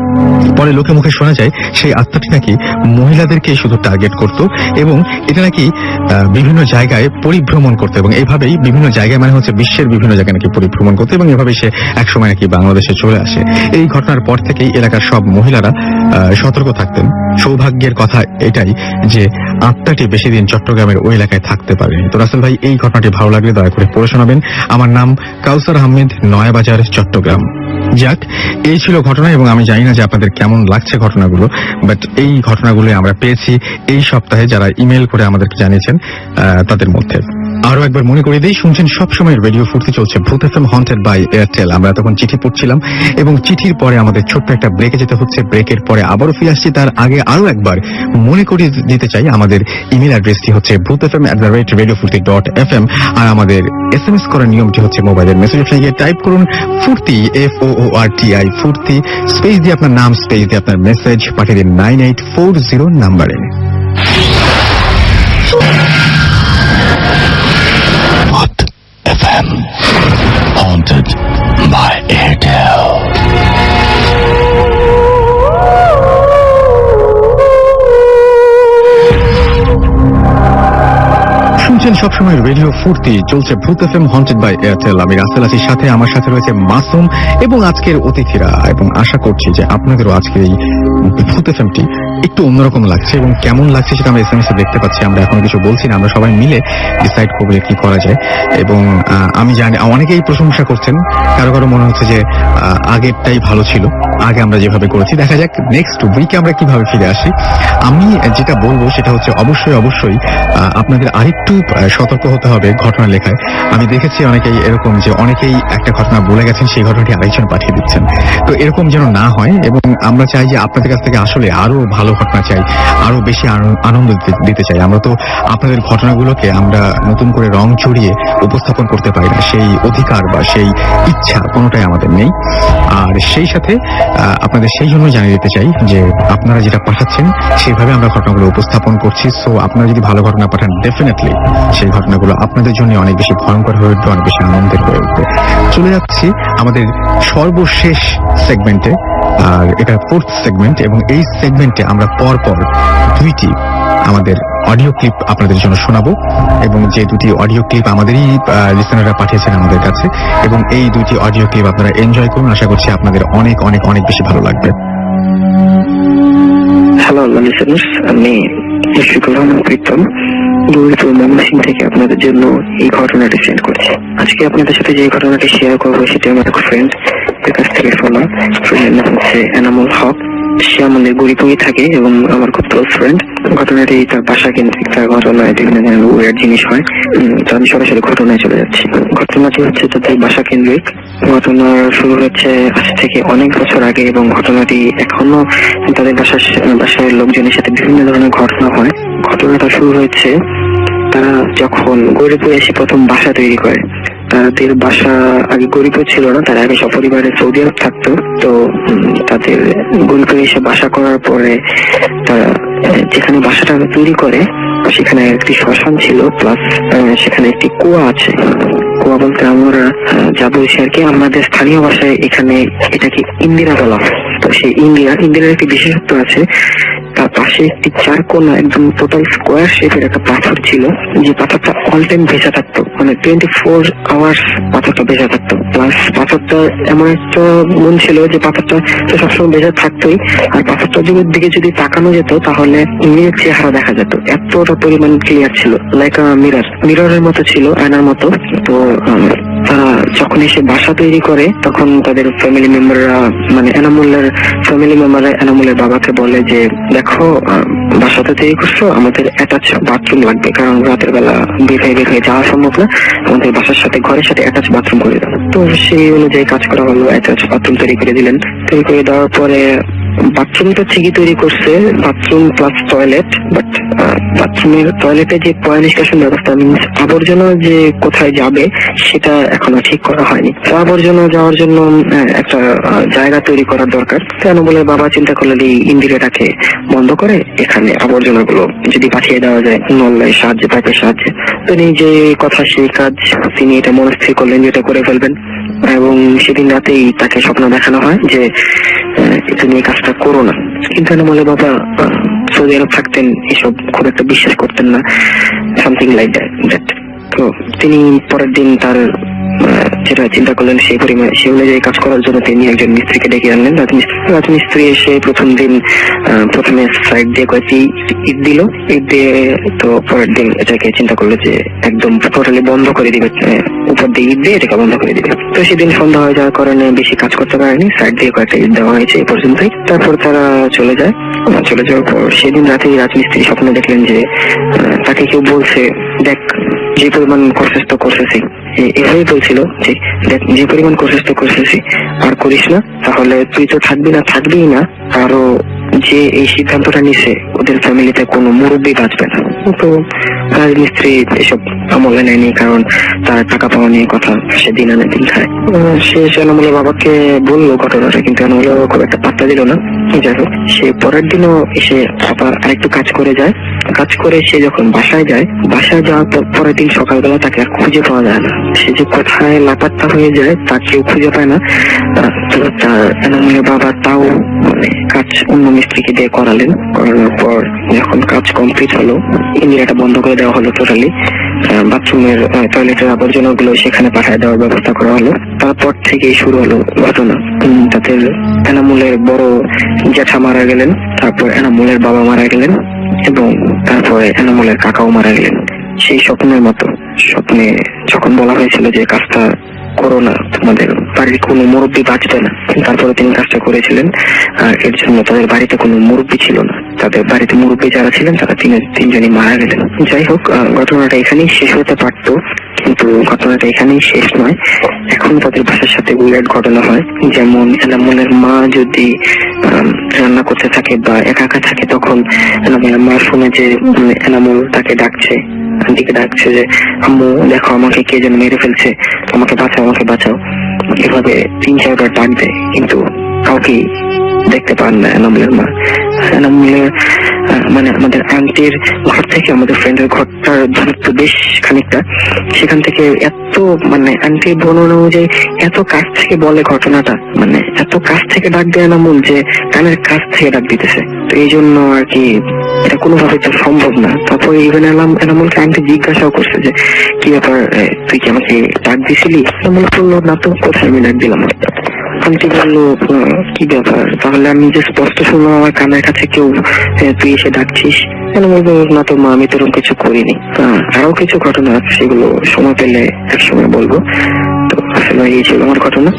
S1: পরে লোকে মুখে শোনা যায় সেই আত্মাটি নাকি মহিলাদেরকে শুধু টার্গেট করত এবং এটা নাকি বিভিন্ন জায়গায় পরিভ্রমণ করতে এবং এইভাবেই বিভিন্ন জায়গায় মানে হচ্ছে বিশ্বের বিভিন্ন জায়গায় নাকি পরিভ্রমণ করতে এবং এভাবেই সে একসময় নাকি বাংলাদেশে চলে আসে। এই ঘটনার পর থেকেই এলাকার সব মহিলারা সতর্ক থাকতেন। সৌভাগ্যের কথা এটাই যে আত্মাটি বেশি দিন চট্টগ্রামের ওই এলাকায় থাকতে পারেনি। তো রাসেল ভাই, এই ঘটনাটি ভালো লাগলে দয়া করে পড়ে শোনাবেন। আমার নাম কাউসার আহমেদ, নয়াবাজার, চট্টগ্রাম। যাক, এই ছিল ঘটনা এবং আমি জানি না যে আপনাদের কেমন লাগছে ঘটনাগুলো, বাট এই ঘটনাগুলো আমরা পেয়েছি এই সপ্তাহে যারা ইমেল করে আমাদেরকে জানিয়েছেন তাদের মধ্যে। আরো একবার মনে করিয়ে দিই, শুনছেন সবসময় রেডিও ফুর্তি, চলছে ভূত FM হন্টেড বাই এয়ারটেল। আমরা তখন চিঠি পড়ছিলাম এবং চিঠির পরে আমাদের ছোট্ট একটা ব্রেকে যেতে হচ্ছে। ব্রেকের পরে আবারও ফিরে আসছি। তার আগে আরো একবার মনে করিয়ে দিতে চাই আমাদের ইমেল অ্যাড্রেসটি হচ্ছে bhutfm@radiofurti.fm আর আমাদের SMS করার নিয়মটি হচ্ছে মোবাইলের মেসেজ অপশনে গিয়ে টাইপ করুন ফুর্তি, FOORTI, ফুর্তি, স্পেস দিয়ে আপনার নাম, স্পেস দিয়ে আপনার মেসেজ পাঠিয়ে দিন 9840 নাম্বারে।
S4: FM haunted by Airtel.
S1: শুনছেন সবসময় রেডিও ফুর্তি, চলছে ভূত FM হন্টেড বাই এয়ারটেল। আমি রাসেল আছি সাথে, আমার সাথে রয়েছে মাসুম এবং আজকের অতিথিরা, এবং আশা করছি যে আপনাদেরও আজকের এই ভূত FMটি একটু অন্যরকম লাগছে, এবং কেমন লাগছে সেটা আমরা এসএমএস এ দেখতে পাচ্ছি। আমরা এখন কিছু বলছি না, আমরা সবাই মিলে ডিসাইড করবো যে কি করা যায়। এবং আমি জানি অনেকেই প্রশংসা করছেন, কারো কারো মনে হচ্ছে যে আগেরটাই ভালো ছিল, আগে আমরা যেভাবে করেছি। দেখা যাক নেক্সট উইকে আমরা কিভাবে ফিরে আসি। আমি যেটা বলবো সেটা হচ্ছে অবশ্যই আপনাদের আরেকটু সতর্ক হতে হবে ঘটনা লেখায়। আমি দেখেছি অনেকেই এরকম যে অনেকেই একটা ঘটনা বলে গেছেন, সেই ঘটনাটি আরেকজন পাঠিয়ে দিচ্ছেন। তো এরকম যেন না হয়, এবং আমরা চাই যে আপনাদের কাছ থেকে আসলে আরো ভালো ঘটনা চাই, আরো বেশি আনন্দ দিতে চাই। আমরা তো আপনাদের ঘটনাগুলোকে আমরা নতুন করে রং চড়িয়ে উপস্থাপন করতে পারি না, সেই অধিকার বা সেই ইচ্ছা কোনোটাই আমাদের নেই। আর সেই সাথে আপনাদের সেই জন্য জানিয়ে দিতে চাই যে আপনারা যেটা পাঠাচ্ছেন সেভাবে আমরা ঘটনাগুলো উপস্থাপন করছি। সো আপনারা যদি ভালো ঘটনা পাঠান, ডেফিনেটলি সেই ঘটনাগুলো আপনাদের জন্য অনেক বেশি ভয়ঙ্কর হয়ে উঠবে, অনেক বেশি আনন্দের হয়ে উঠবে। চলে যাচ্ছি আমাদের সর্বশেষ সেগমেন্টে, আর এটা 4th সেগমেন্ট, এবং এই সেগমেন্টে আমরা পরপর 2টি আমাদের অডিও ক্লিপ আপনাদের জন্য শোনাবো, এবং যে 2টি অডিও ক্লিপ আমাদেরই লিসেনাররা পাঠিয়েছেন আমাদের কাছে, এবং এই 2টি অডিও ক্লিপ আপনারা এনজয় করুন। আশা করছি আপনাদের অনেক অনেক অনেক বেশি ভালো লাগবে।
S9: হ্যালো লিসেনার্স, আমি মুশফিকুর রহমান প্রীতম গৌরীপুর ময়মনসিংহ থেকে আপনাদের জন্য এই ঘটনাটি শেয়ার করছি। আজকে আপনাদের সাথে যে ঘটনাটি শেয়ার করবো সেটি আমার এক ফ্রেন্ড এর কাছ থেকে শোনা। ফ্রেন্ডের নাম হচ্ছে এনামুল হক। সে আমাদের গৌরীপুরে থাকে এবং আমার খুব ক্লোজ ফ্রেন্ড। ঘটনাটি তার বাসা কেন্দ্রিক, তার ঘটনায় বিভিন্ন ধরনের ওয়ার্ড জিনিস হয়। তো আমি সরাসরি ঘটনায় চলে যাচ্ছি। ঘটনাটি হচ্ছে তাদের বাসা কেন্দ্রিক। ঘটনা শুরু হচ্ছে আজ থেকে অনেক বছর আগে, এবং ঘটনাটি এখনো তাদের বাসার লোকজনের সাথে বিভিন্ন ধরনের ঘটনা হয়। ঘটনাটা শুরু হয়েছে তারা যখন গৌরীপুরে এসে প্রথম বাসা তৈরি করে। তাদের বাসা আগে গৌরীপুর ছিল না, তারা আগে সপরিবারে সৌদি আরব থাকতো। তো তাদের গৌরীপুরে এসে বাসা করার পরে তারা যেখানে বাসাটা তৈরি করে সেখানে একটি শ্মশান ছিল, প্লাস সেখানে একটি কুয়া আছে। কুয়া বলতে আমরা যা বলছি আর কি, আমাদের স্থানীয় ভাষায় এখানে এটাকে ইন্দিরা বলা হয়। তো সেই ইন্দিরার একটি বিশেষত্ব আছে, তার পাশে একটি চার কোনা একদম টোটাল স্কোয়ার শেপের একটা পাথর ছিল, যে পাথরটা অল টাইম ভেজা থাকতো, মানে 24 আওয়ার্স পাথরটা ভেজা থাকতো। প্লাস পাথরটা এমন একটা গুণ ছিল যে পাথরটা তো সবসময় ভেজা থাকতোই, আর পাথরটা দিকে যদি তাকানো যেত তাহলে মেয়ের চেহারা দেখা যেত, এতটা পরিমাণ ক্লিয়ার ছিল, লাইক মিররের মতো ছিল, আয়নার মতো। তো তারা যখন এসে বাসা তৈরি করে তখন তাদের ফ্যামিলি মেম্বাররা, মানে এনামুলের ফ্যামিলি মেম্বাররা এনামুলের বাবাকে বলে যে দেখো, বাসাতে তৈরি করছো, আমাদের অ্যাটাচ বাথরুম লাগবে, কারণ রাতের বেলা বের হয়ে যাওয়া সম্ভব না, আমাদের বাসার সাথে ঘরের সাথে অ্যাটাচ বাথরুম করে দাও। তো সেই অনুযায়ী কাজ করা হলো, অ্যাটাচ বাথরুম তৈরি করে দিলেন। তৈরি করে দেওয়ার পরে বাথরুমটা ঠিকই তৈরি করছে, বাথরুম প্লাস টয়লেট, বাট বাথরুমের টয়লেটে যে পয় নিষ্কাশন ব্যবস্থা, মিনস আবর্জনা যে কোথায় যাবে সেটা এখনো ঠিক করা হয়নি। তো আবর্জনা যাওয়ার জন্য একটা জায়গা তৈরি করার দরকার। কেন বলে বাবা চিন্তা করলেন এই ইন্দিরাটাকে বন্ধ করে এখানে আবর্জনাগুলো যদি পাঠিয়ে দেওয়া যায় নলের সাহায্যে, পাইপের সাহায্যে। তো যে কথা সেই কাজ, তিনি এটা মনস্থির করলেন যে এটা করে ফেলবেন। এবং সেদিন রাতেই তাকে স্বপ্ন দেখানো হয় যে তুমি এই কাজটা করো না। কিন্তু এনামুল বাবা সৌদি আরব থাকতেন, এসব খুব একটা বিশ্বাস করতেন না, সামথিং লাইক দ্যাট। তো তিনি পরের দিন তার যেটা চিন্তা করলেন সেই অনুযায়ী কাজ করার জন্য তিনি একজন মিস্ত্রিকে ডেকে আনলেন। রাজমিস্ত্রি এসে প্রথমে সাইড দিয়ে কয়েকটি ইট দিল। ইট দিয়ে তো পরের দিন এটাকে চিন্তা করলো যে একদম টোটালি বন্ধ করে দিবে, উপর দিয়ে ইট দিয়ে এটাকে বন্ধ করে দিবে। তো সেদিন সন্ধ্যা হয়ে যাওয়ার কারণে বেশি কাজ করতে পারেনি, সাইড দিয়ে কয়েকটা ইট দেওয়া হয়েছে এই পর্যন্তই। তারপর তারা চলে যাওয়ার পর সেদিন রাতে রাজমিস্ত্রি স্বপ্নে দেখলেন যে তাকে কেউ বলছে, দেখ যে পরিমাণ কোর্সেস তো করতেছি, এভাবেই বলছিল যে দেখ যে পরিমাণ কোর্সেস তো করতেছি আর করিস না, তাহলে তুই তো থাকবিই না, আরো যে এই সিদ্ধান্তটা নিছে ওদের ফ্যামিলিতে কোনো মুরব্বী বাঁচবে না। তো রাজমিস্ত্রি এসব আমলে নেয়নি, কারণ তার টাকা পাওয়া নিয়ে কথা, সে দিন আনে দিন খায়। সে এনামুলের বাবাকে বললো ঘটনাটা, কিন্তু এনামুল বাবা খুব একটা পাত্তা দিল না। যাই হোক, সে পরের দিনও এসে আবার আরেকটু কাজ করে সে যখন বাসায় যাওয়ার পরের দিন সকালবেলা তাকে আর খুঁজে পাওয়া যায় না। সে যে কোথায় লাপাত্তা হয়ে যায় তা কেউ খুঁজে পায় না। তার এনামুলের বাবা তাও মানে কাজ অন্য মিস্ত্রিকে দিয়ে করানোর পর যখন কাজ কমপ্লিট হলো, ইন্দিরাটা বন্ধ করে দেওয়া হলো টোটালি। বাথরুমের টয়লেটের আবর্জনাগুলো সেখানে পাঠিয়ে দেওয়ার ব্যবস্থা করা হলো। তারপর থেকেই শুরু হলো ঘটনা। তাদের এনামুলের বড় জ্যাঠা মারা গেলেন, তারপর এনামুলের বাবা মারা গেলেন এবং তারপরে এনামুলের কাকাও মারা গেলেন। সেই স্বপ্নের মতো স্বপ্নে যখন বলা হয়েছিল যে কাজটা করো না, তোমাদের বাড়ির কোনো মুরব্বী বাঁচবে না, তারপরে তিনি কাজটা করেছিলেন। আর এর জন্য তাদের বাড়িতে কোনো মুরব্বী ছিল না, তাদের বাড়িতে মুরব্বী যারা ছিলেন তারা তিনজনই মারা গেলেন। যাই হোক, ঘটনাটা এখানেই শেষ হতে পারতো, কিন্তু ঘটনাটা এখানেই শেষ নয়। এখন তাদের বাসার সাথে উইয়ার্ড ঘটনা হয়, যেমন এনামুলের মা যদি রান্না করতে থাকে বা একা একা থাকে, তখন এনামুলের মা শুনে যে এনামুল তাকে ডাকছে, আন্টিকে ডাকছে যে আম্মু দেখো আমাকে কে যেন মেরে ফেলছে, আমাকে বাঁচাও, আমাকে বাঁচাও। এভাবে 3-4 বার ডাক দেয়, কিন্তু কাউকে দেখতে পান না এনামুলের মা। এনামুলের মানে আমাদের আন্টির ঘর থেকে আমাদের ফ্রেন্ডের ঘরটার দূরত্ব বেশ খানিকটা। সেখান থেকে এত মানে আন্টির বর্ণনা অনুযায়ী এত কাছ থেকে বলে ঘটনাটা, মানে এত কাছ থেকে ডাক দেয় এনামুল যে কানের কাছ থেকে ডাক দিতেছে। তো এই জন্য আর কি এটা কোনোভাবে তো সম্ভব না। তারপরে ইভেন এনামুলকে আন্টি জিজ্ঞাসাও করছে যে কি ব্যাপার, তুই কি আমাকে ডাক দিছিলি? এনামুল বললো না তো, কোথায় আমি ডাক দিলাম। আন্টি বললো কি ব্যাপার, তাহলে আমি যে স্পষ্ট শুনলাম আমার কানের কাছে কেউ, তুই এসে ডাকছিস? বলবো না তো মা, আমি তোরকম কিছু করিনি। আরো কিছু ঘটনা আছে, সেগুলো সময় পেলে এক সময় বলবো। তো আসলে এই ছিল আমার ঘটনা।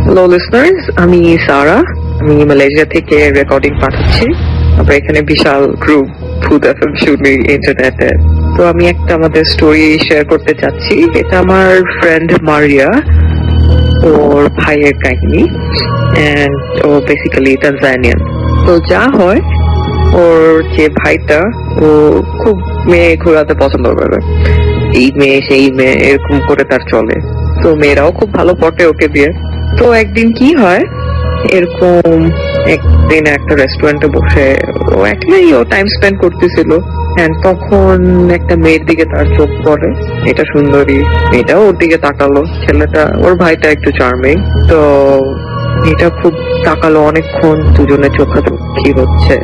S10: হ্যালো লিসনার্স, আমি সারা, আমি মালয়েশিয়া থেকে রেকর্ডিং পাঠাচ্ছি। আমরা এখানে বিশাল গ্রুপ ভূত এফএম শুনি ইন্টারনেটে। তো আমি একটা আমাদের স্টোরি শেয়ার করতে চাচ্ছি। এটা আমার ফ্রেন্ড মারিয়া, ওর ভাইয়ের কাহিনী, এন্ড ও বেসিক্যালি তানজানিয়ান। তো যা হয়, ওর যে ভাইটা ও খুব মেয়ে ঘোরাতে পছন্দ করে, এই মেয়ে সেই মেয়ে এরকম করে তার চলে। তো মেয়েরাও খুব ভালো পটে ওকে দিয়ে। তো একদিন কি হয়, এরকম একদিন একটা রেস্টুরেন্টে বসে ও একলাই ও টাইম স্পেন্ড করতেছিল, তখন একটা মেয়ের দিকে তার চোখ পড়ে। এটা সুন্দরী, মেয়েটাও ওর দিকে তাকালো। ছেলেটা, ওর ভাইটা একটু চার্মিং, তো এটা খুব তাকালো অনেকক্ষণ, দুজনের চোখাচোখি হচ্ছে।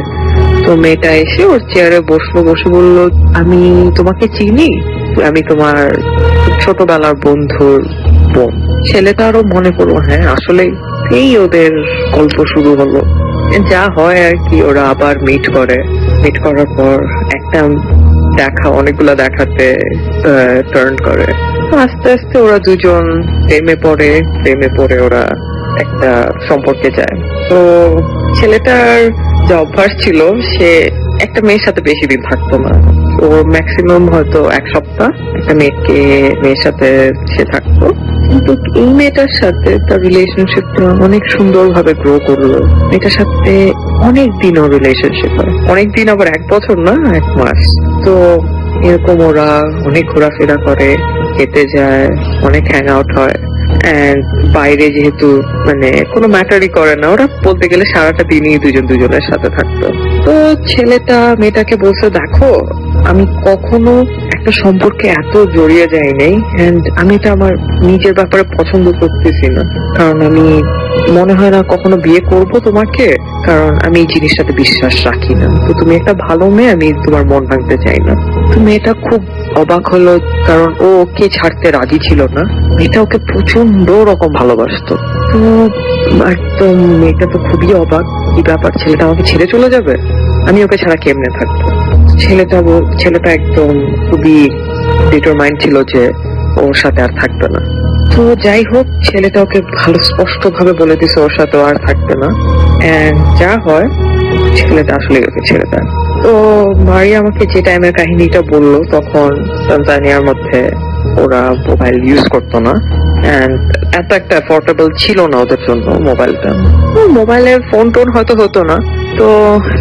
S10: তো মেয়েটা এসে ওর চেয়ারে বসলো, বসে বললো, আমি তোমাকে চিনি, আমি তোমার ছোটবেলার বন্ধুর বোন। ছেলেটা আরো মনে করলো হ্যাঁ আসলে, এই ওদের গল্প শুরু হলো। যা হয় আর কি, ওরা আবার মিট করে। মিট করার পর একটা দেখা অনেকগুলা দেখাতে টার্ন করে। আস্তে আস্তে ওরা দুজন প্রেমে পড়ে ওরা একটা সম্পর্কে যায়। তো ছেলেটার যে অভ্যাস ছিল, সে একটা মেয়ের সাথে বেশি দিন থাকতো না। ও ম্যাক্সিমাম হয়তো 1 সপ্তাহ একটা মেয়ের সাথে সে থাকতো। কিন্তু এই মেয়েটার সাথে তার রিলেশনশিপটা অনেক সুন্দরভাবে গ্রো করলো। মেয়েটার সাথে অনেক দিন ওর রিলেশনশিপ হয়, অনেক দিন, আবার 1 বছর না, 1 মাস। তো এরকম ওরা অনেক ঘোরাফেরা করে, খেতে যায়, অনেক হ্যাং আউট হয়। এন্ড বাইরে যেহেতু মানে কোনো ম্যাটারই করে না, ওরা বলতে গেলে সারাটা দিনই দুজনের সাথে থাকতো। তো ছেলেটা মেয়েটাকে বলছে, দেখো আমি কখনো একটা সম্পর্কে এত জড়িয়ে যাই নাই, এন্ড আমি এটা আমার নিজের ব্যাপারে পছন্দ করতেছি না, কারণ আমি মনে হয় না কখনো বিয়ে করব তোমাকে, কারণ আমি এই জিনিসটাতে বিশ্বাস রাখি না। তো তুমি একটা ভালো মেয়ে, আমি তোমার মন ভাঙতে চাই না। তো মেয়েটা খুব অবাক হলো, কারণ ও ওকে ছাড়তে রাজি ছিল না। মেয়েটা ওকে প্রচন্ড রকম ভালোবাসতো। তো একদম মেয়েটা তো খুবই অবাক, কি ব্যাপার, ছেলেটা আমাকে ছেড়ে চলে যাবে, আমি ওকে ছাড়া কেমনে থাকবো। ছেলেটা একদম খুবই ডিটারমাইন্ড ছিল যে ওর সাথে আর থাকবে না। তো যাই হোক, ছেলেটা ওকে ভালো স্পষ্ট ভাবে বলে দিছে ওর সাথে আর থাকবে না। যা হয়, ছেলেটা আসলে ওকে ছেড়ে দেয়। তো মারিয়া আমাকে যে টাইমের কাহিনীটা বললো, তখন তানজানিয়ার মধ্যে ওরা মোবাইল ইউজ করতো না, এত একটা অ্যাফোর্ডেবল ছিল না ওদের জন্য মোবাইলটা। মোবাইলে ফোন টোন হয়তো হতো না। তো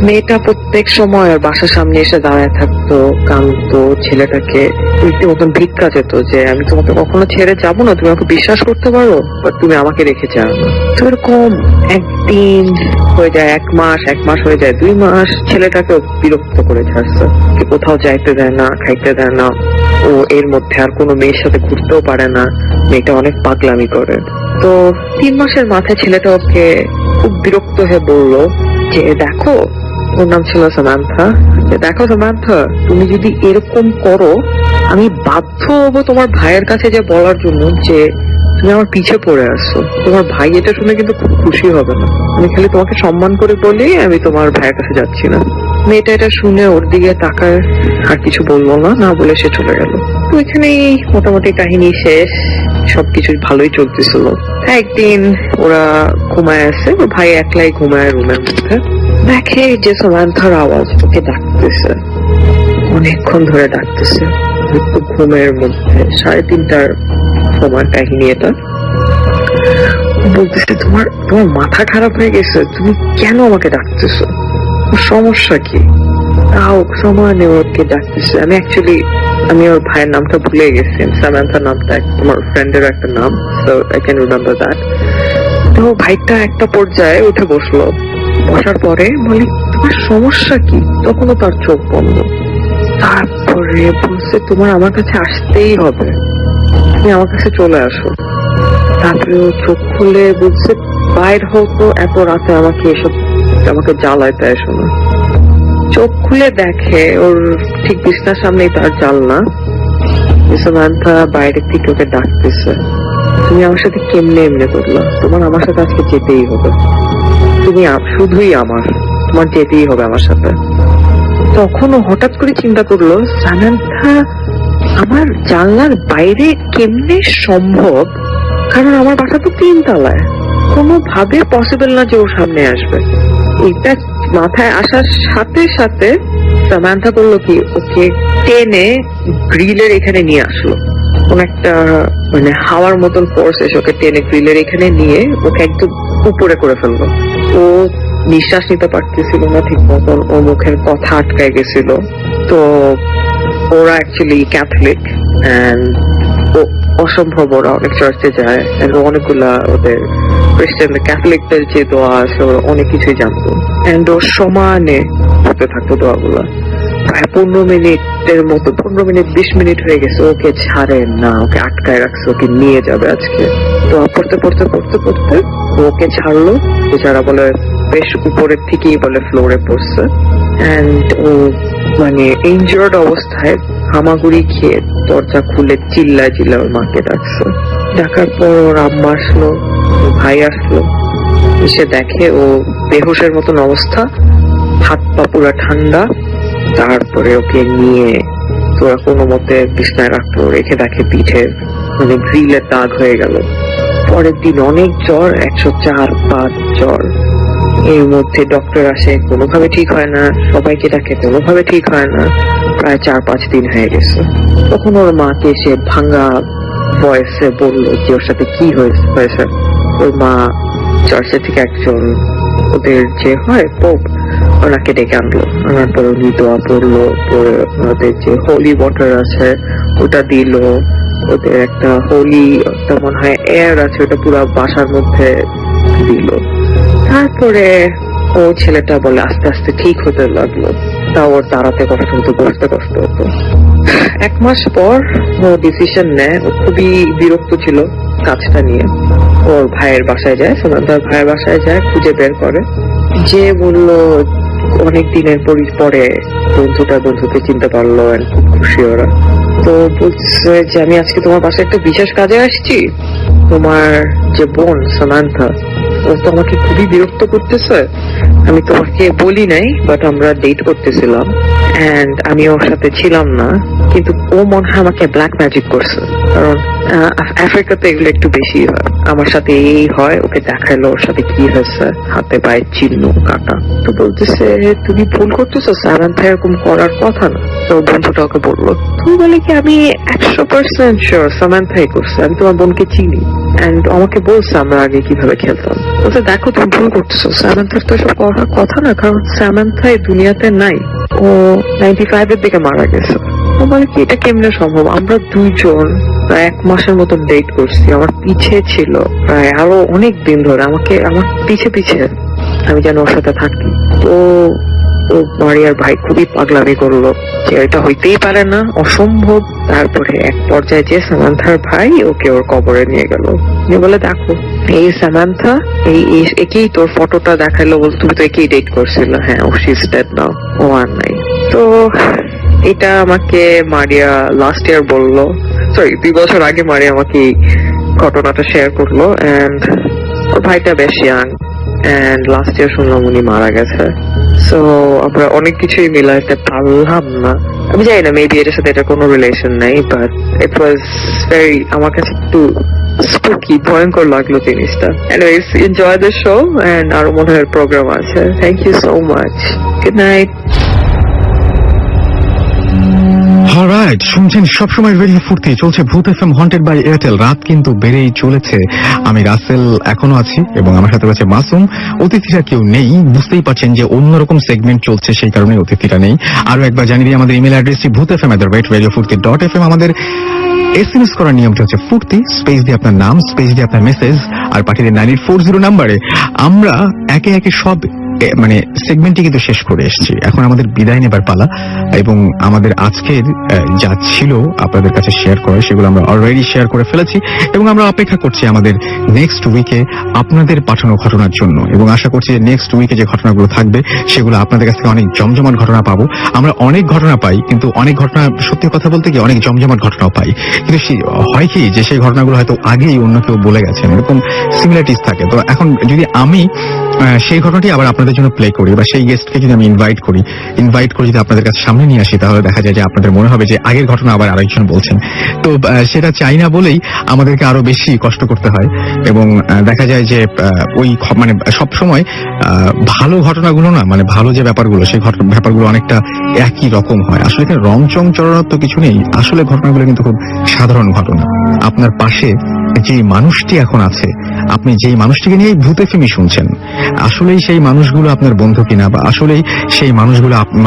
S10: মেয়েটা প্রত্যেক সময় বাসার সামনে এসে দাঁড়ায় থাকতো, কাঁদতো, ছেলেটাকে রীতিমতন ভিক্ষা যেত যে আমি তোমাকে কখনো ছেড়ে যাবো না, তুমি আমাকে বিশ্বাস করতে পারো, বাট তুমি আমাকে রেখে যাও না। তো এরকম একদিন হয়ে যায়, 1 মাস হয়ে যায়, 2 মাস। ছেলেটাকে বিরক্ত করে ছাড়ছে, কোথাও যাইতে দেয় না, খাইতে দেয় না। ও এর মধ্যে আর কোনো মেয়ের সাথে ঘুরতেও পারে না, মেয়েটা অনেক পাগলামি করে। তো 3 মাসের মাথায় ছেলেটা ওকে খুব বিরক্ত হয়ে বললো যে দেখো ওর নাম ছিল সামান্থা। দেখো সামান্থা, তুমি যদি এরকম করো আমি বাধ্য হবো তোমার ভাইয়ের কাছে যে বলার জন্য যে তুমি আমার পিছে পড়ে আসছো। তোমার ভাই এটা শুনে কিন্তু খুব খুশি হবে না। আমি খালি তোমাকে সম্মান করে বলি আমি তোমার ভাইয়ের কাছে যাচ্ছি না। মেয়েটা এটা শুনে ওর দিকে তাকায়, আর কিছু বললো না, না বলে সে চলে গেল। তো এখানেই মোটামুটি কাহিনী শেষ, সবকিছু ভালোই চলতেছিল। একদিন ওরা ঘুমায় আছে, ওর ভাই একলাই ঘুমায় রুমের মধ্যে, দেখে যে সামান্থার আওয়াজ ওকে ডাকতেছে, অনেকক্ষণ ধরে ডাকতেছে। একটু ঘুমের মধ্যে 3:30টার সময় কাহিনী এটা। বলতেছে তোমার মাথা খারাপ হয়ে গেছে, তুমি কেন আমাকে ডাকতেছো, সমস্যা কি? তাও সময় নেই ওকে ডাকতেছে। আমি ওর ভাইয়ের নামটা ভুলে গেছি, সামান্থা নামটা আমার ফ্রেন্ডের একটা নাম, so I can remember that. তো ভাইটা একটা পর্যায়ে উঠে বসলো, বসার পরে বলি তোমার সমস্যা কি? তখনও তার চোখ বন্ধ। তারপরে বলছে তোমার আমার কাছে আসতেই হবে, তুমি আমার কাছে চলে আসো। তারপরে ও চোখ খুলে বলছে বাইর হতো, এত রাতে আমাকে জ্বালাইতে এসো না। চোখ খুলে দেখে ওর ঠিক বিছনার সামনেই তার জানলা, সামান্থা বাইরে থেকে ওকে ডাকতেছে, তুমি আমার সাথে কেমনে এমনি করলা, তোমার আমার সাথে আজকে যেতেই হবে, তুমি শুধুই আমার, তোমার যেতেই হবে আমার সাথে। তখন ও হঠাৎ করে চিন্তা করলো সামান্থা আমার জানলার বাইরে কেমনে সম্ভব, কারণ আমার বাসা তো 3 তলায়, কোনোভাবে পসিবল না যে ওর সামনে আসবে। এটা মাথায় আসার সাথে সাথে সামান্থা করলো কি, ওকে টেনে গ্রিলের এখানে নিয়ে আসলো। কোন একটা হাওয়ার মতন ফোর্স এসে ওকে টেনে গ্রিলের এখানে নিয়ে ওকে একদম উপরে করে ফেললো। ও নিঃশ্বাস নিতে পারতেছিল না ঠিক মতন, ও মুখের কথা আটকায় গেছিল। তো ওরা অ্যাকচুয়ালি ক্যাথলিক এন্ড অসম্ভব, ওরা অনেক চার্চে যায়, অনেকগুলা ওদের খ্রিস্টানদের ক্যাথলিকদের যে দোয়া আছে ওরা অনেক কিছুই জানতো, এন্ড ও সমানে হতে থাকতো দোয়াগুলা। প্রায় 15 মিনিটের মতো, 15-20 মিনিট হয়ে গেছে, ওকে ছাড়ে না, ওকে আটকায় রাখছে, ওকে নিয়ে যাবে আজকে। তো পড়তে পড়তে পড়তে পড়তে ওকে ছাড়লো, যারা বলে বেশ উপরের থেকেই বলে ফ্লোরে পড়ছে, এন্ড ও ইনজিওর্ড অবস্থায় হামাগুড়ি খেয়ে দরজা খুলে চিল্লায় ওর মাকে ডাকছে। ডাকার পর ওর আম্মা আসলো, ভাই আসলো, এসে দেখে ও বেহুশের মতন অবস্থা, হাত পা পুরা ঠান্ডা। তারপরে ওকে নিয়ে তোরা কোনো মতে বিছনায় রাখলো, রেখে দেখে পিঠে গ্রিলের দাগ হয়ে গেল। পরের দিন অনেক জ্বর, 104-5 জ্বর। এর মধ্যে ডক্টর আসে, কোনোভাবে ঠিক হয় না, সবাইকে ডাকে, কোনোভাবে ঠিক হয় না। প্রায় 4-5 দিন হয়ে গেছে। তখন ওর মাকে এসে ভাঙ্গা ভয়েসে বললো যে ওর সাথে কি হয়েছে। ওর মা চার্চে থেকে একজন ওদের যে হয় পোপ, ওনাকে ডেকে আনলো, আনার পর উনি দোয়া পড়লো, ওদের যে হোলি ওয়াটার আছে ওটা দিল, ওদের একটা হোলি মনে হয় এয়ার আছে, ওটা পুরো বাসার মধ্যে দিল। তারপরে ও ছেলেটা বলে আস্তে আস্তে ঠিক হতে লাগলো, তাও ওর দাঁড়াতে কষ্ট হতো, বসতে কষ্ট হতো। 1 মাস পর ও ডিসিশন নেয়, ও খুবই বিরক্ত ছিল কাজটা নিয়ে। ওর ভাইয়ের বাসায় যায়, সামান্থার ভাইয়ের বাসায় যায়, খুঁজে বের করে, যে বললো অনেক দিনের পরে বন্ধুকে চিনতে পারলো, খুব খুশি ওরা। তো বলছে যে আমি আজকে তোমার বাসায় একটা বিশেষ কাজে আসছি, তোমার যে বোন সামান্থা ও তো আমাকে খুবই বিরক্ত করতেছে, আমি তোমাকে বলি নাই বাট আমরা ডেট করতেছিলাম এন্ড আমি ওর সাথে ছিলাম না, কিন্তু ও মনে হয় আমাকে ব্ল্যাক ম্যাজিক করছে, কারণ আফ্রিকাতে এগুলো একটু বেশি হয়। আমার সাথে এই হয়, ওকে দেখাইলো ওর সাথে কি হয়েছে, হাতে পায়ে চিহ্ন কাটা। তো বলতেছে তুমি ভুল করতেছো, সামান্থা এরকম করার কথা না। তো বন্ধুটা ওকে বললো, তুমি বলে কি আমি 100% শিওর সামান্থাই করছে, আমি তোমার বোনকে চিনি এন্ড আমাকে বলছে আমরা আগে কিভাবে খেলতাম। বলতে দেখো তুমি ভুল করতেছো, সামান্থার তো সব করার কথা না, কারণ সামান্থা এই দুনিয়াতে নাই, ও 95-এর দিকে মারা গেছে। ও বলে কি এটা কেমনে সম্ভব, আমরা দুইজন প্রায় 1 মাসের মতো ডেট করছি, আমার পিছে ছিল প্রায় আরো অনেক দিন ধরে, আমার পিছে আমি যেন ওর সাথে থাকি। তো ও মারিয়ার ভাই খুবই পাগলামি করলো, যে এটা হইতেই পারে না, অসম্ভব। তারপরে এক পর্যায়ে যে সামান্থার ভাই ওকে ওর কবরে নিয়ে গেল, নিয়ে বলে দেখো এই সামান্থা একেই তোর ফটোটা দেখাইলো, বলতো তুমি তো একেই ডেট করছিল। হ্যাঁ, ও শি ইজ ডেড নাও, ও আর নাই। তো এটা আমাকে মারিয়া লাস্ট ইয়ার বললো, সরি 2 বছর আগে মারিয়া আমাকে এই ঘটনাটা শেয়ার করলো। এন্ড ওর ভাইটা বেশ ইয়াং, এন্ড লাস্ট ইয়ার শুনলাম উনি মারা গেছে। সো আমরা অনেক কিছুই মিলাইতে পারলাম না। আমি জানি না, মেবি এটার সাথে এটা কোনো রিলেশন নাই, বাট ইট ওয়াজ ভেরি, আমার কাছে একটু স্পুকি, ভয়ঙ্কর লাগলো জিনিসটা। Anyways, enjoy the show, and আরো মনে হয় প্রোগ্রাম আছে। Thank you so much, good night.
S1: Alright, শুনছেন সবসময় রেডিও ফুর্তি, চলছে ভূত এফএম হন্টেড বাই এয়ারটেল। রাত কিন্তু বেড়েই চলেছে। আমি রাসেল এখনো আছি এবং আমার সাথে রয়েছে মাসুম। অতিথিরা কেউ নেই, বুঝতেই পারছেন যে অন্যরকম সেগমেন্ট চলছে, সেই কারণে অতিথিরা নেই। আরো একবার জানিয়ে দিই, আমাদের ইমেল অ্যাড্রেসটি bhuthfm@radiofurti.fm। আমাদের SMS করার নিয়মটা হচ্ছে ফুর্তি স্পেস দিয়ে আপনার নাম, স্পেস দিয়ে আপনার মেসেজ, আর পাঠিয়ে দিন 9840 নাম্বারে। আমরা একে একে সব মানে সেগমেন্টটি কিন্তু শেষ করে এসেছি। এখন আমাদের বিদায় নেবার পালা, এবং আমাদের আজকের যা ছিল আপনাদের কাছে শেয়ার করা, সেগুলো আমরা অলরেডি শেয়ার করে ফেলেছি, এবং আমরা অপেক্ষা করছি আমাদের নেক্সট উইকে আপনাদের পাঠানো ঘটনার জন্য। এবং আশা করছি যে নেক্সট উইকে যে ঘটনাগুলো থাকবে সেগুলো আপনাদের কাছ থেকে অনেক জমজমাট ঘটনা পাবো। আমরা অনেক ঘটনা পাই, কিন্তু অনেক ঘটনা, সত্যি কথা বলতে কি, অনেক জমজমাট ঘটনাও পাই, কিন্তু হয় কি যে সেই ঘটনাগুলো হয়তো আগেই অন্য কেউ বলে গেছেন, এরকম সিমিলারিটিস থাকে। তো এখন যদি আমি সেই ঘটনাটি আবার আপনাদের জন্য প্লে করি, বা সেই গেস্টকে যদি আমি ইনভাইট করি যদি আপনাদের কাছে সামনে নিয়ে আসি, তাহলে দেখা যায় যে আপনাদের মনে হবে যে আগের ঘটনা আবার আরেকজন বলছেন। তো সেটা চাই না বলেই আমাদেরকে আরো বেশি কষ্ট করতে হয়, এবং দেখা যায় যে ওই মানে সব সময় ভালো ঘটনাগুলো না, মানে ভালো যে ব্যাপারগুলো, সেই ব্যাপারগুলো অনেকটা একই রকম হয়। আসলে এখানে রংচং চড়ানোর তো কিছু নেই, আসলে ঘটনাগুলো কিন্তু খুব সাধারণ ঘটনা। আপনার পাশে যে মানুষটি এখন আছে, আপনি যেই মানুষটিকে নিয়ে ভূত এফএমই শুনছেন, আসলেই সেই মানুষগুলো আপনার বন্ধু কিনা, বা আসলেই সেই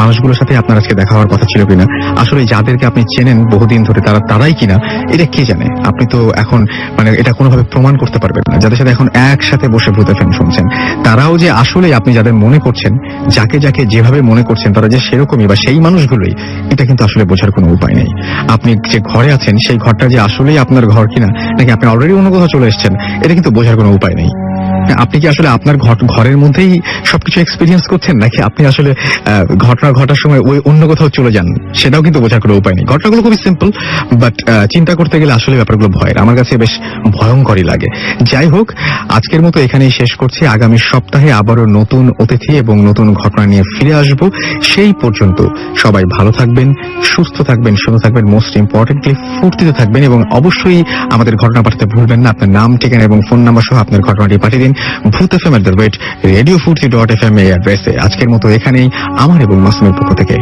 S1: মানুষগুলোর সাথে আপনার আজকে দেখা হওয়ার কথা ছিল কিনা, আসলে যাদেরকে আপনি চেনেন বহুদিন ধরে তারাই কিনা, এটা কে জানে। আপনি তো এখন মানে এটা কোনোভাবে প্রমাণ করতে পারবেন না। যাদের সাথে এখন একসাথে বসে ভূত এফএম শুনছেন, তারাও যে আসলে আপনি যাদের মনে করছেন, যাকে যাকে যেভাবে মনে করছেন, তারা যে সেরকমই বা সেই মানুষগুলোই, এটা কিন্তু আসলে বোঝার কোনো উপায় নেই। আপনি যে ঘরে আছেন, সেই ঘরটা যে আসলেই আপনার ঘর কিনা, নাকি আপনি অলরেডি অন্য কোথাও চলে এসেছেন, এটা কিন্তু বোঝার কোনো উপায় নেই। আপনি কি আসলে আপনার ঘরের মধ্যেই সবকিছু এক্সপিরিয়েন্স করছেন, নাকি আপনি আসলে ঘটনা ঘটার সময় ওই অন্য কোথাও চলে যান, সেটাও কিন্তু বোঝার কোনো উপায় নেই। ঘটনাগুলো খুবই সিম্পল, বাট চিন্তা করতে গেলে আসলে ব্যাপারগুলো ভয়ের, আমার কাছে বেশ ভয়ঙ্করই লাগে। যাই হোক, আজকের মতো এখানেই শেষ করছি। আগামী সপ্তাহে আবারও নতুন অতিথি এবং নতুন ঘটনা নিয়ে ফিরে আসব। সেই পর্যন্ত সবাই ভালো থাকবেন, সুস্থ থাকবেন, সুন্দর থাকবেন, মোস্ট ইম্পর্টেন্টলি ফুর্তিতে থাকবেন, এবং অবশ্যই আমাদের ঘটনা পাঠাতে ভুলবেন না। আপনার নাম, ঠিকানা এবং ফোন নাম্বার সহ আপনার ঘটনাটি পাঠিয়ে দিন bhuthfm@radiofurti.fm এই অ্যাড্রেসে। আজকের মতো এখানেই আমার এবং মাসুমের পক্ষ থেকে